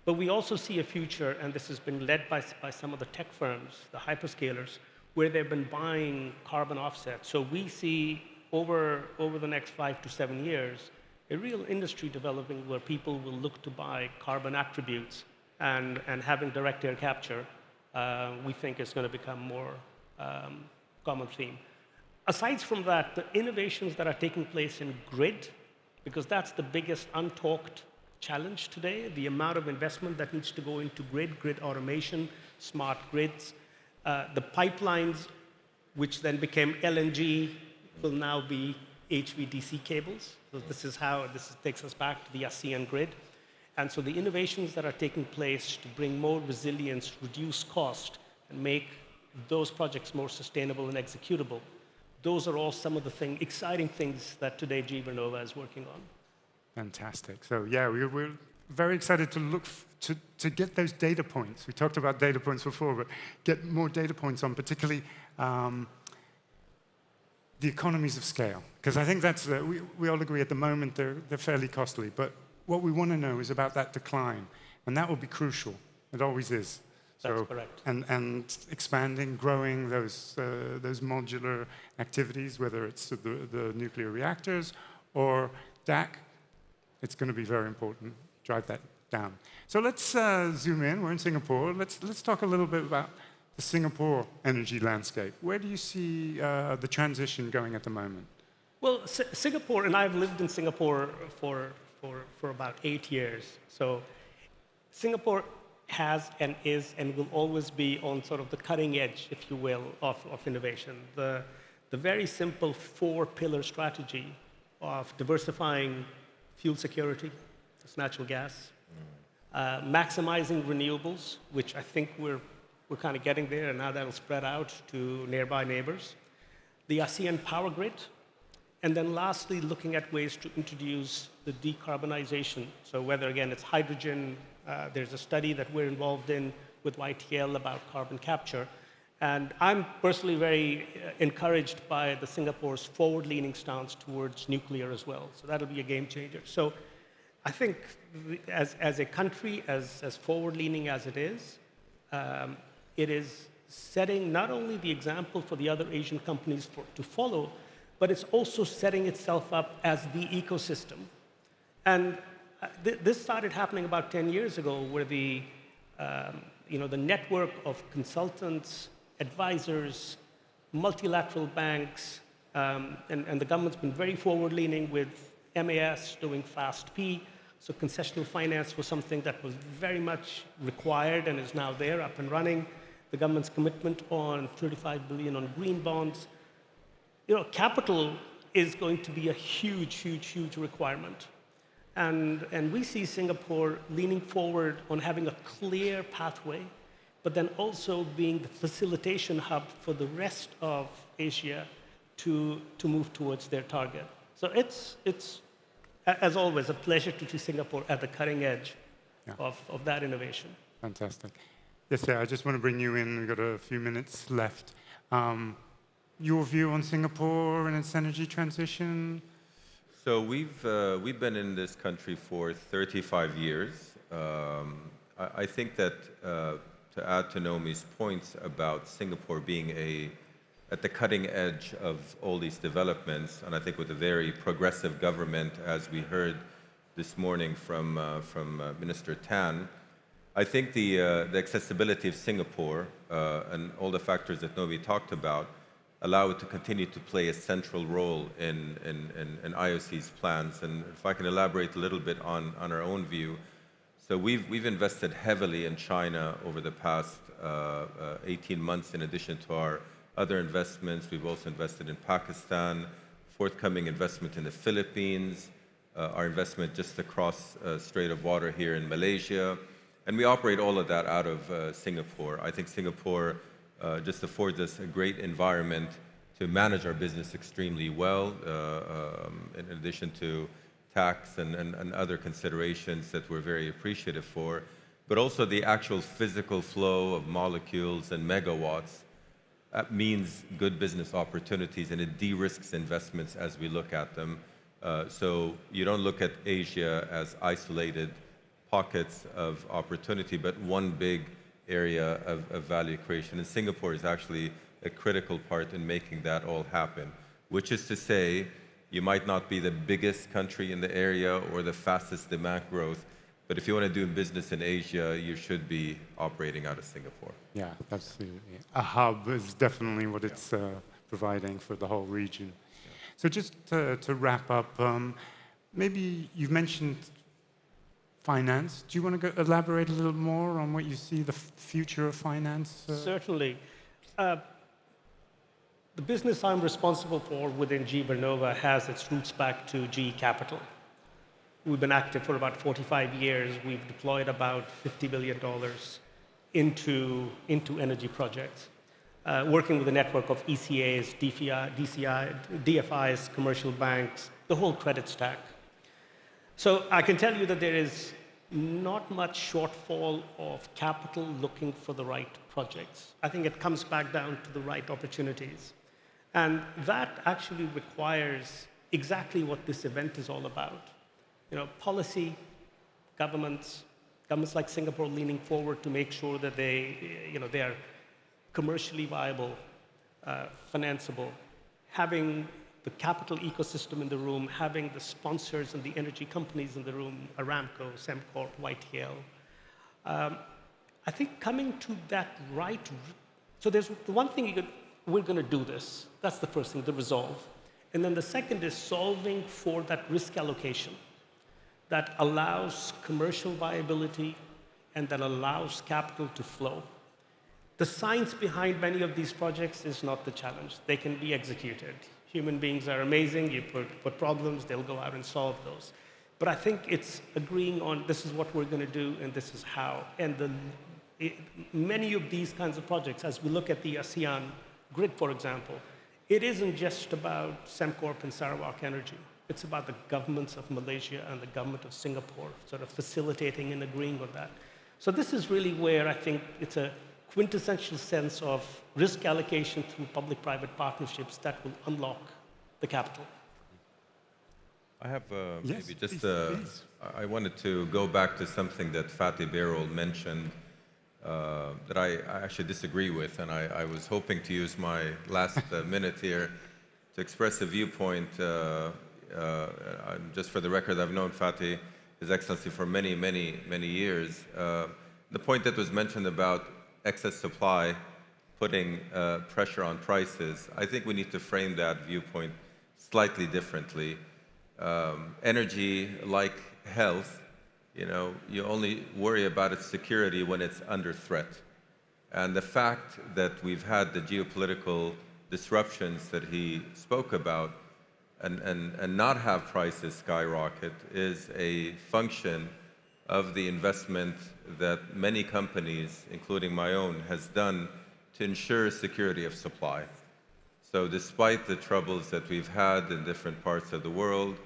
but we also see a future, and this has been led by some of the tech firms, the hyperscalers, where they've been buying carbon offsets. So we see over the next 5 to 7 years, a real industry developing where people will look to buy carbon attributes, and having direct air capture, we think is going to become more common theme. Aside from that, the innovations that are taking place in grid, because that's the biggest untalked challenge today, the amount of investment that needs to go into grid automation, smart grids. The pipelines, which then became LNG, will now be HVDC cables. So this takes us back to the ASEAN grid. And so the innovations that are taking place to bring more resilience, reduce cost, and make those projects more sustainable and executable, those are all some of the exciting things that today GE Vernova is working on. Fantastic. So yeah, we're very excited to look to get those data points. We talked about data points before, but get more data points on particularly the economies of scale. Because I think that's, we all agree at the moment they're fairly costly, but what we want to know is about that decline, and that will be crucial. It always is. That's correct. And expanding, growing those modular activities, whether it's the nuclear reactors or DAC, it's going to be very important. Drive that down. So let's zoom in. We're in Singapore. Let's talk a little bit about the Singapore energy landscape. Where do you see the transition going at the moment? Well, Singapore, and I've lived in Singapore for about 8 years. So Singapore has and is and will always be on sort of the cutting edge, if you will, of innovation. The very simple 4-pillar strategy of diversifying fuel security, that's natural gas, maximizing renewables, which I think we're kind of getting there, and now that'll spread out to nearby neighbors, the ASEAN power grid, and then lastly, looking at ways to introduce the decarbonization. So whether, again, it's hydrogen, there's a study that we're involved in with YTL about carbon capture. And I'm personally very encouraged by the Singapore's forward-leaning stance towards nuclear as well. So that'll be a game changer. So I think as a country, as forward-leaning as it is setting not only the example for the other Asian companies to follow, but it's also setting itself up as the ecosystem. And this started happening about 10 years ago, where the network of consultants, advisors, multilateral banks, and the government's been very forward-leaning with MAS doing FAST-P. So concessional finance was something that was very much required and is now there, up and running. The government's commitment on 35 billion on green bonds. Capital is going to be a huge, huge, huge requirement. And we see Singapore leaning forward on having a clear pathway, but then also being the facilitation hub for the rest of Asia to move towards their target. So it's as always, a pleasure to see Singapore at the cutting edge of that innovation. Fantastic. Yes, sir, I just want to bring you in. We've got a few minutes left. Your view on Singapore and its energy transition? So we've been in this country for 35 years. I think that to add to Naomi's points about Singapore being at the cutting edge of all these developments, and I think with a very progressive government, as we heard this morning from Minister Tan, I think the accessibility of Singapore and all the factors that Naomi talked about allow it to continue to play a central role in IOC's plans. And if I can elaborate a little bit on our own view, so we've invested heavily in China over the past 18 months in addition to our other investments. We've also invested in Pakistan, forthcoming investment in the Philippines, our investment just across Strait of Water here in Malaysia. And we operate all of that out of Singapore. I think Singapore just affords us a great environment to manage our business extremely well, in addition to tax and other considerations that we're very appreciative for, but also the actual physical flow of molecules and megawatts. That means good business opportunities, and it de-risks investments as we look at them. So you don't look at Asia as isolated pockets of opportunity, but one big area of value creation. And Singapore is actually a critical part in making that all happen, which is to say, you might not be the biggest country in the area or the fastest demand growth, but if you want to do business in Asia, you should be operating out of Singapore. Yeah, absolutely. A hub is definitely what it's providing for the whole region. So just to wrap up, maybe you've mentioned finance. Do you want to elaborate a little more on what you see the future of finance? Certainly. The business I'm responsible for within GE Vernova has its roots back to GE Capital. We've been active for about 45 years. We've deployed about $50 billion into energy projects, working with a network of ECAs, DFIs, commercial banks, the whole credit stack. So I can tell you that there is not much shortfall of capital looking for the right projects. I think it comes back down to the right opportunities. And that actually requires exactly what this event is all about. Policy, governments like Singapore leaning forward to make sure that they are commercially viable, financeable, having the capital ecosystem in the room, having the sponsors and the energy companies in the room, Aramco, Sembcorp, YTL. I think coming to that right, so there's the one thing we're going to do this. That's the first thing, the resolve. And then the second is solving for that risk allocation that allows commercial viability and that allows capital to flow. The science behind many of these projects is not the challenge. They can be executed. Human beings are amazing. You put problems, they'll go out and solve those. But I think it's agreeing on this is what we're going to do and this is how. And many of these kinds of projects, as we look at the ASEAN grid, for example, it isn't just about Sembcorp and Sarawak Energy. It's about the governments of Malaysia and the government of Singapore sort of facilitating and agreeing on that. So this is really where I think it's a quintessential sense of risk allocation through public-private partnerships that will unlock the capital. I have maybe just, I wanted to go back to something that Fatih Birol mentioned that I actually disagree with, and I was hoping to use my last minute here to express a viewpoint. Just for the record, I've known Fatih, His Excellency, for many, many, many years. The point that was mentioned about excess supply putting pressure on prices, I think we need to frame that viewpoint slightly differently. Energy, like health, you only worry about its security when it's under threat. And the fact that we've had the geopolitical disruptions that he spoke about and not have prices skyrocket is a function of the investment that many companies, including my own, has done to ensure security of supply. So despite the troubles that we've had in different parts of the world,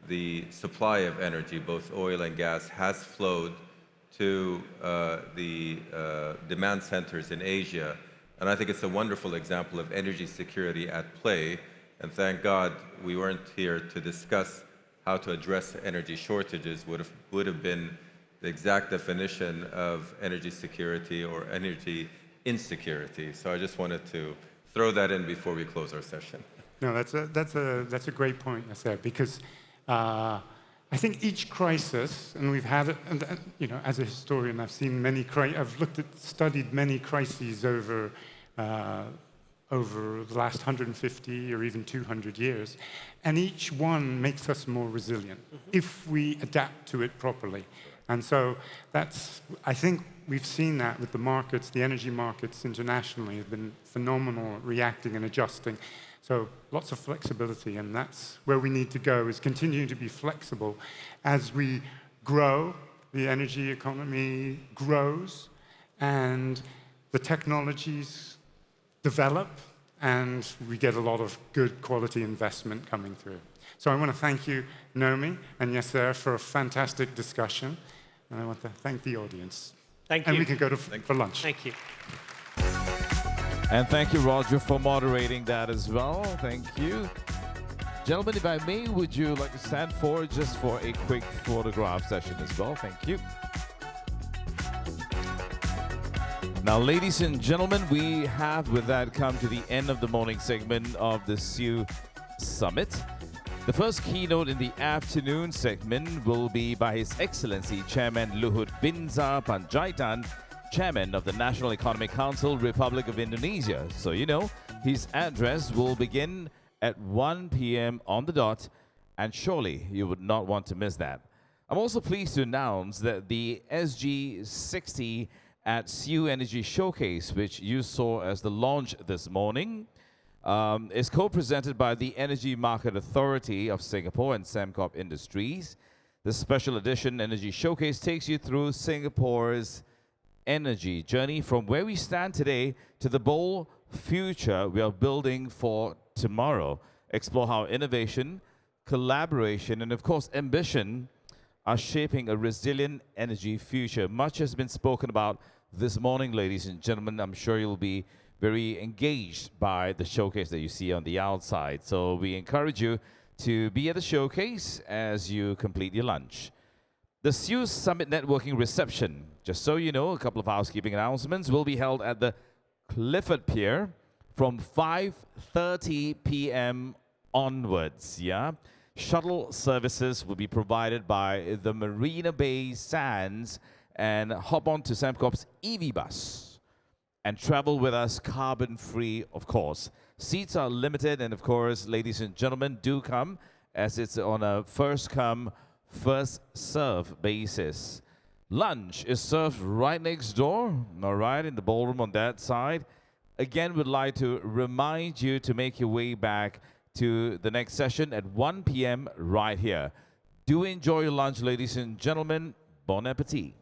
the supply of energy, both oil and gas, has flowed to the demand centers in Asia. And I think it's a wonderful example of energy security at play. And thank God we weren't here to discuss how to address energy shortages. Would have been the exact definition of energy security or energy insecurity. So I just wanted to throw that in before we close our session. No, that's a great point, Yasser, because I think each crisis, and we've had it, and you know, as a historian, I've seen many. I've studied many crises over the last 150 or even 200 years, and each one makes us more resilient if we adapt to it properly. And so I think we've seen that with the markets. The energy markets internationally have been phenomenal at reacting and adjusting. So lots of flexibility, and that's where we need to go, is continuing to be flexible as we grow, the energy economy grows, and the technologies develop, and we get a lot of good quality investment coming through. So I want to thank you, Nomi and Yasser, for a fantastic discussion. And I want to thank the audience. Thank you. And we can go for lunch. Thank you. And thank you, Roger, for moderating that as well. Thank you. Gentlemen, if I may, would you like to stand forward just for a quick photograph session as well? Thank you. Now, ladies and gentlemen, we have with that come to the end of the morning segment of the SIEW Summit. The first keynote in the afternoon segment will be by His Excellency Chairman Luhut Binsar Panjaitan, Chairman of the National Economic Council, Republic of Indonesia. So you know, his address will begin at 1 p.m. on the dot, and surely you would not want to miss that. I'm also pleased to announce that the SG60 at SIEW Energy Showcase, which you saw as the launch this morning, is co-presented by the Energy Market Authority of Singapore and Sembcorp Industries. The special edition Energy Showcase takes you through Singapore's energy journey from where we stand today to the bold future we are building for tomorrow. Explore how innovation, collaboration, and of course ambition are shaping a resilient energy future. Much has been spoken about this morning, ladies and gentlemen. I'm sure you'll be very engaged by the showcase that you see on the outside. So we encourage you to be at the showcase as you complete your lunch. The SIEW Summit Networking Reception, just so you know, a couple of housekeeping announcements, will be held at the Clifford Pier from 5:30 p.m. onwards. Yeah, shuttle services will be provided by the Marina Bay Sands, and hop on to Sembcorp's EV bus and travel with us carbon-free, of course. Seats are limited, and of course, ladies and gentlemen, do come, as it's on a first-come, first-serve basis. Lunch is served right next door, all right, in the ballroom on that side. Again, we'd like to remind you to make your way back to the next session at 1 p.m. right here. Do enjoy your lunch, ladies and gentlemen. Bon appetit.